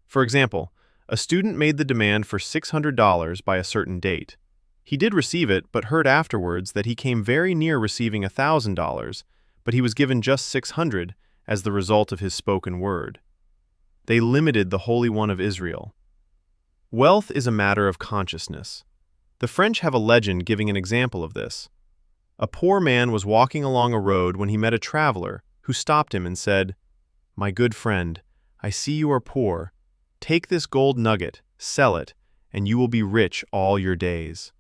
For example, a student made the demand for $600 by a certain date. He did receive it, but heard afterwards that he came very near receiving $1,000, but he was given just $600 as the result of his spoken word. They limited the Holy One of Israel. Wealth is a matter of consciousness. The French have a legend giving an example of this. A poor man was walking along a road when he met a traveler who stopped him and said, "My good friend, I see you are poor. Take this gold nugget, sell it, and you will be rich all your days."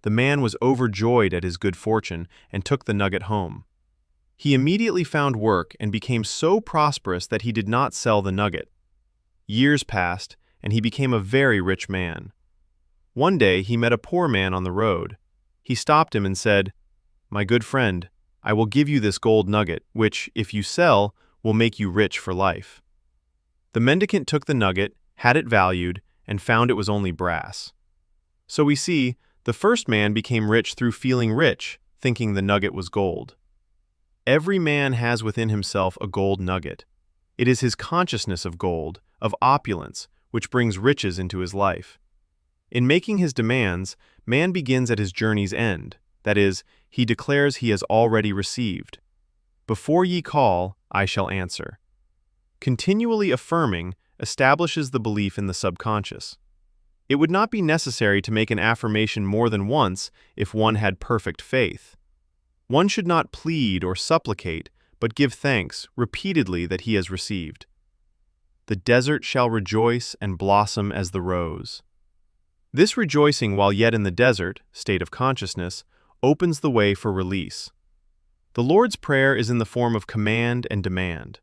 The man was overjoyed at his good fortune and took the nugget home. He immediately found work and became so prosperous that he did not sell the nugget. Years passed, and he became a very rich man. One day he met a poor man on the road. He stopped him and said, "My good friend, I will give you this gold nugget, which, if you sell, will make you rich for life." The mendicant took the nugget, had it valued, and found it was only brass. So we see, the first man became rich through feeling rich, thinking the nugget was gold. Every man has within himself a gold nugget. It is his consciousness of gold, of opulence, which brings riches into his life. In making his demands, man begins at his journey's end, that is, he declares he has already received. "Before ye call, I shall answer." Continually affirming establishes the belief in the subconscious. It would not be necessary to make an affirmation more than once if one had perfect faith. One should not plead or supplicate, but give thanks repeatedly that he has received. "The desert shall rejoice and blossom as the rose." This rejoicing while yet in the desert, state of consciousness, opens the way for release. The Lord's Prayer is in the form of command and demand.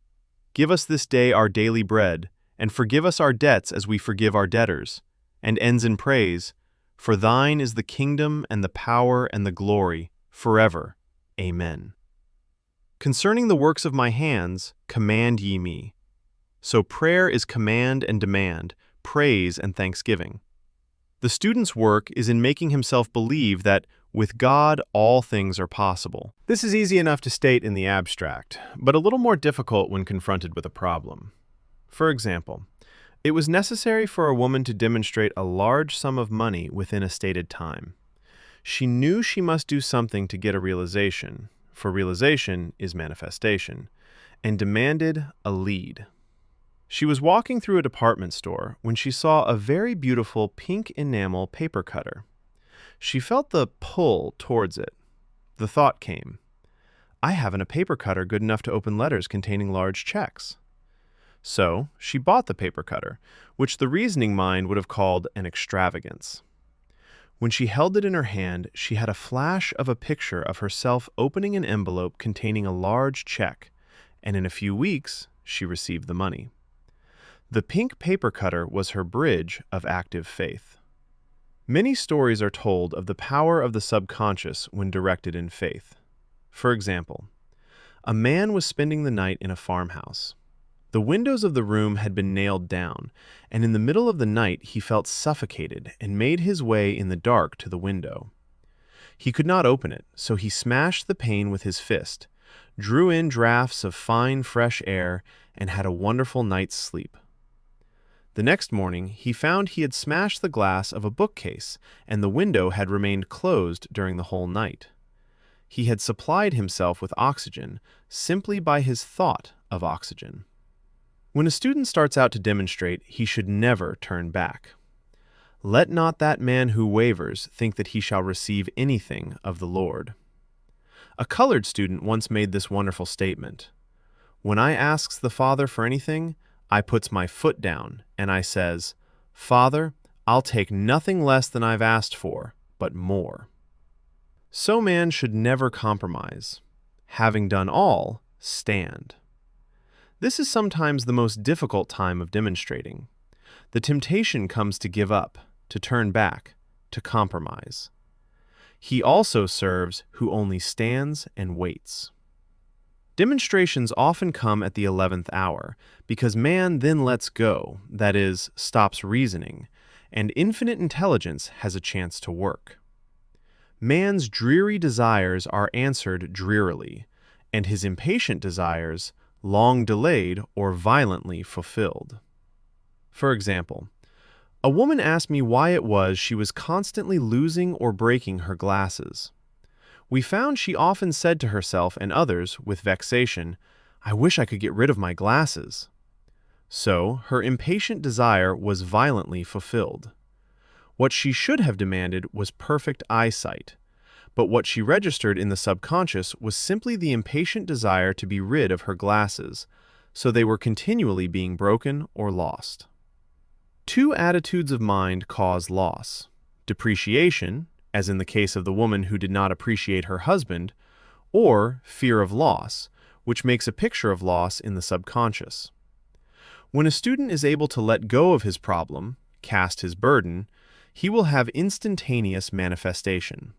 "Give us this day our daily bread, and forgive us our debts as we forgive our debtors," and ends in praise, "For thine is the kingdom and the power and the glory, forever. Amen. Concerning the works of my hands, command ye me." So prayer is command and demand, praise and thanksgiving. The student's work is in making himself believe that with God all things are possible. This is easy enough to state in the abstract, but a little more difficult when confronted with a problem. For example, it was necessary for a woman to demonstrate a large sum of money within a stated time. She knew she must do something to get a realization, for realization is manifestation, and demanded a lead. She was walking through a department store when she saw a very beautiful pink enamel paper cutter. She felt the pull towards it. The thought came, "I haven't a paper cutter good enough to open letters containing large checks." So she bought the paper cutter, which the reasoning mind would have called an extravagance. When she held it in her hand, she had a flash of a picture of herself opening an envelope containing a large check, and in a few weeks she received the money. The pink paper cutter was her bridge of active faith. Many stories are told of the power of the subconscious when directed in faith. For example, a man was spending the night in a farmhouse. The windows of the room had been nailed down, and in the middle of the night he felt suffocated and made his way in the dark to the window. He could not open it, so he smashed the pane with his fist, drew in draughts of fine, fresh air, and had a wonderful night's sleep. The next morning he found he had smashed the glass of a bookcase, and the window had remained closed during the whole night. He had supplied himself with oxygen simply by his thought of oxygen. When a student starts out to demonstrate, he should never turn back. "Let not that man who wavers think that he shall receive anything of the Lord." A colored student once made this wonderful statement, "When I asks the Father for anything, I puts my foot down, and I says, 'Father, I'll take nothing less than I've asked for, but more. So man should never compromise. Having done all, stand. This is sometimes the most difficult time of demonstrating. The temptation comes to give up, to turn back, to compromise. He also serves who only stands and waits. Demonstrations often come at the 11th hour, because man then lets go, that is, stops reasoning, and infinite intelligence has a chance to work. Man's dreary desires are answered drearily, and his impatient desires long delayed or violently fulfilled. For example, a woman asked me why it was she was constantly losing or breaking her glasses. We found she often said to herself and others, with vexation, "I wish I could get rid of my glasses." So, her impatient desire was violently fulfilled. What she should have demanded was perfect eyesight, but what she registered in the subconscious was simply the impatient desire to be rid of her glasses, so they were continually being broken or lost. Two attitudes of mind cause loss: depreciation, as in the case of the woman who did not appreciate her husband, or fear of loss, which makes a picture of loss in the subconscious. When a student is able to let go of his problem, cast his burden, he will have instantaneous manifestation.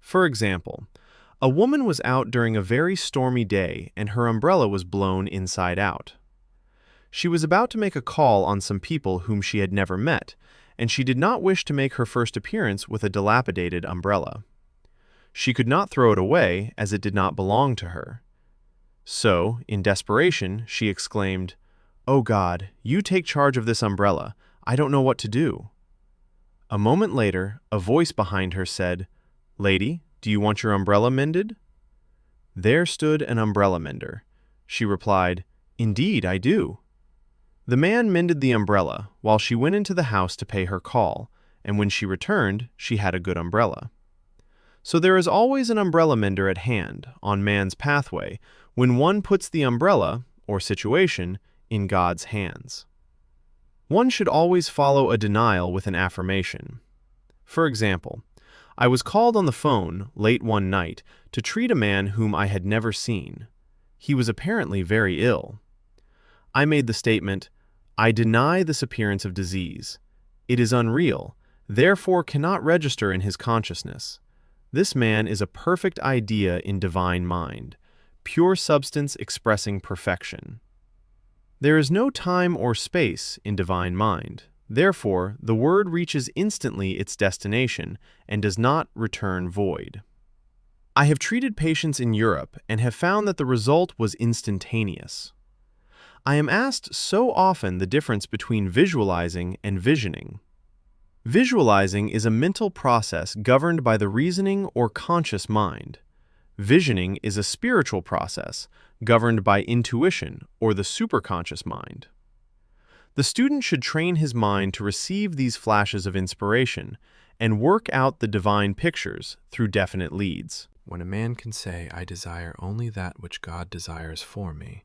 For example, a woman was out during a very stormy day and her umbrella was blown inside out. She was about to make a call on some people whom she had never met, and she did not wish to make her first appearance with a dilapidated umbrella. She could not throw it away, as it did not belong to her. So, in desperation, she exclaimed, "Oh God, you take charge of this umbrella. I don't know what to do." A moment later, a voice behind her said, "Lady, do you want your umbrella mended?" There stood an umbrella mender. She replied, "Indeed, I do." The man mended the umbrella, while she went into the house to pay her call, and when she returned, she had a good umbrella. So there is always an umbrella mender at hand, on man's pathway, when one puts the umbrella, or situation, in God's hands. One should always follow a denial with an affirmation. For example, I was called on the phone, late one night, to treat a man whom I had never seen. He was apparently very ill. I made the statement, "I deny this appearance of disease. It is unreal, therefore cannot register in his consciousness. This man is a perfect idea in divine mind, pure substance expressing perfection. There is no time or space in divine mind. Therefore, the word reaches instantly its destination and does not return void." I have treated patients in Europe and have found that the result was instantaneous. I am asked so often the difference between visualizing and visioning. Visualizing is a mental process governed by the reasoning or conscious mind. Visioning is a spiritual process governed by intuition or the superconscious mind. The student should train his mind to receive these flashes of inspiration and work out the divine pictures through definite leads. When a man can say, "I desire only that which God desires for me,"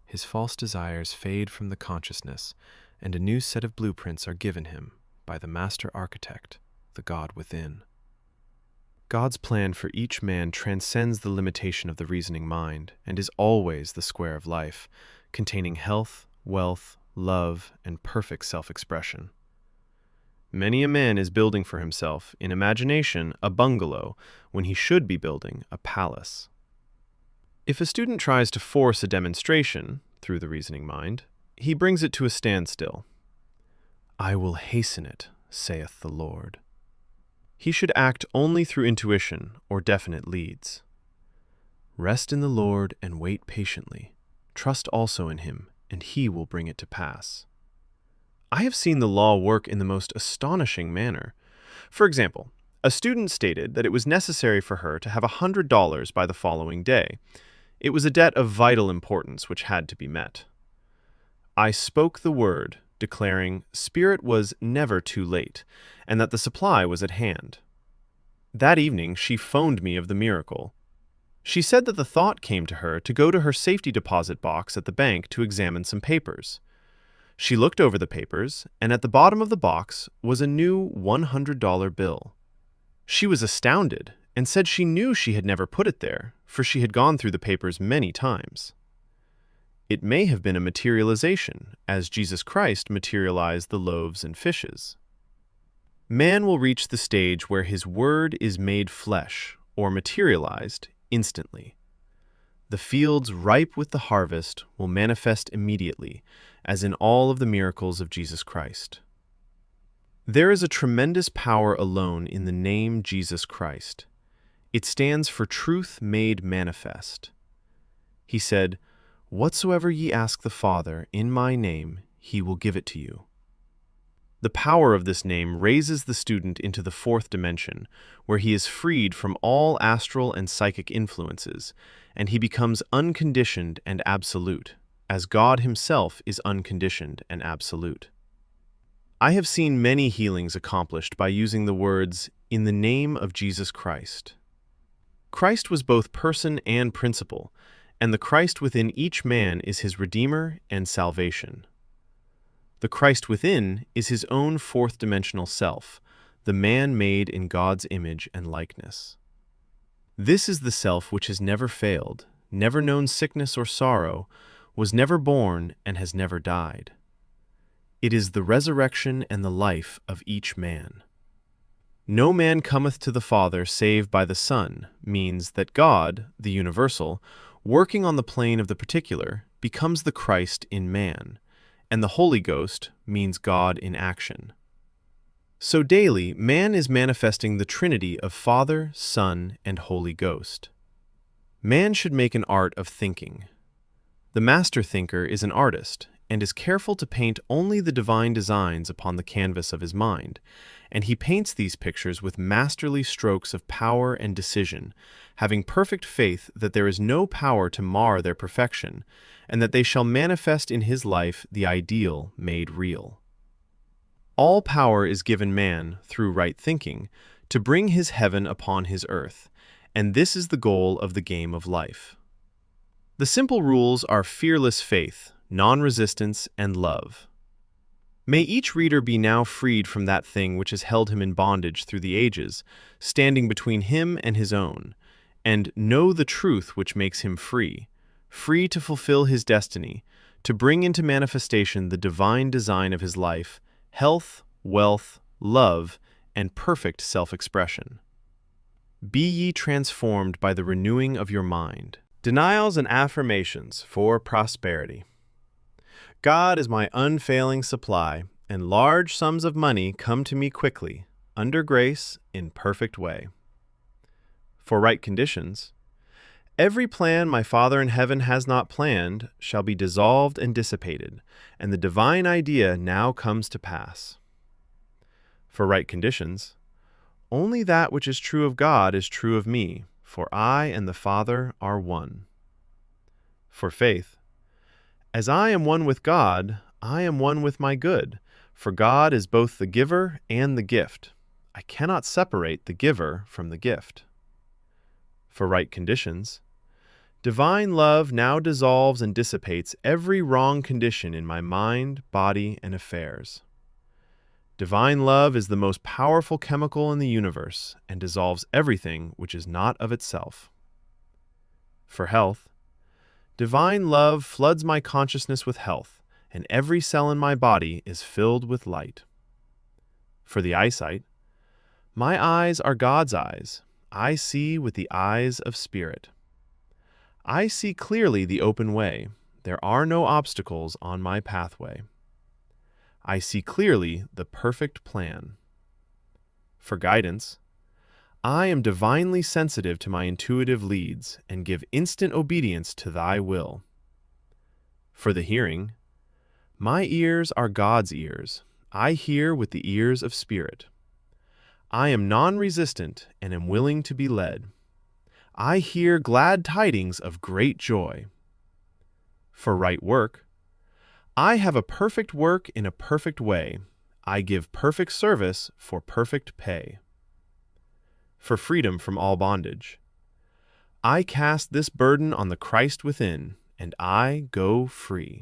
his false desires fade from the consciousness, and a new set of blueprints are given him by the master architect, the God within. God's plan for each man transcends the limitation of the reasoning mind and is always the square of life, containing health, wealth, love, and perfect self-expression. Many a man is building for himself, in imagination, a bungalow when he should be building a palace. If a student tries to force a demonstration through the reasoning mind, he brings it to a standstill. "I will hasten it, saith the Lord." He should act only through intuition or definite leads. "Rest in the Lord and wait patiently. Trust also in him, and he will bring it to pass." I have seen the law work in the most astonishing manner. For example, a student stated that it was necessary for her to have $100 by the following day. It was a debt of vital importance which had to be met. I spoke the word, declaring Spirit was never too late, and that the supply was at hand. That evening she phoned me of the miracle. She said that the thought came to her to go to her safety deposit box at the bank to examine some papers. She looked over the papers, and at the bottom of the box was a new $100 bill. She was astounded and said she knew she had never put it there, for she had gone through the papers many times. It may have been a materialization, as Jesus Christ materialized the loaves and fishes. Man will reach the stage where his word is made flesh, or materialized, instantly. The fields ripe with the harvest will manifest immediately, as in all of the miracles of Jesus Christ. There is a tremendous power alone in the name Jesus Christ. It stands for truth made manifest. He said, "Whatsoever ye ask the Father in my name, he will give it to you." The power of this name raises the student into the fourth dimension, where he is freed from all astral and psychic influences, and he becomes unconditioned and absolute, as God himself is unconditioned and absolute. I have seen many healings accomplished by using the words, "in the name of Jesus Christ." Christ was both person and principle, and the Christ within each man is his Redeemer and salvation. The Christ within is his own fourth-dimensional self, the man made in God's image and likeness. This is the self which has never failed, never known sickness or sorrow, was never born, and has never died. It is the resurrection and the life of each man. No man cometh to the Father save by the Son means that God, the universal, working on the plane of the particular, becomes the Christ in man, and the Holy Ghost means God in action. So daily, man is manifesting the Trinity of Father, Son, and Holy Ghost. Man should make an art of thinking. The master thinker is an artist, and is careful to paint only the divine designs upon the canvas of his mind, and he paints these pictures with masterly strokes of power and decision, having perfect faith that there is no power to mar their perfection, and that they shall manifest in his life the ideal made real. All power is given man, through right thinking, to bring his heaven upon his earth, and this is the goal of the game of life. The simple rules are fearless faith, non-resistance, and love. May each reader be now freed from that thing which has held him in bondage through the ages, standing between him and his own, and know the truth which makes him free, free to fulfill his destiny, to bring into manifestation the divine design of his life, health, wealth, love, and perfect self-expression. Be ye transformed by the renewing of your mind. Denials and affirmations for prosperity. God is my unfailing supply, and large sums of money come to me quickly, under grace, in perfect way. For right conditions, every plan my Father in heaven has not planned shall be dissolved and dissipated, and the divine idea now comes to pass. For right conditions, only that which is true of God is true of me, for I and the Father are one. For faith, as I am one with God, I am one with my good, for God is both the giver and the gift. I cannot separate the giver from the gift. For right conditions, divine love now dissolves and dissipates every wrong condition in my mind, body, and affairs. Divine love is the most powerful chemical in the universe and dissolves everything which is not of itself. For health, divine love floods my consciousness with health, and every cell in my body is filled with light. For the eyesight, my eyes are God's eyes. I see with the eyes of spirit. I see clearly the open way. There are no obstacles on my pathway. I see clearly the perfect plan. For guidance, I am divinely sensitive to my intuitive leads and give instant obedience to thy will. For the hearing, my ears are God's ears. I hear with the ears of spirit. I am non-resistant and am willing to be led. I hear glad tidings of great joy. For right work, I have a perfect work in a perfect way. I give perfect service for perfect pay. For freedom from all bondage, I cast this burden on the Christ within, and I go free.